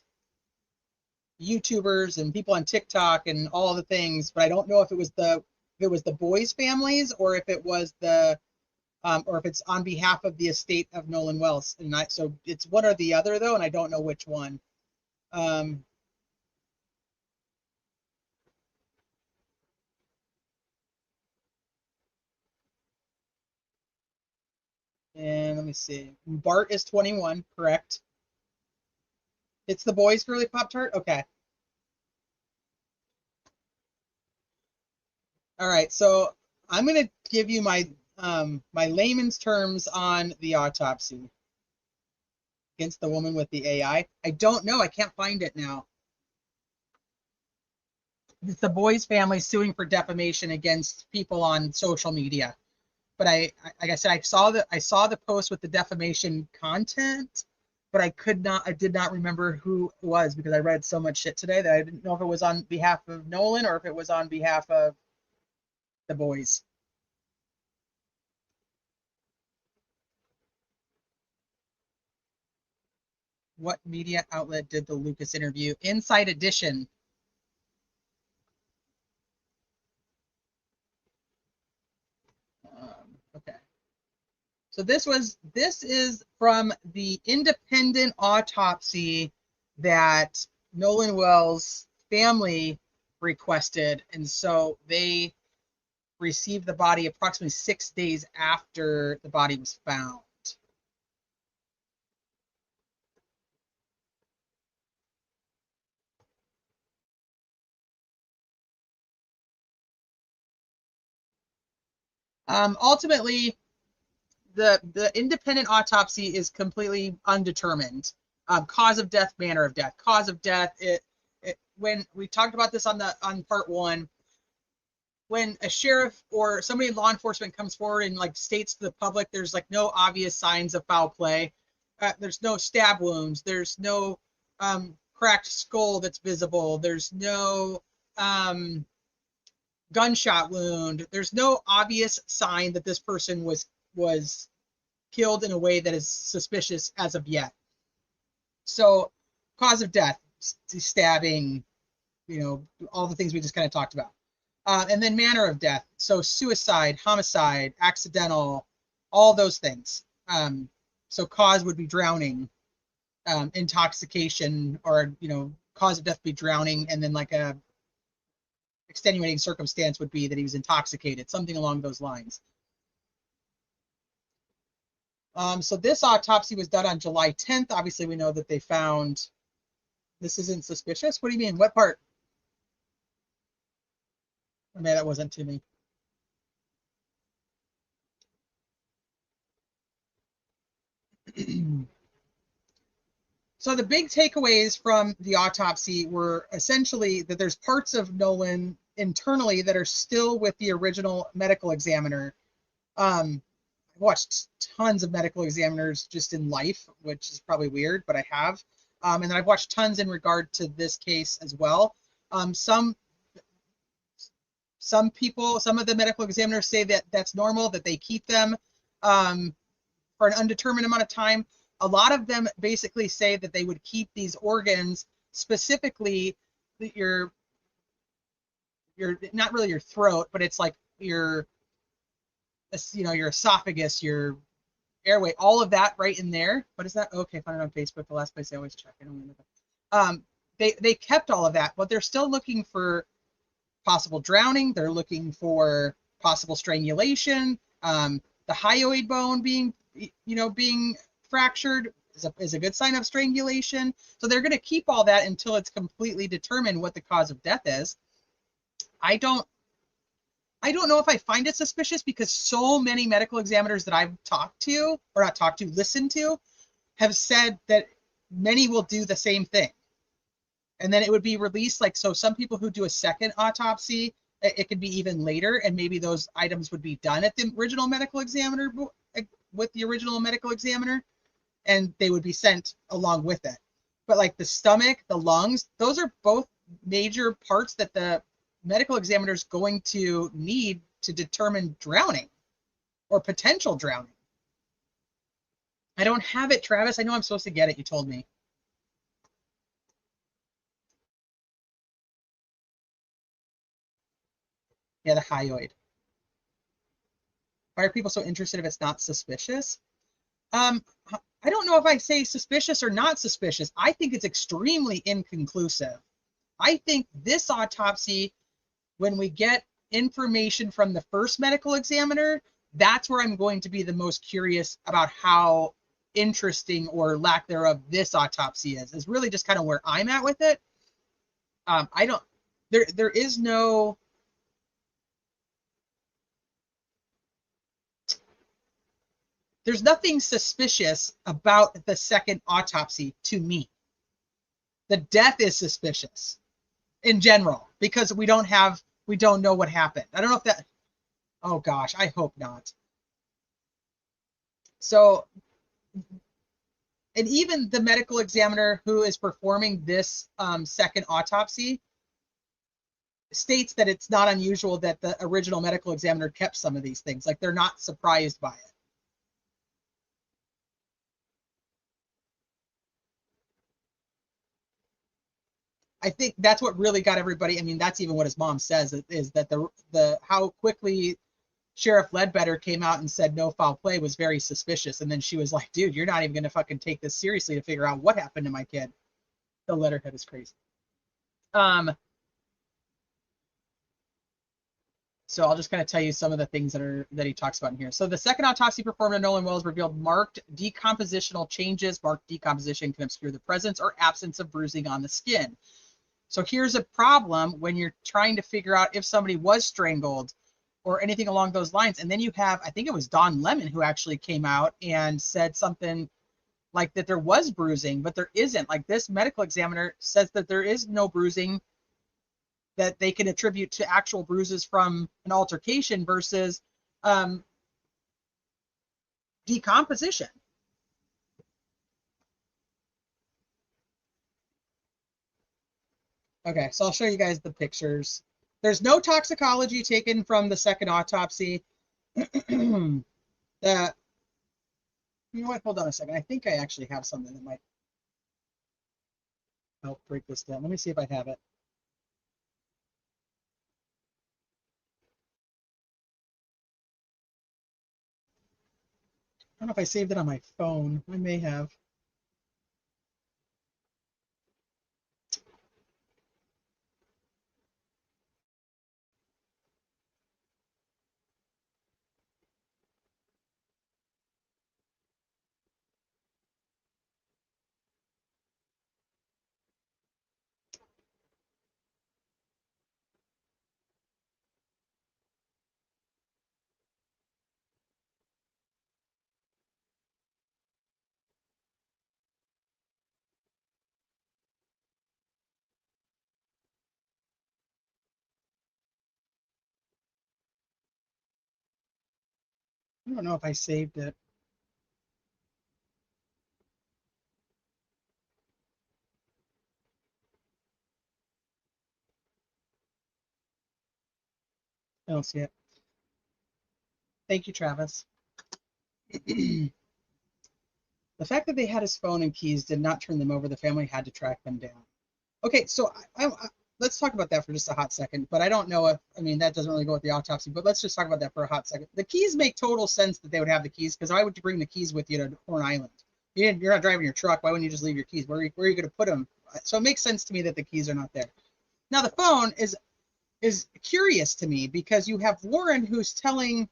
YouTubers and people on TikTok and all the things, but I don't know if it was the boys' families or if it was the or if it's on behalf of the estate of Nolan Wells. And so it's one or the other though, and I don't know which one. And let me see. Bart is 21, correct? It's the boys' girly Pop-Tart? Okay. All right, so I'm going to give you my my layman's terms on the autopsy against the woman with the AI. I don't know. I can't find it now. It's the boys' family suing for defamation against people on social media. But like I said, I saw the post with the defamation content, but I did not remember who it was because I read so much shit today that I didn't know if it was on behalf of Nolan or if it was on behalf of the boys. What media outlet did the Lucas interview? Inside Edition. Okay. So this is from the independent autopsy that Nolan Wells' family requested, and so they received the body approximately 6 days after the body was found. Ultimately, the independent autopsy is completely undetermined. Cause of death, manner of death. Cause of death, when we talked about this on part one, when a sheriff or somebody in law enforcement comes forward and like states to the public there's like no obvious signs of foul play, there's no stab wounds, there's no cracked skull that's visible, there's no gunshot wound, there's no obvious sign that this person was killed in a way that is suspicious as of yet. So cause of death, stabbing, all the things we just kind of talked about. And then manner of death, so suicide, homicide, accidental, all those things. So cause would be drowning, intoxication, or cause of death would be drowning, and then like a extenuating circumstance would be that he was intoxicated, something along those lines. So this autopsy was done on July 10th. Obviously, we know that they found this isn't suspicious. What do you mean? What part? I mean, that wasn't to me. So the big takeaways from the autopsy were essentially that there's parts of Nolan internally that are still with the original medical examiner. I've watched tons of medical examiners just in life, which is probably weird, but I have. And then I've watched tons in regard to this case as well. Some people, some of the medical examiners say that that's normal, that they keep them for an undetermined amount of time. A lot of them basically say that they would keep these organs, specifically your not really your throat, but it's like your esophagus, your airway, all of that right in there. What is that? Okay, find it on Facebook, the last place I always check. I don't remember. They kept all of that, but they're still looking for possible drowning. They're looking for possible strangulation. The hyoid bone being fractured is a good sign of strangulation. So they're going to keep all that until it's completely determined what the cause of death is. I don't know if I find it suspicious, because so many medical examiners that I've listened to, have said that many will do the same thing. And then it would be released, so some people who do a second autopsy, it could be even later, and maybe those items would be done at the original medical examiner, with the original medical examiner, and they would be sent along with it. But the stomach, the lungs, those are both major parts that the medical examiner is going to need to determine drowning or potential drowning. I don't have it, Travis. I know I'm supposed to get it. You told me. Yeah, the hyoid. Why are people so interested if it's not suspicious? I don't know if I say suspicious or not suspicious. I think it's extremely inconclusive. I think this autopsy, when we get information from the first medical examiner, that's where I'm going to be the most curious about how interesting or lack thereof this autopsy is really just kind of where I'm at with it. There is no, there's nothing suspicious about the second autopsy to me. The death is suspicious in general, because we don't know what happened. I don't know if that, oh gosh, I hope not. So, and even the medical examiner who is performing this second autopsy states that it's not unusual that the original medical examiner kept some of these things. They're not surprised by it. I think that's what really got everybody. I mean, that's even what his mom says, is that the how quickly Sheriff Ledbetter came out and said no foul play was very suspicious. And then she was like, dude, you're not even going to fucking take this seriously to figure out what happened to my kid. The letterhead is crazy. So I'll just kind of tell you some of the things that he talks about in here. So the second autopsy performed on Nolan Wells revealed marked decompositional changes. Marked decomposition can obscure the presence or absence of bruising on the skin. So here's a problem when you're trying to figure out if somebody was strangled or anything along those lines. And then you have, I think it was Don Lemon who actually came out and said something like that there was bruising, but there isn't. This medical examiner says that there is no bruising that they can attribute to actual bruises from an altercation versus decomposition. Okay, so I'll show you guys the pictures. There's no toxicology taken from the second autopsy. You know what? Hold on a second. I think I actually have something that might help break this down. Let me see if I have it. I don't know if I saved it on my phone. I may have. I don't know if I saved it. I don't see it. Thank you, Travis. The fact that they had his phone and keys did not turn them over. The family had to track them down. Okay, so let's talk about that for just a hot second. But I don't know if, I mean, that doesn't really go with the autopsy, but let's just talk about that for a hot second. The keys make total sense that they would have the keys, because why would you bring the keys with you to Horn Island? You're not driving your truck. Why wouldn't you just leave your keys? Where are you going to put them? So it makes sense to me that the keys are not there. Now, the phone is curious to me, because you have Warren who's telling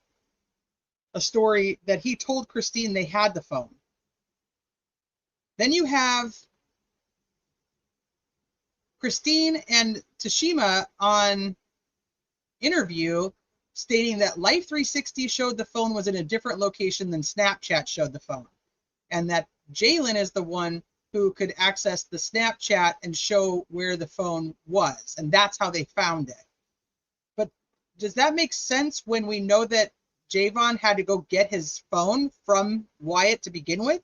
a story that he told Christine they had the phone. Then you have Christine and Tashima on interview stating that Life 360 showed the phone was in a different location than Snapchat showed the phone, and that Jalen is the one who could access the Snapchat and show where the phone was, and that's how they found it. But does that make sense when we know that Javon had to go get his phone from Wyatt to begin with?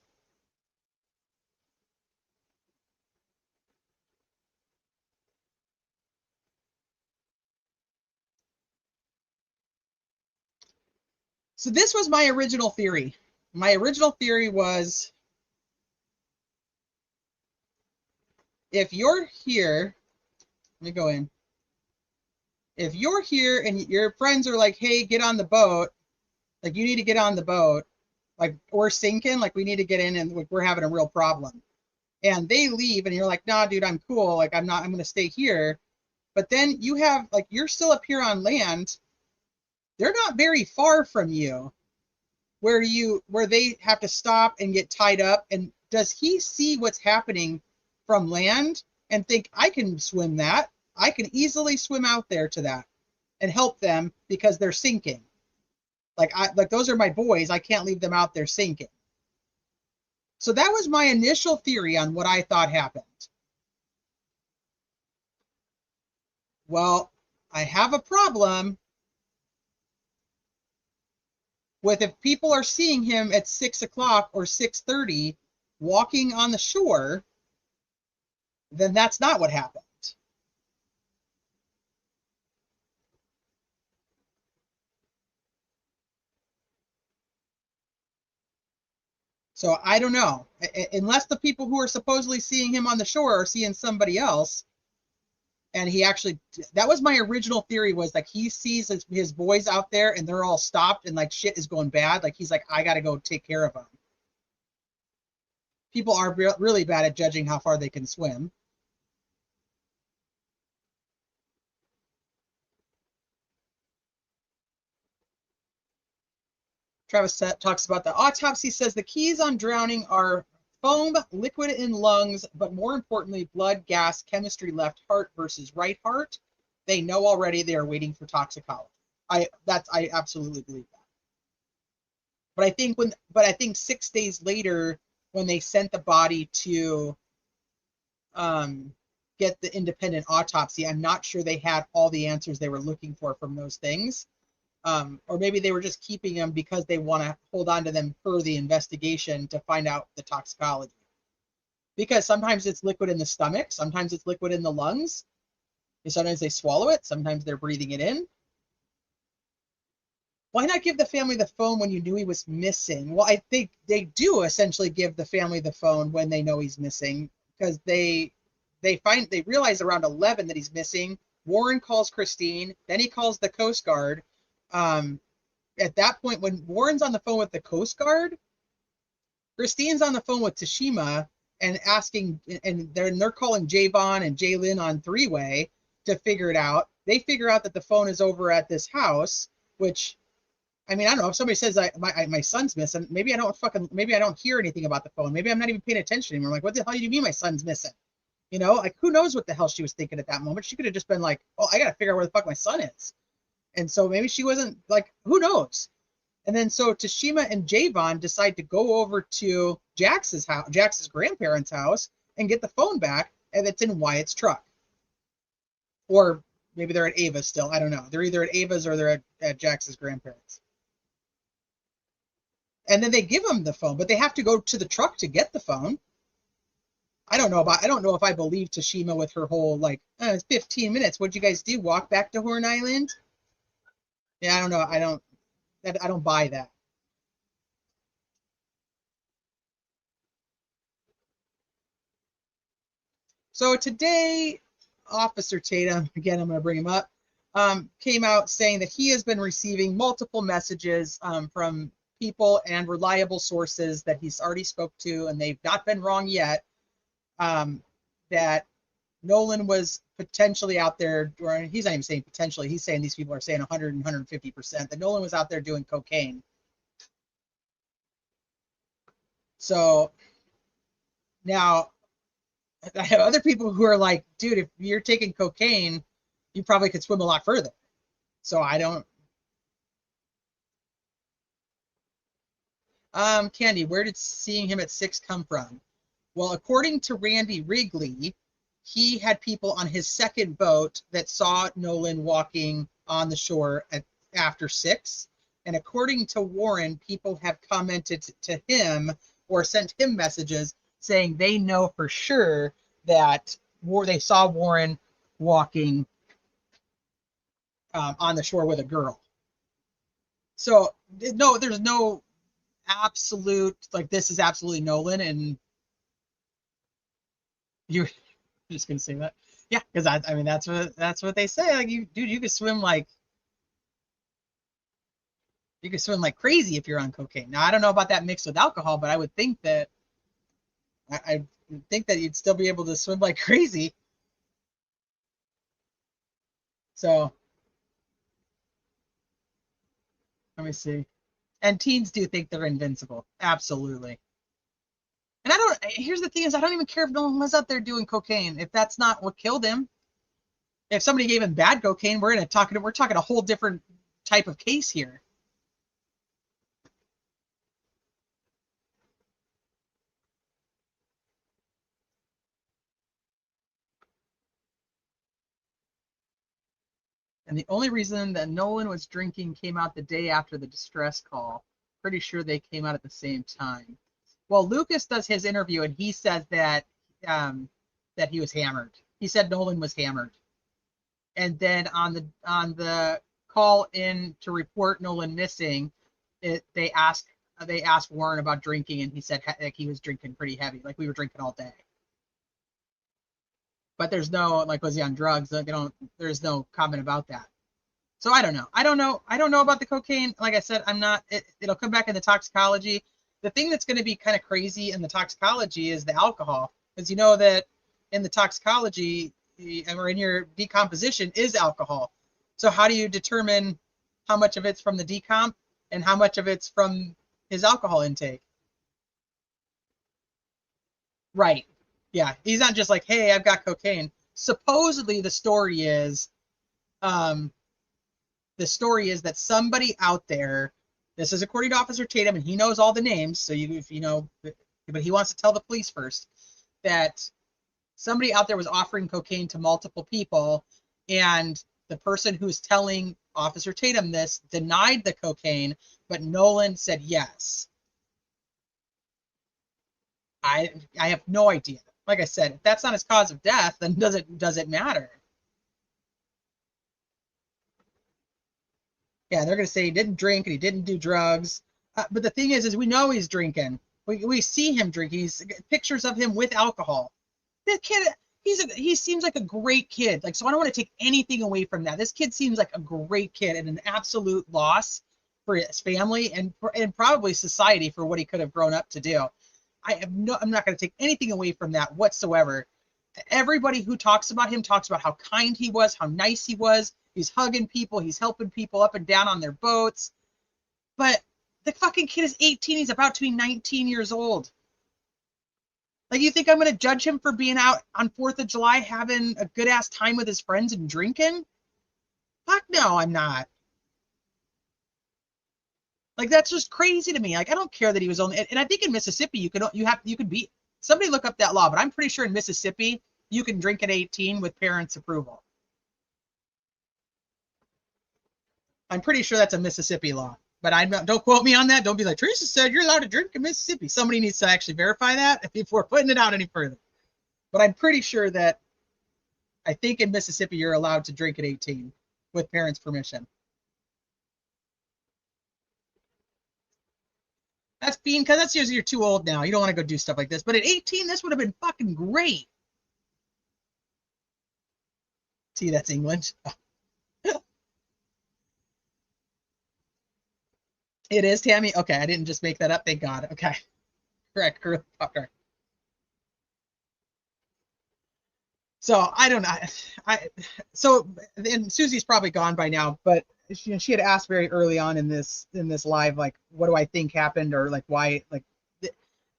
So this was my original theory. My original theory was, if you're here, let me go in. If you're here and your friends are like, hey, get on the boat, like you need to get on the boat, like we're sinking, like we need to get in and like, we're having a real problem. And they leave and you're like, nah, dude, I'm cool. Like I'm going to stay here. But then you have, like, you're still up here on land. They're not very far from you where they have to stop and get tied up. And does he see what's happening from land and think, I can swim that? I can easily swim out there to that and help them because they're sinking. Like those are my boys. I can't leave them out there sinking. So that was my initial theory on what I thought happened. Well, I have a problem with, if people are seeing him at 6 o'clock or 6:30 walking on the shore, then that's not what happened. So I don't know. Unless the people who are supposedly seeing him on the shore are seeing somebody else. And he actually, that was my original theory, was like he sees his boys out there and they're all stopped and like shit is going bad. Like he's like, I got to go take care of them. People are really bad at judging how far they can swim. Travis talks about the autopsy, says the keys on drowning are foam, liquid in lungs, but more importantly, blood, gas, chemistry, left heart versus right heart. They know already. They are waiting for toxicology. I absolutely believe that. But I think 6 days later, when they sent the body to get the independent autopsy, I'm not sure they had all the answers they were looking for from those things. Or maybe they were just keeping them because they want to hold on to them per the investigation to find out the toxicology. Because sometimes it's liquid in the stomach, sometimes it's liquid in the lungs, and sometimes they swallow it, sometimes they're breathing it in. Why not give the family the phone when you knew he was missing? Well, I think they do essentially give the family the phone when they know he's missing, because they realize around 11 that he's missing. Warren calls Christine, then he calls the Coast Guard. At that point, when Warren's on the phone with the Coast Guard, Christine's on the phone with Tashima and asking, and they're calling Javon and Jalen on three-way to figure it out. They figure out that the phone is over at this house, which, I mean, I don't know, if somebody says my son's missing, maybe I don't hear anything about the phone. Maybe I'm not even paying attention anymore. Like, what the hell do you mean my son's missing? You know, like, who knows what the hell she was thinking at that moment? She could have just been like, oh, I got to figure out where the fuck my son is. And so maybe she wasn't, like, who knows? And then so Tashima and Javon decide to go over to Jax's house, Jax's grandparents' house, and get the phone back, and it's in Wyatt's truck. Or maybe they're at Ava's still. I don't know. They're either at Ava's or they're at Jax's grandparents. And then they give him the phone, but they have to go to the truck to get the phone. I don't know if I believe Tashima with her whole like, it's 15 minutes. What'd you guys do? Walk back to Horn Island? Yeah, I don't know. I don't buy that. So today, Officer Tatum, again, I'm going to bring him up, came out saying that he has been receiving multiple messages from people and reliable sources that he's already spoke to, and they've not been wrong yet, that Nolan was potentially out there, or he's not even saying potentially, he's saying these people are saying 100 and 150%, that Nolan was out there doing cocaine. So now I have other people who are like, dude, if you're taking cocaine, you probably could swim a lot further. So I don't. Candy, where did seeing him at 6 come from? Well, according to Randy Wrigley, he had people on his second boat that saw Nolan walking on the shore after 6. And according to Warren, people have commented to him or sent him messages saying they know for sure that they saw Warren walking on the shore with a girl. So no, there's no absolute, like, this is absolutely Nolan, and you're just gonna say that. Yeah, because I mean that's what they say. Like, you could swim like crazy if you're on cocaine. Now I don't know about that mixed with alcohol, but I would think that I think that you'd still be able to swim like crazy. So let me see. And teens do think they're invincible. Absolutely. And here's the thing is, I don't even care if Nolan was out there doing cocaine, if that's not what killed him. If somebody gave him bad cocaine, we're talking a whole different type of case here. And the only reason that Nolan was drinking came out the day after the distress call. Pretty sure they came out at the same time. Well, Lucas does his interview, and he says that that he was hammered. He said Nolan was hammered. And then on the call in to report Nolan missing, they asked Warren about drinking, and he said like he was drinking pretty heavy, like we were drinking all day. But there's no, like, was he on drugs? Like, there's no comment about that. So I don't know. I don't know about the cocaine. Like I said, I'm not. It'll come back in the toxicology. The thing that's going to be kind of crazy in the toxicology is the alcohol, because you know that in the toxicology or in your decomposition is alcohol. So how do you determine how much of it's from the decomp and how much of it's from his alcohol intake? Right. Yeah. He's not just like, hey, I've got cocaine. Supposedly the story is that somebody out there, this is according to Officer Tatum, and he knows all the names, so if you know, but he wants to tell the police first, that somebody out there was offering cocaine to multiple people, and the person who's telling Officer Tatum this denied the cocaine, but Nolan said yes. I have no idea. Like I said, if that's not his cause of death, then does it matter? Yeah, they're going to say he didn't drink and he didn't do drugs. But the thing is we know he's drinking. We see him drinking. He's pictures of him with alcohol. This kid, he seems like a great kid. Like, so I don't want to take anything away from that. This kid seems like a great kid and an absolute loss for his family and probably society for what he could have grown up to do. I'm not going to take anything away from that whatsoever. Everybody who talks about him talks about how kind he was, how nice he was. He's hugging people. He's helping people up and down on their boats. But the fucking kid is 18. He's about to be 19 years old. Like, you think I'm going to judge him for being out on 4th of July having a good-ass time with his friends and drinking? Fuck no, I'm not. Like, that's just crazy to me. Like, I don't care that he was only, and I think in Mississippi you could be, somebody look up that law, but I'm pretty sure in Mississippi you can drink at 18 with parents' approval. I'm pretty sure that's a Mississippi law, but don't quote me on that. Don't be like, Teresa said you're allowed to drink in Mississippi. Somebody needs to actually verify that before putting it out any further. But I'm pretty sure that I think in Mississippi you're allowed to drink at 18 with parents' permission. That's being, because that's usually you're too old now. You don't want to go do stuff like this. But at 18, this would have been fucking great. See, that's England. It is, Tammy? Okay, I didn't just make that up. Thank God. Okay. Correct. Fucker. So I don't know. So and Susie's probably gone by now, but she had asked very early on in this live, like, what do I think happened, or like why, like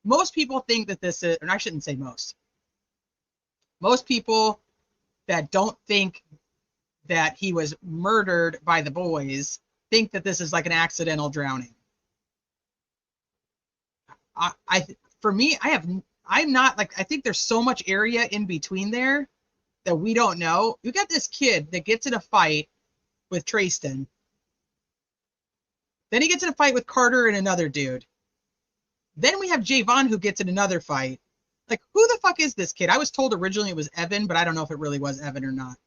most people think that this is, and I shouldn't say most. Most people that don't think that he was murdered by the boys think that this is like an accidental drowning. For me, I'm not like, I think there's so much area in between there that we don't know. You got this kid that gets in a fight with Trayston. Then he gets in a fight with Carter and another dude. Then we have Javon who gets in another fight. Like, who the fuck is this kid? I was told originally it was Evan, but I don't know if it really was Evan or not.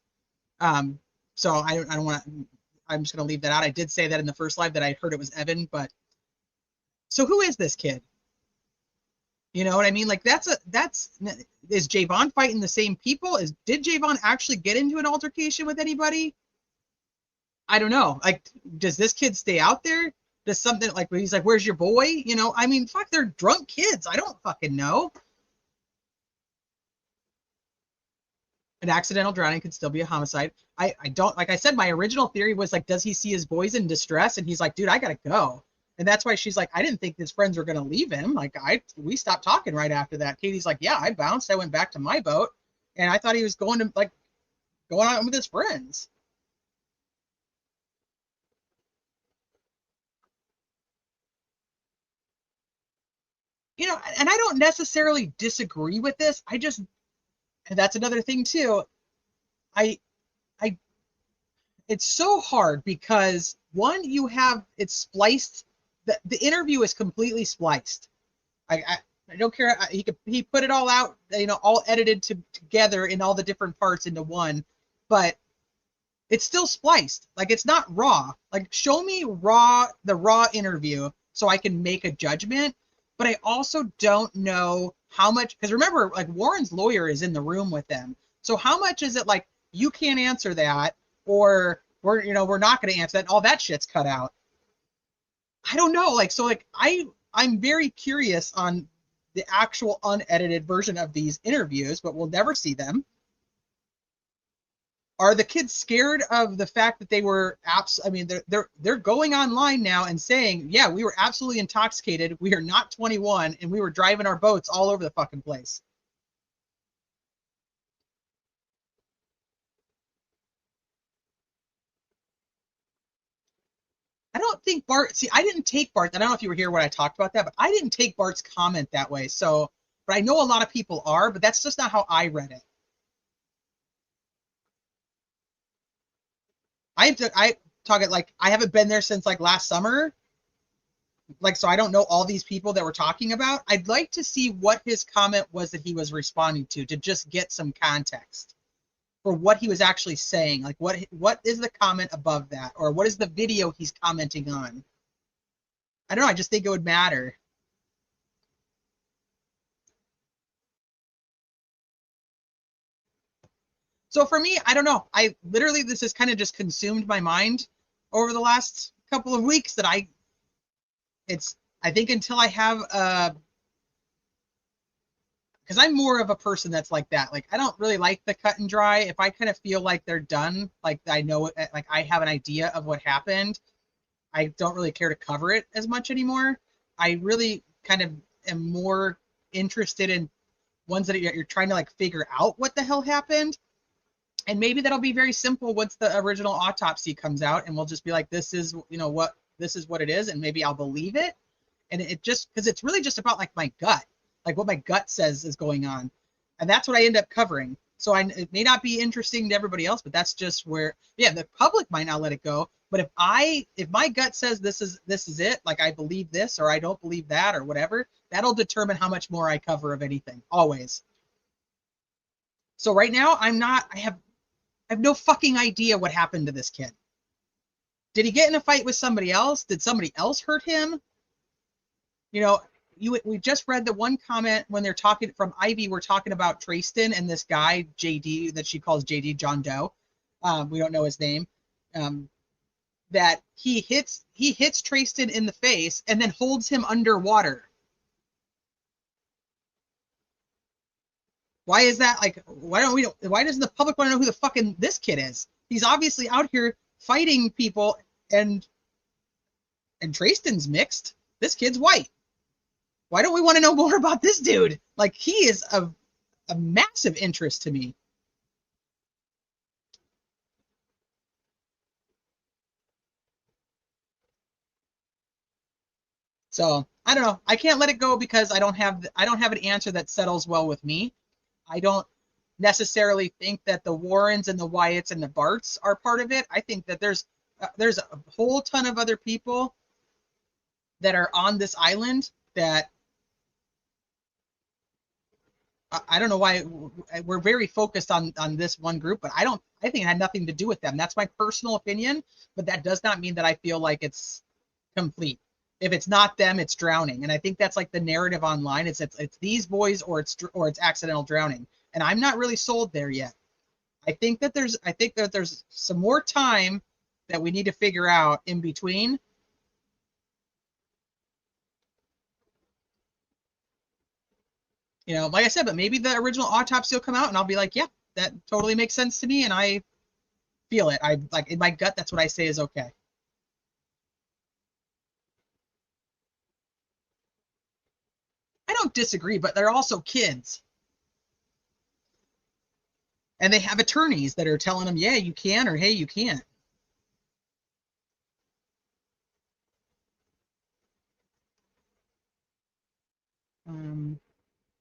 So I don't want to, I'm just going to leave that out. I did say that in the first live that I heard it was Evan, but so who is this kid? You know what I mean? Like, is Javon fighting the same people? Did Javon actually get into an altercation with anybody? I don't know. Like, does this kid stay out there? Does something like, he's like, where's your boy? You know, I mean, fuck, they're drunk kids. I don't fucking know. An accidental drowning could still be a homicide. I don't, like I said, my original theory was like, does he see his boys in distress? And he's like, dude, I gotta go. And that's why she's like, I didn't think his friends were gonna leave him. Like, we stopped talking right after that. Katie's like, yeah, I bounced. I went back to my boat, and I thought he was going out with his friends. You know, and I don't necessarily disagree with this. And that's another thing too. It's so hard because one, it's spliced. The interview is completely spliced. I don't care. He put it all out, you know, all edited together in all the different parts into one, but it's still spliced. Like, it's not raw. Like, show me the raw interview so I can make a judgment. But I also don't know how much, because remember, like, Warren's lawyer is in the room with them. So how much is it like, you can't answer that, or we're not going to answer that, and all that shit's cut out. I don't know. Like, so like, I'm very curious on the actual unedited version of these interviews, but we'll never see them. Are the kids scared of the fact that they were I mean, they're going online now and saying, yeah, we were absolutely intoxicated. We are not 21, and we were driving our boats all over the fucking place. I don't think I didn't take Bart. I don't know if you were here when I talked about that, but I didn't take Bart's comment that way. So, but I know a lot of people are, but that's just not how I read it. I talk it like, I haven't been there since like last summer. Like, so I don't know all these people that we're talking about. I'd like to see what his comment was that he was responding to just get some context for what he was actually saying. Like, what is the comment above that? Or what is the video he's commenting on? I don't know. I just think it would matter. So for me, I don't know. I literally, this has kind of just consumed my mind over the last couple of weeks that I think until I have because I'm more of a person that's like that. Like, I don't really like the cut and dry. If I kind of feel like they're done, like I know, like I have an idea of what happened, I don't really care to cover it as much anymore. I really kind of am more interested in ones that you're trying to like figure out what the hell happened. And maybe that'll be very simple once the original autopsy comes out, and we'll just be like, this is what it is, and maybe I'll believe it. And it just, because it's really just about like my gut, like what my gut says is going on. And that's what I end up covering. So it may not be interesting to everybody else, but that's just where, yeah, the public might not let it go. But if my gut says this is it, like I believe this or I don't believe that or whatever, that'll determine how much more I cover of anything, always. So right now I have no fucking idea what happened to this kid. Did he get in a fight with somebody else? Did somebody else hurt him? You know, we just read the one comment when they're talking from Ivy. We're talking about Trayston and this guy JD that she calls JD John Doe. We don't know his name. That he hits Trayston in the face and then holds him underwater. Why is that? Like, why doesn't the public want to know who the fucking this kid is? He's obviously out here fighting people, and Trayston's mixed. This kid's white. Why don't we want to know more about this dude? Like, he is a massive interest to me. So I don't know. I can't let it go because I don't have an answer that settles well with me. I don't necessarily think that the Warrens and the Wyatts and the Barts are part of it. I think that there's a whole ton of other people that are on this island that I don't know why we're very focused on this one group, but I think it had nothing to do with them. That's my personal opinion, but that does not mean that I feel like it's complete. If it's not them, it's drowning. And I think that's like the narrative online. It's these boys or it's accidental drowning. And I'm not really sold there yet. I think that there's some more time that we need to figure out in between. You know, like I said, but maybe the original autopsy will come out and I'll be like, yeah, that totally makes sense to me and I feel it. I like in my gut, that's what I say is okay. I don't disagree, but they're also kids. And they have attorneys that are telling them, yeah, you can, or hey, you can't.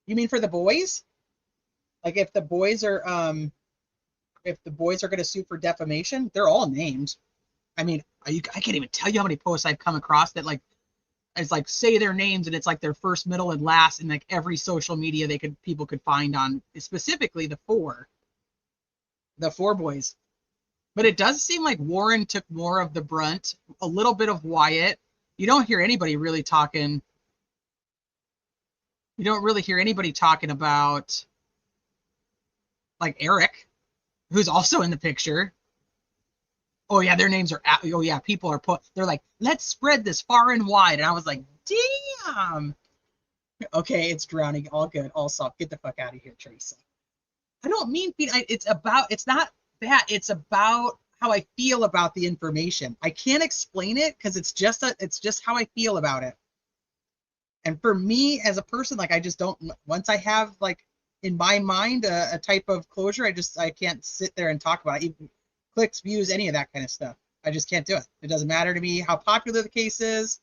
You mean for the boys? Like if the boys are going to sue for defamation, they're all named. I mean, I can't even tell you how many posts I've come across that like it's like say their names and it's like their first, middle, and last in like every social media people could find on specifically the four boys. But it does seem like Warren took more of the brunt, a little bit of Wyatt. You don't hear anybody really talking. You don't really hear anybody talking about like Eric, who's also in the picture. Oh yeah, their names are. Oh yeah, people are they're like, let's spread this far and wide, and I was like, damn. Okay, it's drowning. All good. All soft. Get the fuck out of here, Tracy. I don't mean it's not that. It's about how I feel about the information. I can't explain it because it's just how I feel about it. And for me as a person, like I just don't. Once I have like in my mind a type of closure, I can't sit there and talk about it. Even clicks, views, any of that kind of stuff. I just can't do it. It doesn't matter to me how popular the case is.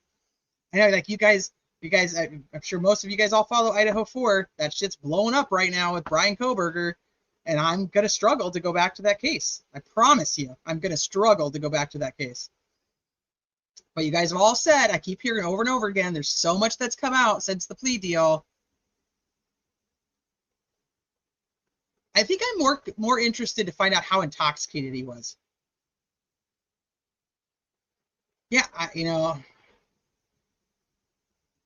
I know, like you guys, I'm sure most of you guys all follow Idaho 4. That shit's blowing up right now with Brian Kohberger, and I'm gonna struggle to go back to that case. I promise you, I'm gonna struggle to go back to that case. But you guys have all said, I keep hearing over and over again, there's so much that's come out since the plea deal. I think I'm more interested to find out how intoxicated he was. Yeah,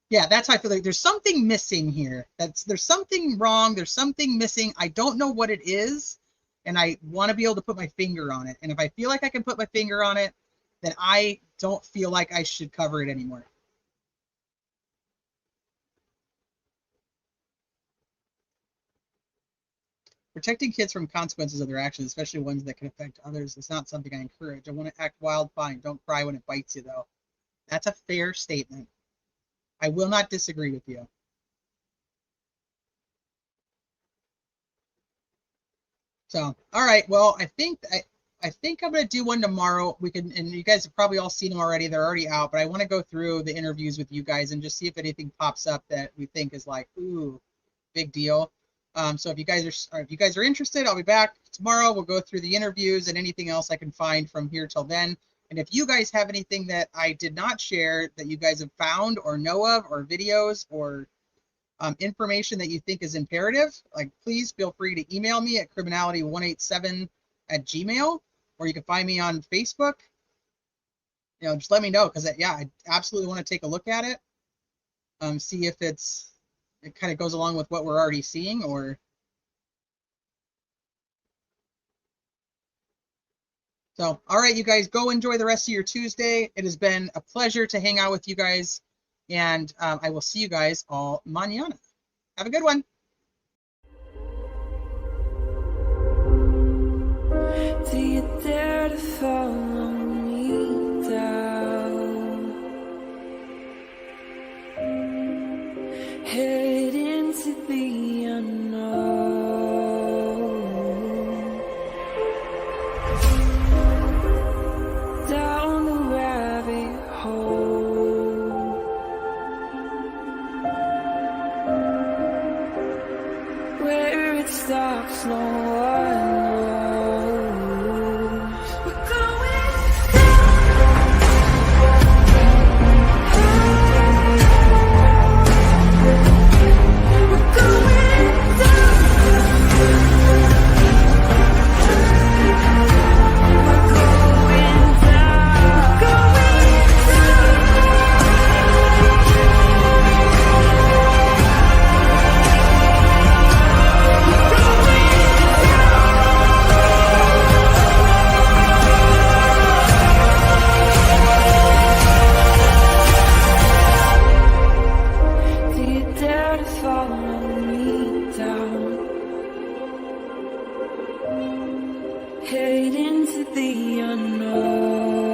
yeah, that's how I feel like there's something missing here. There's something wrong. There's something missing. I don't know what it is, and I want to be able to put my finger on it. And if I feel like I can put my finger on it, then I don't feel like I should cover it anymore. Protecting kids from consequences of their actions, especially ones that can affect others, is not something I encourage. I want to act wild, fine. Don't cry when it bites you, though. That's a fair statement. I will not disagree with you. So, all right. Well, I think I'm going to do one tomorrow. We can, and you guys have probably all seen them already. They're already out, but I want to go through the interviews with you guys and just see if anything pops up that we think is like, ooh, big deal. So if you guys are interested, I'll be back tomorrow. We'll go through the interviews and anything else I can find from here till then. And if you guys have anything that I did not share that you guys have found or know of, or videos or information that you think is imperative, like, please feel free to email me at criminality187@gmail, or you can find me on Facebook. Just let me know, because I absolutely want to take a look at it, see if it kind of goes along with what we're already seeing, or so. All right, you guys, go enjoy the rest of your Tuesday. It has been a pleasure to hang out with you guys, and I will see you guys all mañana. Have a good one. Do you dare to follow me down? Head into the unknown, down the rabbit hole, where it stops, no one knows. We're going Do you dare to follow me down? Head into the unknown.